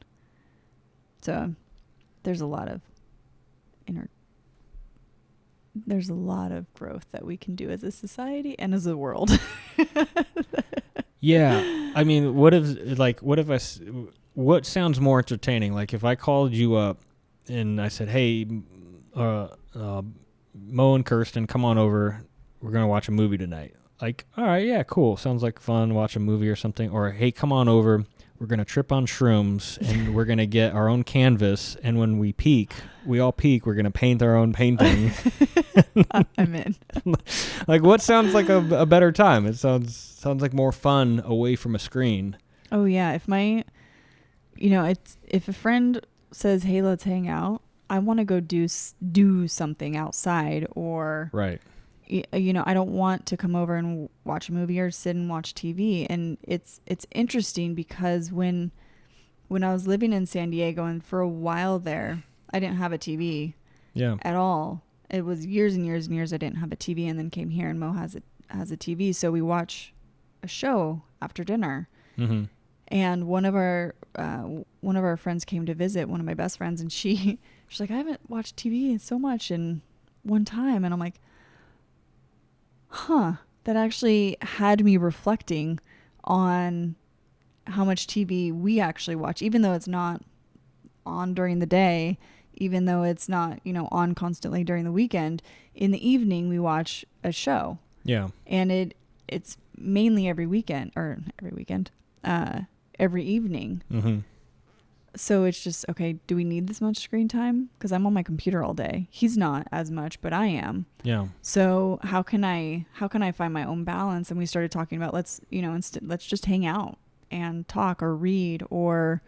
So there's a lot of growth that we can do as a society and as a world. Yeah, I mean, what sounds more entertaining? Like if I called you up and I said, "Hey, Mo and Kirsten, come on over. We're gonna watch a movie tonight." Like, all right, yeah, cool. Sounds like fun. Watch a movie or something. Or hey, come on over. We're gonna trip on shrooms and we're gonna get our own canvas. And when we all peak. We're gonna paint our own painting. I'm in. Like, what sounds like a better time? It sounds like more fun away from a screen. Oh yeah, if a friend says, "Hey, let's hang out," I want to go do something outside, or right. I don't want to come over and watch a movie or sit and watch TV. And it's interesting because when I was living in San Diego and for a while there, I didn't have a TV at all. It was years and years and years I didn't have a TV, and then came here and Mo has a TV, so we watch a show after dinner. Mm-hmm. And one of our friends came to visit, one of my best friends, and she's like, "I haven't watched TV so much in one time," and I'm like, that actually had me reflecting on how much TV we actually watch, even though it's not on during the day, even though it's not, on constantly during the weekend. In the evening, we watch a show. Yeah. And it's mainly every evening. Mm-hmm. So it's just, okay, do we need this much screen time? Because I'm on my computer all day. He's not as much, but I am. Yeah. So how can I find my own balance? And we started talking about let's just hang out and talk or read or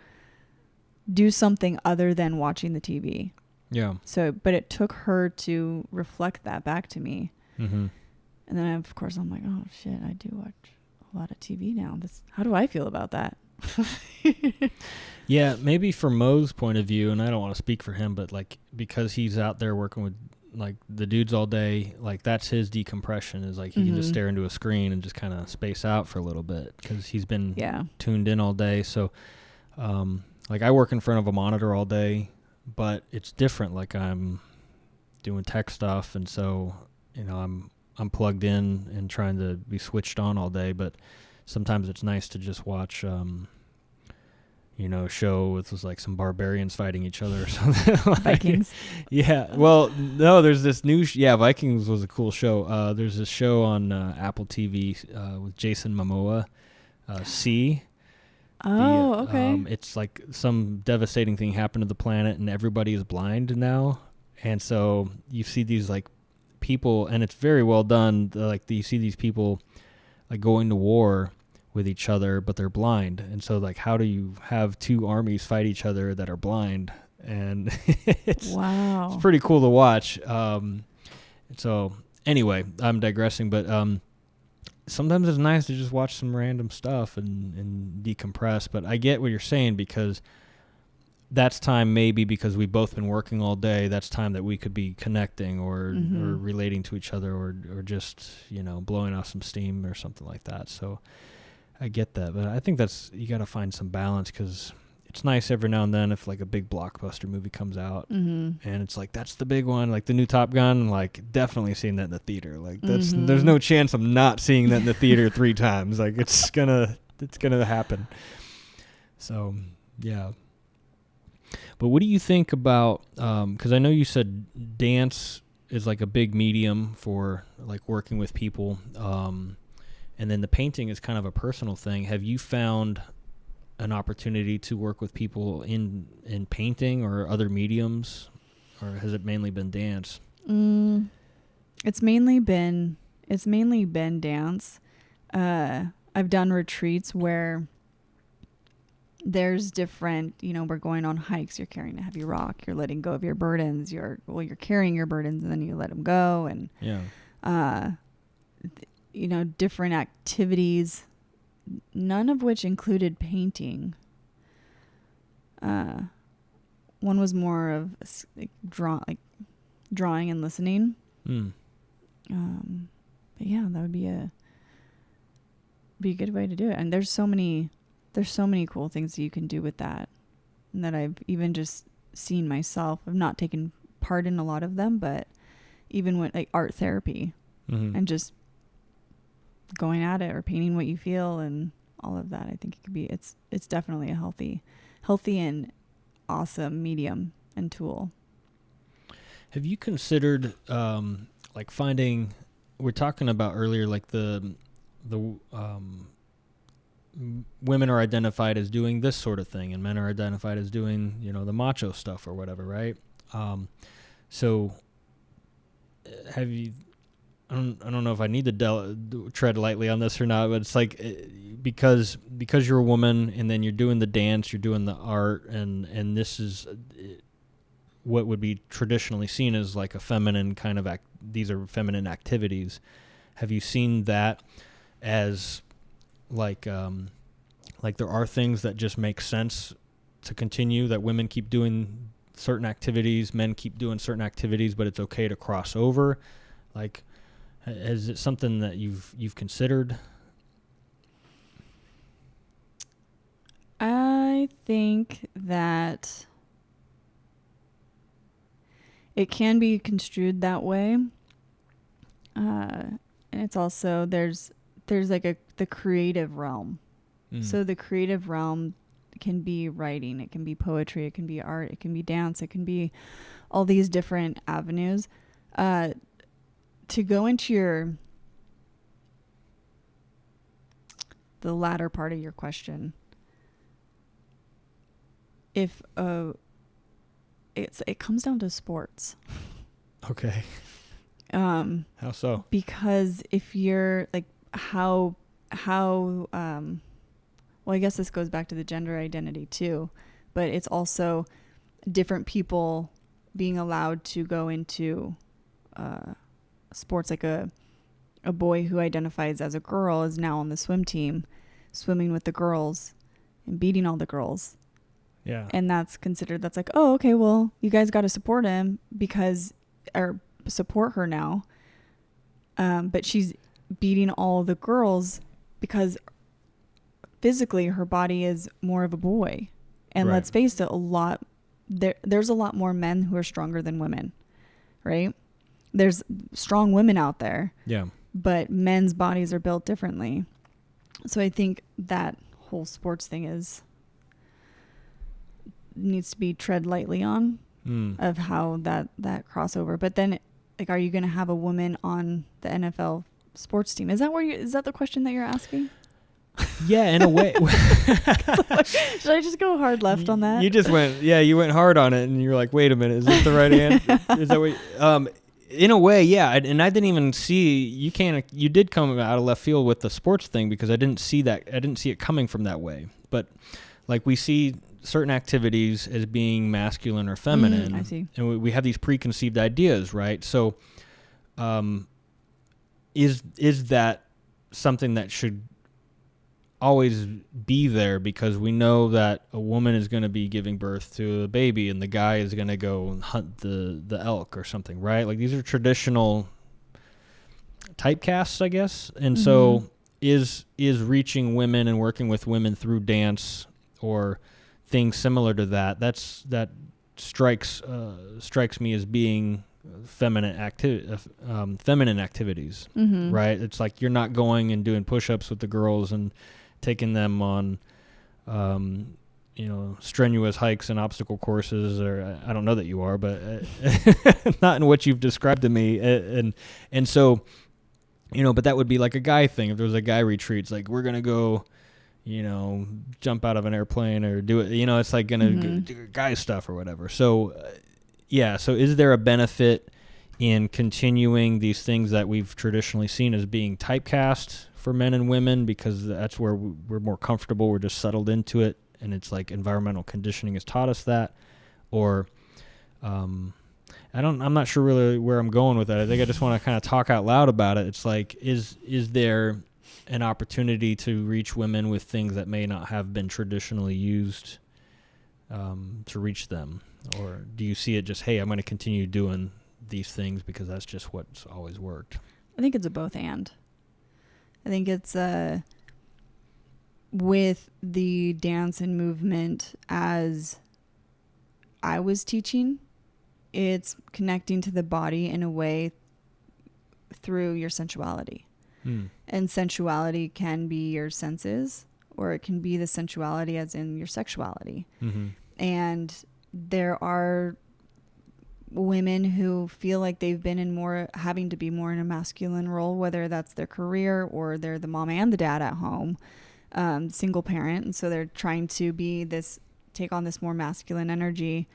do something other than watching the TV. Yeah. So, but it took her to reflect that back to me. Mm-hmm. And then of course I'm like, oh shit, I do watch a lot of TV now. How do I feel about that? Yeah, maybe from Mo's point of view, and I don't want to speak for him, but like because he's out there working with like the dudes all day, like that's his decompression is like he can just stare into a screen and just kind of space out for a little bit because he's been tuned in all day. So like I work in front of a monitor all day, but it's different. Like I'm doing tech stuff, and so I'm plugged in and trying to be switched on all day. But sometimes it's nice to just watch a show with like some barbarians fighting each other or something. Vikings. Yeah. Well, no, there's this new Vikings was a cool show. There's this show on Apple TV with Jason Momoa, C. Okay. It's like some devastating thing happened to the planet and everybody is blind now. And so you see these like people, and it's very well done. Like you see these people like going to war with each other, but they're blind. And so like, how do you have two armies fight each other that are blind? And it's pretty cool to watch. So anyway, I'm digressing, but sometimes it's nice to just watch some random stuff and decompress. But I get what you're saying, because that's time, maybe because we've both been working all day, that's time that we could be connecting or relating to each other or just, blowing off some steam or something like that. So I get that. But I think you got to find some balance, because it's nice every now and then if like a big blockbuster movie comes out and it's like, that's the big one, like the new Top Gun, like definitely seeing that in the theater. Like there's no chance I'm not seeing that in the theater 3 times. Like it's gonna happen. So yeah. But what do you think about, because I know you said dance is like a big medium for like working with people, and then the painting is kind of a personal thing. Have you found an opportunity to work with people in painting or other mediums, or has it mainly been dance? It's mainly been dance. I've done retreats where there's different, we're going on hikes, you're carrying a heavy rock, you're letting go of your burdens, you're carrying your burdens and then you let them go. And, different activities, none of which included painting. One was more of drawing and listening. But yeah, that would be a good way to do it. And there's so many cool things that you can do with that, and that I've even just seen myself. I've not taken part in a lot of them, but even with like art therapy and just going at it or painting what you feel and all of that, I think it could be, it's definitely a healthy and awesome medium and tool. Have you considered like finding, we're talking about earlier, like the women are identified as doing this sort of thing and men are identified as doing, the macho stuff or whatever, right? So have you, I don't know if I need to tread lightly on this or not, but it's like, because you're a woman and then you're doing the dance, you're doing the art, and this is what would be traditionally seen as like a feminine kind of these are feminine activities. Have you seen that as like there are things that just make sense to continue, that women keep doing certain activities, men keep doing certain activities, but it's okay to cross over? Like, is it something that you've considered? I think that it can be construed that way. And it's also, there's like the creative realm. So the creative realm can be writing, it can be poetry, it can be art, it can be dance, it can be all these different avenues. To go into the latter part of your question, if it comes down to sports. Okay. How so? Because if you're like how well, I guess this goes back to the gender identity too, but it's also different people being allowed to go into sports. Like a boy who identifies as a girl is now on the swim team, swimming with the girls and beating all the girls. Yeah. And that's like, oh, okay, well, you guys got to support him or support her now. But she's beating all the girls because physically her body is more of a boy. And let's face it, a lot there's a lot more men who are stronger than women, right? There's strong women out there. Yeah. But men's bodies are built differently. So I think that whole sports thing needs to be tread lightly on of how that crossover. But then, like, are you going to have a woman on the NFL sports team? Is that the question that you're asking? Yeah, in a way. Should I just go hard left on that? You went hard on it, and you're like, wait a minute, is this the right answer? Is that what? In a way, yeah, and I didn't even see you did come out of left field with the sports thing, because I didn't see it coming from that way. But like, we see certain activities as being masculine or feminine. I see. And we have these preconceived ideas, right? So, is that something that should always be there, because we know that a woman is going to be giving birth to a baby and the guy is going to go and hunt the elk or something, right? Like, these are traditional typecasts, I guess. And so is reaching women and working with women through dance or things similar to that strikes me as being feminine activities, right? It's like, you're not going and doing push-ups with the girls and taking them on, strenuous hikes and obstacle courses, or I don't know that you are, but not in what you've described to me. And so, but that would be like a guy thing. If there was a guy retreat, it's like, we're going to go, jump out of an airplane or do it, it's like going to do guy stuff or whatever. So, so is there a benefit in continuing these things that we've traditionally seen as being typecast for men and women, because that's where we're more comfortable, we're just settled into it, and it's like environmental conditioning has taught us that? Or I'm not sure really where I'm going with that. I think I just want to kind of talk out loud about it. It's like, is there an opportunity to reach women with things that may not have been traditionally used to reach them? Or do you see it just, hey, I'm going to continue doing these things because that's just what's always worked? I think it's a both and. I think it's with the dance and movement, as I was teaching, it's connecting to the body in a way through your sensuality. And sensuality can be your senses, or it can be the sensuality as in your sexuality. And there are women who feel like they've been having to be more in a masculine role, whether that's their career or they're the mom and the dad at home, single parent. And so they're trying to take on this more masculine energy,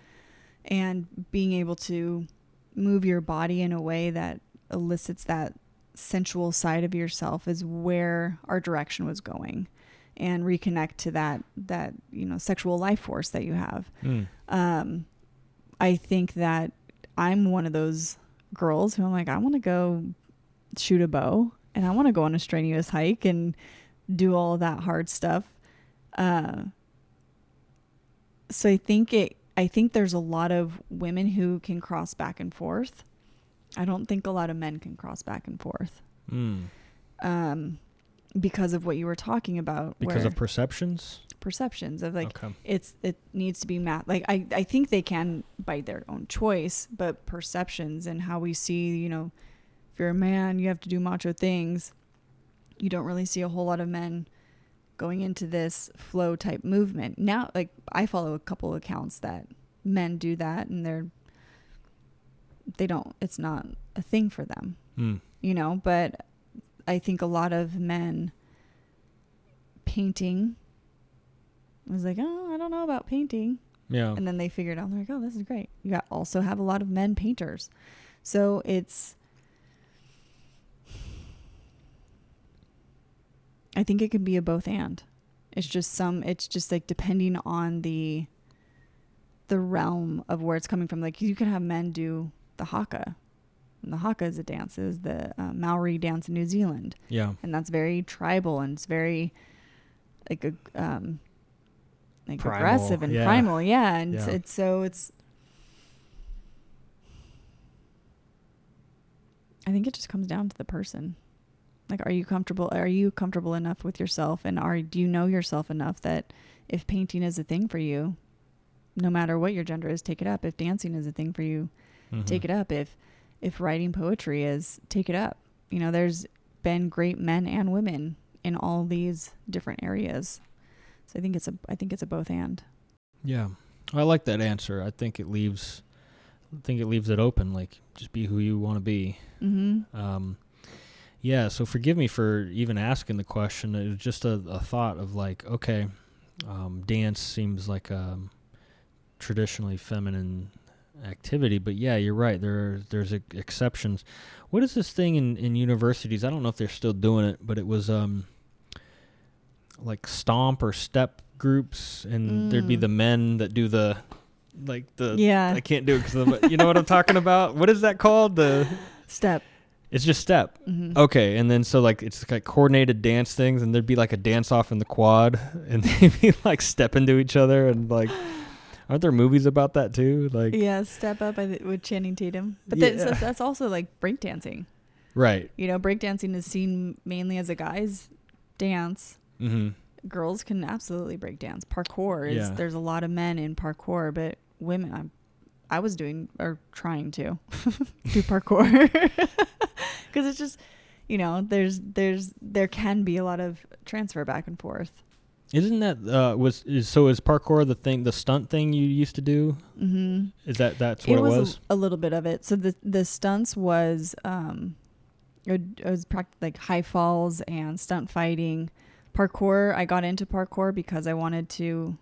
and being able to move your body in a way that elicits that sensual side of yourself is where our direction was going, and reconnect to that sexual life force that you have. I think that I'm one of those girls who I'm like, I want to go shoot a bow, and I want to go on a strenuous hike and do all of that hard stuff. So I think there's a lot of women who can cross back and forth. I don't think a lot of men can cross back and forth. Because of what you were talking about. Because of perceptions of like, okay. It needs to be like, I think they can by their own choice, but perceptions and how we see, if you're a man, you have to do macho things. You don't really see a whole lot of men going into this flow type movement. Now, like, I follow a couple of accounts that men do that, and it's not a thing for them, but I think a lot of men painting was like, oh, I don't know about painting. Yeah. And then they figured out, they're like, oh, this is great. You also have a lot of men painters. So I think it can be a both and. It's just like depending on the realm of where it's coming from. Like, you can have men do the haka. And the haka is a dance, is the Maori dance in New Zealand. Yeah. And that's very tribal, and it's very like aggressive and primal. Yeah. And it's I think it just comes down to the person. Like, are you comfortable enough with yourself, and do you know yourself enough that if painting is a thing for you, no matter what your gender is, take it up. If dancing is a thing for you, take it up. If writing poetry is, take it up. There's been great men and women in all these different areas. So I think it's a both and. Yeah. I like that answer. I think it leaves it open, like just be who you want to be. Yeah, so forgive me for even asking the question. It was just a thought of like, okay, dance seems like a traditionally feminine activity, but yeah, you're right. There's exceptions. What is this thing in universities? I don't know if they're still doing it, but it was like stomp or step groups, and there'd be the men that do I can't do it because you know what I'm talking about. What is that called? The step. It's just step. Okay, and then so like it's like coordinated dance things, and there'd be like a dance off in the quad, and they'd be like stepping to each other, and like, aren't there movies about that too? Like Step Up with Channing Tatum, but that's also like breakdancing, right? Breakdancing is seen mainly as a guy's dance. Girls can absolutely breakdance. Parkour is there's a lot of men in parkour, but women. I was doing or trying to do parkour because it's just, there can be a lot of transfer back and forth. Isn't that is parkour the stunt thing you used to do? Is that's what it was? A little bit of it. So the stunts was it was like high falls and stunt fighting. Parkour, I got into parkour because I wanted to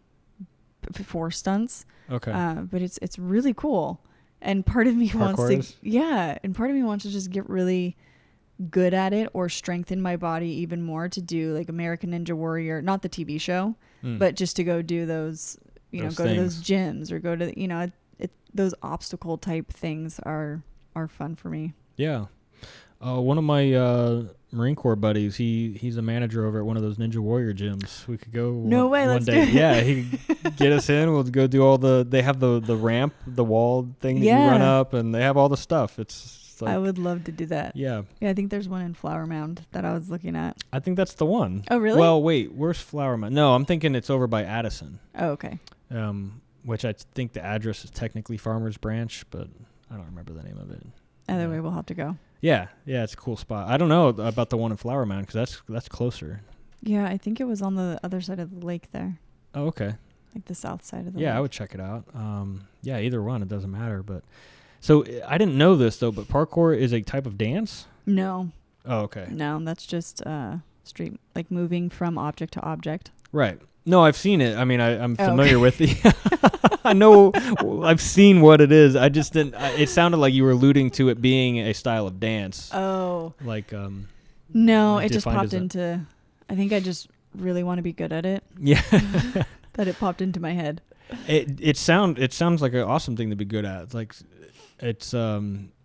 for stunts. Okay. But it's really cool. And part of me wants to just get really good at it or strengthen my body even more to do like American Ninja Warrior, not the TV show, but just to go do those, go to those gyms or go to, those obstacle type things are fun for me. Yeah. One of my Marine Corps buddies, he's a manager over at one of those Ninja Warrior gyms. We could go one day. Yeah, he could get us in. We'll go do they have the ramp, the wall thing that you run up, and they have all the stuff. It's like, I would love to do that. Yeah. Yeah, I think there's one in Flower Mound that I was looking at. I think that's the one. Oh, really? Well, wait, where's Flower Mound? No, I'm thinking it's over by Addison. Oh, okay. Which I think the address is technically Farmers Branch, but I don't remember the name of it. Either way, we'll have to go. Yeah, it's a cool spot. I don't know about the one in Flower Mound because that's closer. Yeah, I think it was on the other side of the lake there. Oh, okay. Like the south side of the lake. Yeah, I would check it out. Yeah, either one, it doesn't matter. But so I didn't know this though, but parkour is a type of dance? No. Oh, okay. No, that's just street, like moving from object to object. Right. No, I've seen it. I mean, I'm familiar with the. I know, I've seen what it is. I just didn't. It sounded like you were alluding to it being a style of dance. Oh. Like No, it just popped into. I think I just really want to be good at it. Yeah. That it popped into my head. It sounds like an awesome thing to be good at. It's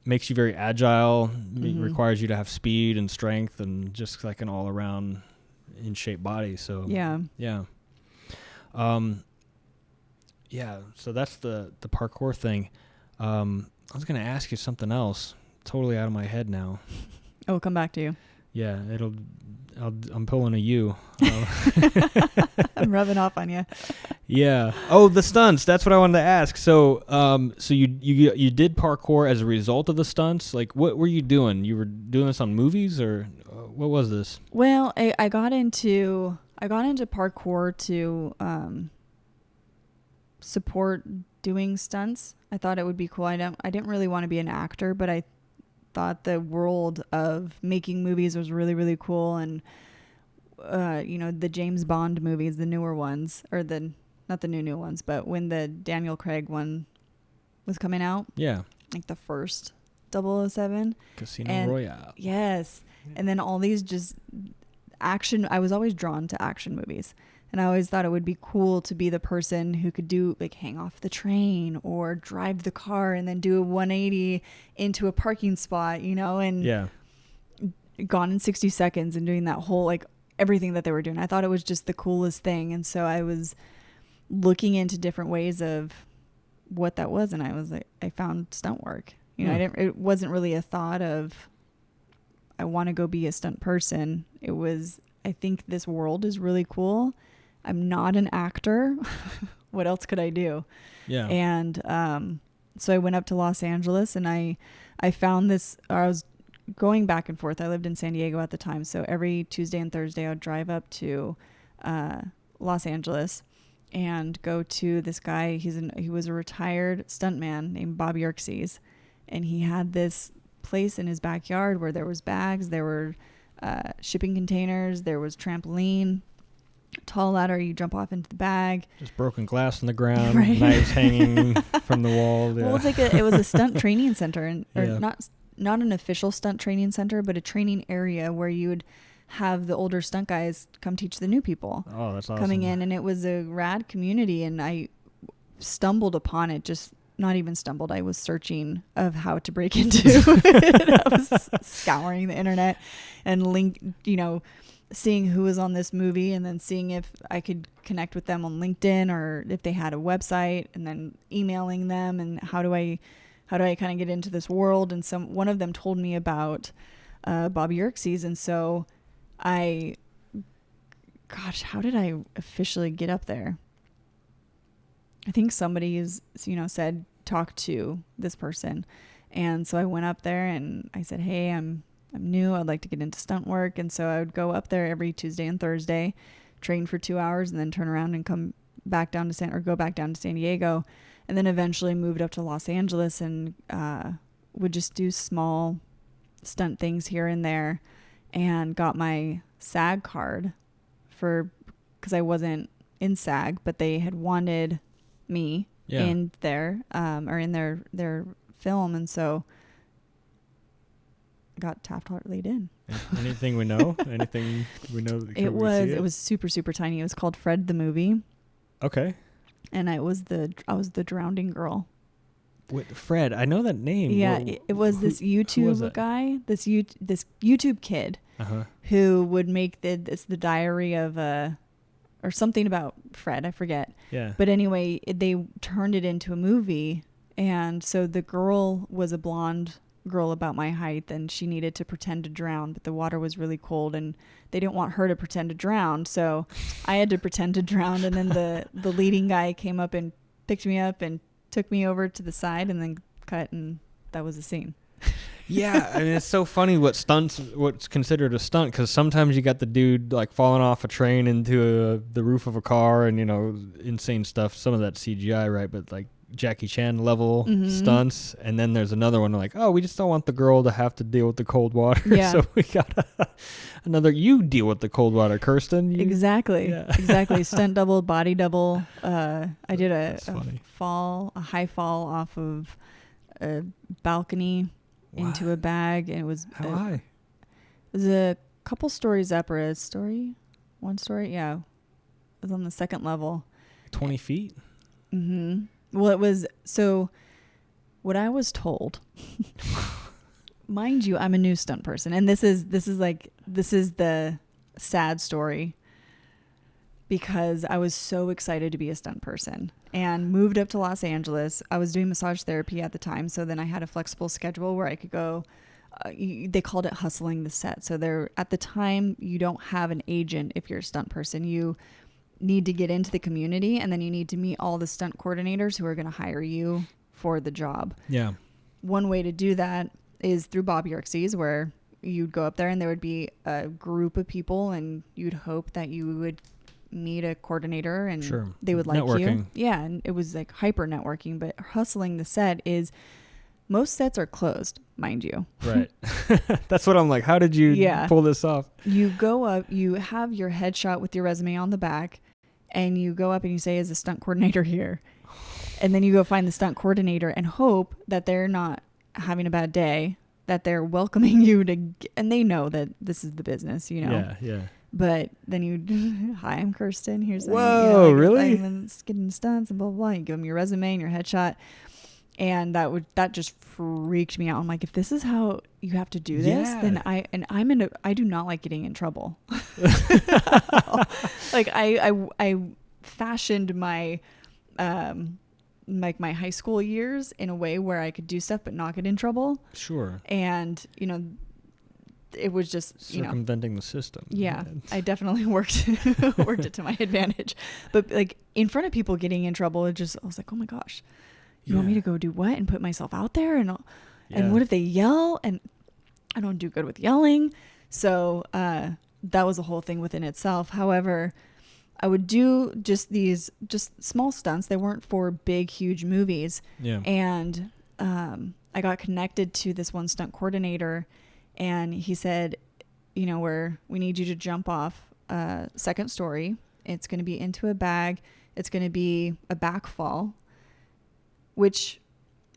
makes you very agile. It requires you to have speed and strength and just like an all around in shape body. So yeah. Yeah, so that's the parkour thing. I was going to ask you something else. Totally out of my head now. I'll come back to you. Yeah, I'm pulling a U. I'm rubbing off on you. Yeah. Oh, the stunts. That's what I wanted to ask. So, so you did parkour as a result of the stunts? Like, what were you doing? You were doing this on movies, or what was this? Well, I got into parkour to support doing stunts. I thought it would be cool. I didn't really want to be an actor, but I thought the world of making movies was really, really cool. And the James Bond movies, the newer ones, or not the new ones, but when the Daniel Craig one was coming out. Yeah. Like the first 007. Casino Royale. Yes. And then all these just action. I was always drawn to action movies. And I always thought it would be cool to be the person who could do like hang off the train or drive the car and then do a 180 into a parking spot, and Gone in 60 Seconds and doing that whole like everything that they were doing. I thought it was just the coolest thing. And so I was looking into different ways of what that was. And I was like, I found stunt work. It wasn't really a thought of I want to go be a stunt person. It was, I think this world is really cool. I'm not an actor what else could I do? Yeah. And so I went up to Los Angeles, and I found this. I was going back and forth. I lived in San Diego at the time, so every Tuesday and Thursday I would drive up to Los Angeles and go to this guy. He was a retired stuntman named Bob Yerkes, and he had this place in his backyard where there was bags, there were shipping containers, there was trampoline, tall ladder, you jump off into the bag. Just broken glass on the ground, right. knives hanging from the wall. Yeah. Well, it was a stunt training center, or not an official stunt training center, but a training area where you would have the older stunt guys come teach the new people. Oh, that's awesome. Coming in, and it was a rad community, and I stumbled upon it. Just not even stumbled. I was searching of how to break into it. I was scouring the internet and seeing who was on this movie, and then seeing if I could connect with them on LinkedIn or if they had a website, and then emailing them, and how do I kind of get into this world? And one of them told me about Bob Yerkes, and so how did I officially get up there? I think somebody said, talk to this person. And so I went up there and I said, hey, I'm new. I'd like to get into stunt work. And so I would go up there every Tuesday and Thursday, train for 2 hours, and then turn around and go back down to San Diego. And then eventually moved up to Los Angeles and would just do small stunt things here and there, and got my SAG card because I wasn't in SAG, but they had wanted me in there or in their film, and so got Taft-Hartley'd in. Anything we know? Anything we know? It was super, super tiny. It was called Fred the Movie. Okay. And I was the drowning girl. Wait, Fred, I know that name. Yeah, it was this YouTube guy, this YouTube kid who would make the diary of or something about Fred, I forget. Yeah. But anyway, they turned it into a movie, and so the girl was a blonde girl about my height, and she needed to pretend to drown, but the water was really cold, and they didn't want her to pretend to drown, so I had to pretend to drown, and then the leading guy came up and picked me up and took me over to the side, and then cut, and that was the scene. Yeah, I mean, it's so funny what's considered a stunt, because sometimes you got the dude like falling off a train into the roof of a car, and insane stuff. Some of that's CGI, right? But like Jackie Chan level stunts, and then there's another one like, oh, we just don't want the girl to have to deal with the cold water, so we got you deal with the cold water, Kirsten. Exactly. Stunt double, body double. I did a high fall off of a balcony into a bag, and it was how high? It was a couple stories up, or one story. Yeah, it was on the second level. 20 feet. Mm-hmm. Well, it was, so what I was told, mind you, I'm a new stunt person, and this is the sad story, because I was so excited to be a stunt person and moved up to Los Angeles. I was doing massage therapy at the time, so then I had a flexible schedule where I could go. They called it hustling the set. So at the time, you don't have an agent if you're a stunt person. You need to get into the community, and then you need to meet all the stunt coordinators who are going to hire you for the job. Yeah. One way to do that is through Bob Yerkes, where you'd go up there and there would be a group of people, and you'd hope that you would meet a coordinator and they would like you. Yeah. And it was like hyper networking, but hustling the set is, most sets are closed, mind you. Right. That's what I'm like. How did you pull this off? You go up, you have your headshot with your resume on the back, and you go up and you say, is a stunt coordinator here? And then you go find the stunt coordinator and hope that they're not having a bad day, that they're welcoming you and they know that this is the business, Yeah, yeah. But then hi, I'm Kirsten. Here's whoa, really? I'm getting stunts and blah, blah, blah. You give them your resume and your headshot. And that just freaked me out. I'm like, if this is how you have to do this, then I do not like getting in trouble. Like I fashioned my like my high school years in a way where I could do stuff but not get in trouble. Sure. And it was just, circumventing the system. Yeah, I definitely worked it to my advantage. But like in front of people getting in trouble, I was like, oh my gosh, you want me to go do what and put myself out there? And what if they yell? And I don't do good with yelling. So that was a whole thing within itself. However, I would do just small stunts. They weren't for big, huge movies. Yeah. And I got connected to this one stunt coordinator, and he said, we need you to jump off a second story. It's going to be into a bag. It's going to be a back fall, which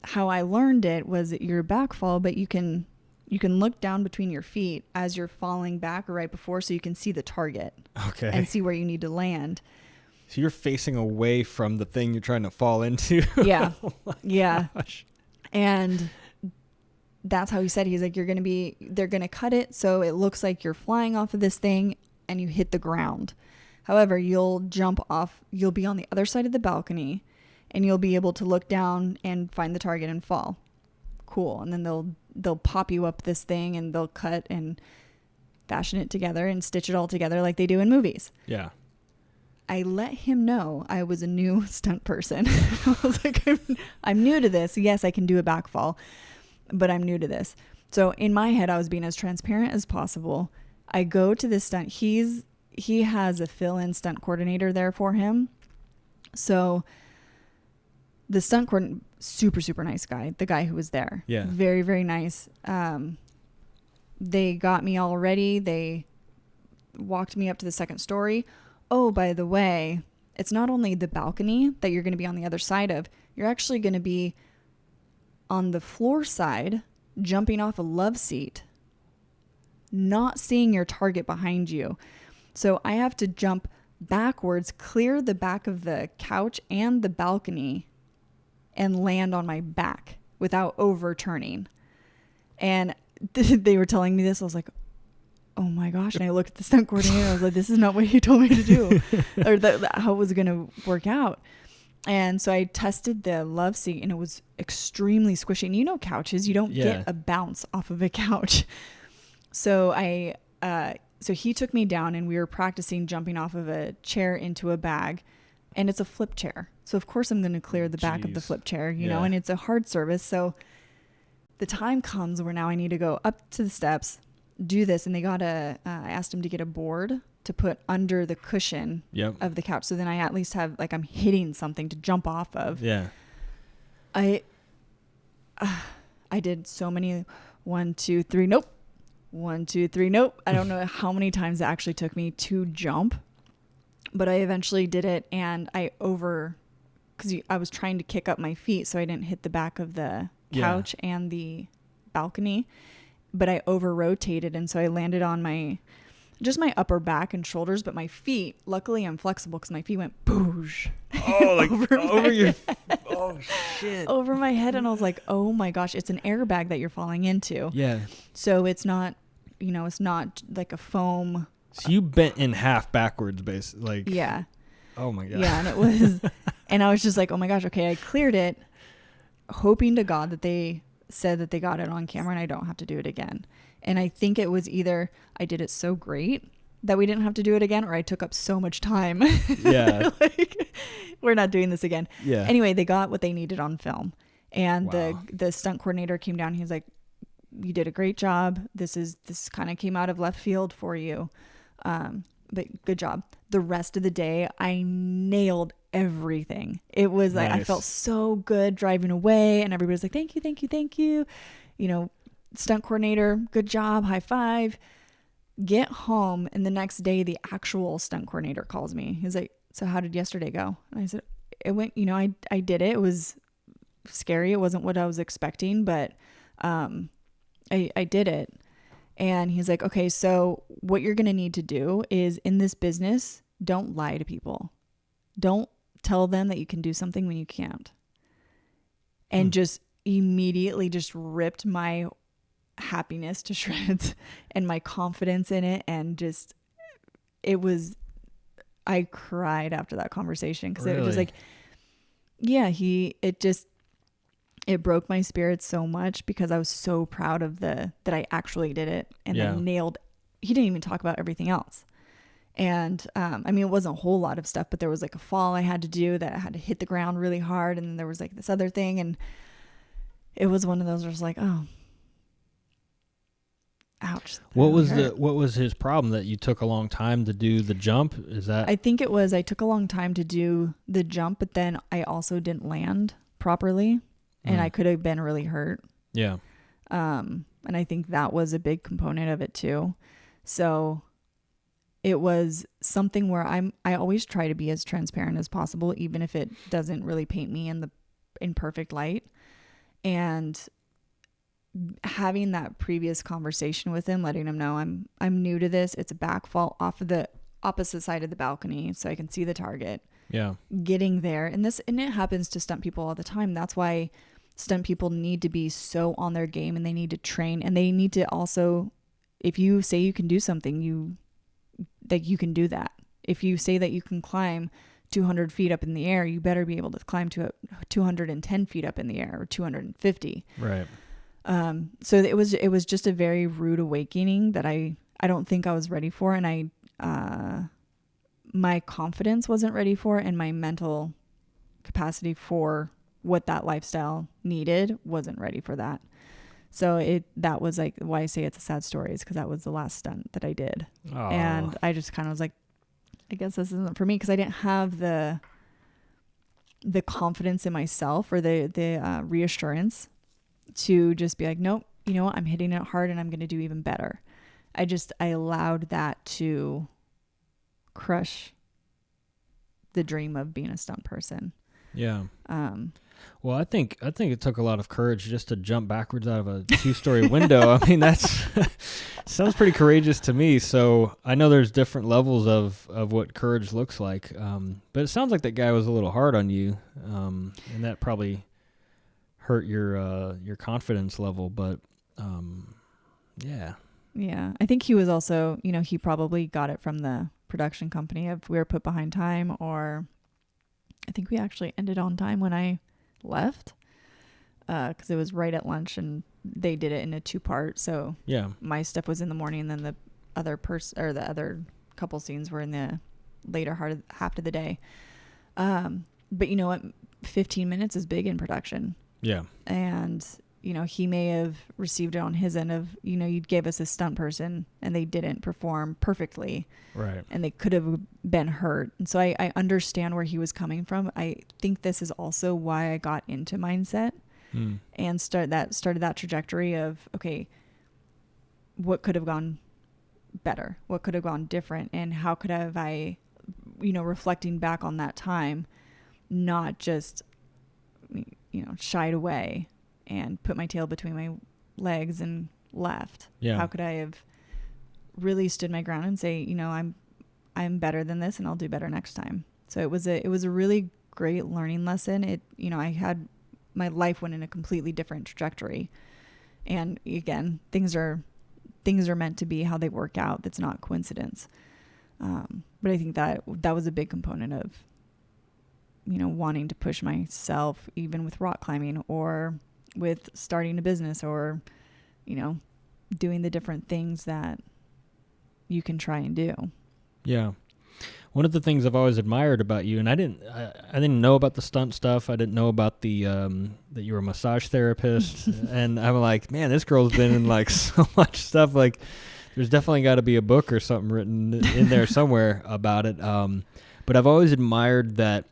how I learned it was your back fall, but you can look down between your feet as you're falling back or right before, so you can see the target. Okay. And see where you need to land. So you're facing away from the thing you're trying to fall into. Yeah. Oh yeah. Gosh. And that's how he said, he's like, they're going to cut it so it looks like you're flying off of this thing and you hit the ground. However, you'll jump off, you'll be on the other side of the balcony and you'll be able to look down and find the target and fall. Cool. And then they'll pop you up this thing and they'll cut and fashion it together and stitch it all together like they do in movies. Yeah. I let him know I was a new stunt person. I was like, I'm new to this. Yes, I can do a back fall, but I'm new to this. So in my head, I was being as transparent as possible. I go to this stunt. He has a fill-in stunt coordinator there for him. So the stunt coordinator, super, super nice guy, the guy who was there. Yeah. Very, very nice. They got me all ready. They walked me up to the second story. Oh, by the way, it's not only the balcony that you're going to be on the other side of. You're actually going to be on the floor side, jumping off a love seat, not seeing your target behind you. So I have to jump backwards, clear the back of the couch and the balcony, and land on my back without overturning. And they were telling me this. I was like, oh my gosh. And I looked at the stunt coordinator. I was like, this is not what he told me to do or how it was going to work out. And so I tested the love seat and it was extremely squishy. And couches, you don't get a bounce off of a couch. So so he took me down and we were practicing jumping off of a chair into a bag, and it's a flip chair. So of course I'm going to clear the back of the flip chair, you know, and it's a hard service. So the time comes where now I need to go up to the steps, do this. And they I asked him to get a board to put under the cushion of the couch. So then I at least have, like, I'm hitting something to jump off of. Yeah. I did so many 1, 2, 3, nope. 1, 2, 3, nope. I don't know how many times it actually took me to jump, but I eventually did it. And because I was trying to kick up my feet so I didn't hit the back of the couch and the balcony, but I over rotated. And so I landed on my upper back and shoulders, but my feet, luckily I'm flexible because my feet went boosh. Oh, like over your, oh shit. Over my head. And I was like, oh my gosh, it's an airbag that you're falling into. Yeah. So it's not, it's not like a foam. So you bent in half backwards, basically. Like, yeah. Oh my God. Yeah. And it was, and I was just like, oh my gosh, okay, I cleared it, hoping to God that they said that they got it on camera and I don't have to do it again. And I think it was either I did it so great that we didn't have to do it again, or I took up so much time. Yeah. Like, we're not doing this again. Yeah. Anyway, they got what they needed on film. And the stunt coordinator came down. He's like, you did a great job. This kind of came out of left field for you. But good job. The rest of the day, I nailed everything. It was like, I felt so good driving away, and everybody's like, thank you, thank you, thank you. Stunt coordinator, good job, high five. Get home, and the next day the actual stunt coordinator calls me. He's like, so how did yesterday go? And I said, it went, I did it. It was scary. It wasn't what I was expecting, but I did it. And he's like, okay, so what you're going to need to do is, in this business, don't lie to people. Don't tell them that you can do something when you can't. And just immediately just ripped my happiness to shreds and my confidence in it. And just, I cried after that conversation, because it was just like, it broke my spirit so much because I was so proud of that I actually did it and then nailed. He didn't even talk about everything else. And, I mean, it wasn't a whole lot of stuff, but there was like a fall I had to do that I had to hit the ground really hard. And then there was like this other thing. And it was one of those where it's like, oh, ouch. What was his problem that you took a long time to do the jump? Is that? I think it was, I took a long time to do the jump, but then I also didn't land properly and I could have been really hurt. Yeah. And I think that was a big component of it too. So it was something where I always try to be as transparent as possible, even if it doesn't really paint me in perfect light. And having that previous conversation with him, letting him know I'm new to this. It's a back fall off of the opposite side of the balcony so I can see the target. Yeah. Getting there. And it happens to stunt people all the time. That's why stunt people need to be so on their game and they need to train and they need to also, if you say you can do something, you can do that. If you say that you can climb 200 feet up in the air, you better be able to climb to 210 feet up in the air or 250. Right. So it was just a very rude awakening that I don't think I was ready for. And my confidence wasn't ready for, and my mental capacity for what that lifestyle needed wasn't ready for that. So that was like why I say it's a sad story is because that was the last stunt that I did. Aww. And I just kind of was like, I guess this isn't for me because I didn't have the confidence in myself or the reassurance to just be like, nope, you know what? I'm hitting it hard and I'm going to do even better. I allowed that to crush the dream of being a stunt person. Yeah. Well, I think it took a lot of courage just to jump backwards out of a 2-story window. I mean, that's sounds pretty courageous to me. So I know there's different levels of what courage looks like. But it sounds like that guy was a little hard on you. And that probably hurt your confidence level. But yeah. Yeah. I think he was also, he probably got it from the production company if we were put behind time, or I think we actually ended on time when I left because it was right at lunch and they did it in a 2-part. So yeah, my stuff was in the morning and then the other the other couple scenes were in the later half of the day. But you know what? 15 minutes is big in production. Yeah. And he may have received it on his end of, you gave us a stunt person and they didn't perform perfectly. Right. And they could have been hurt. And so I understand where he was coming from. I think this is also why I got into mindset and started that trajectory of, okay, what could have gone better? What could have gone different? And how could have I, reflecting back on that time, not just, shied away and put my tail between my legs and left. Yeah. How could I have really stood my ground and say, I'm better than this and I'll do better next time. So it was a really great learning lesson. My life went in a completely different trajectory. And again, things are meant to be how they work out. That's not coincidence. But I think that was a big component of, wanting to push myself even with rock climbing or with starting a business or, doing the different things that you can try and do. Yeah. One of the things I've always admired about you, and I didn't know about the stunt stuff. I didn't know about the that you were a massage therapist. And I'm like, man, this girl's been in like so much stuff. Like, there's definitely got to be a book or something written in there somewhere about it. But I've always admired that,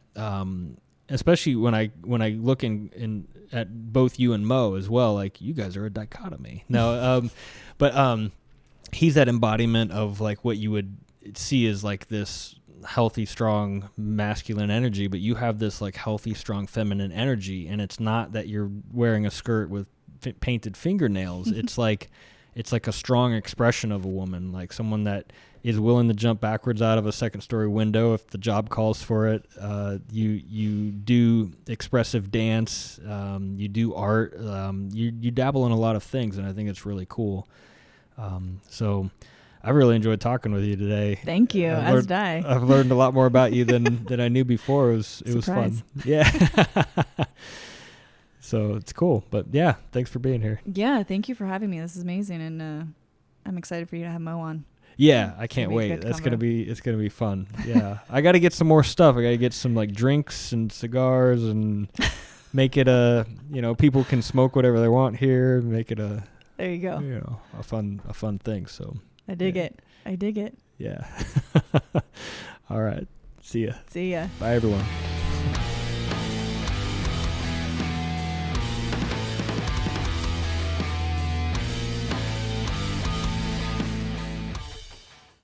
especially when I look in at both you and Mo as well. Like, you guys are a dichotomy. No, but he's that embodiment of like what you would see as like this healthy, strong, masculine energy, but you have this like healthy, strong, feminine energy, and it's not that you're wearing a skirt with painted fingernails. It's like a strong expression of a woman, like someone that is willing to jump backwards out of a 2nd-story window if the job calls for it. You do expressive dance, you do art, you dabble in a lot of things, and I think it's really cool. So I really enjoyed talking with you today. Thank you. As did I. I've learned a lot more about you than I knew before. It was fun. Yeah. So it's cool. But yeah, thanks for being here. Yeah, thank you for having me. This is amazing, and I'm excited for you to have Mo on. Yeah, I can't wait. It's gonna be fun. Yeah, I got to get some more stuff. I got to get some like drinks and cigars and make it people can smoke whatever they want here. Make it there you go. A fun thing. So I dig it. I dig it. Yeah. All right. See ya. See ya. Bye, everyone.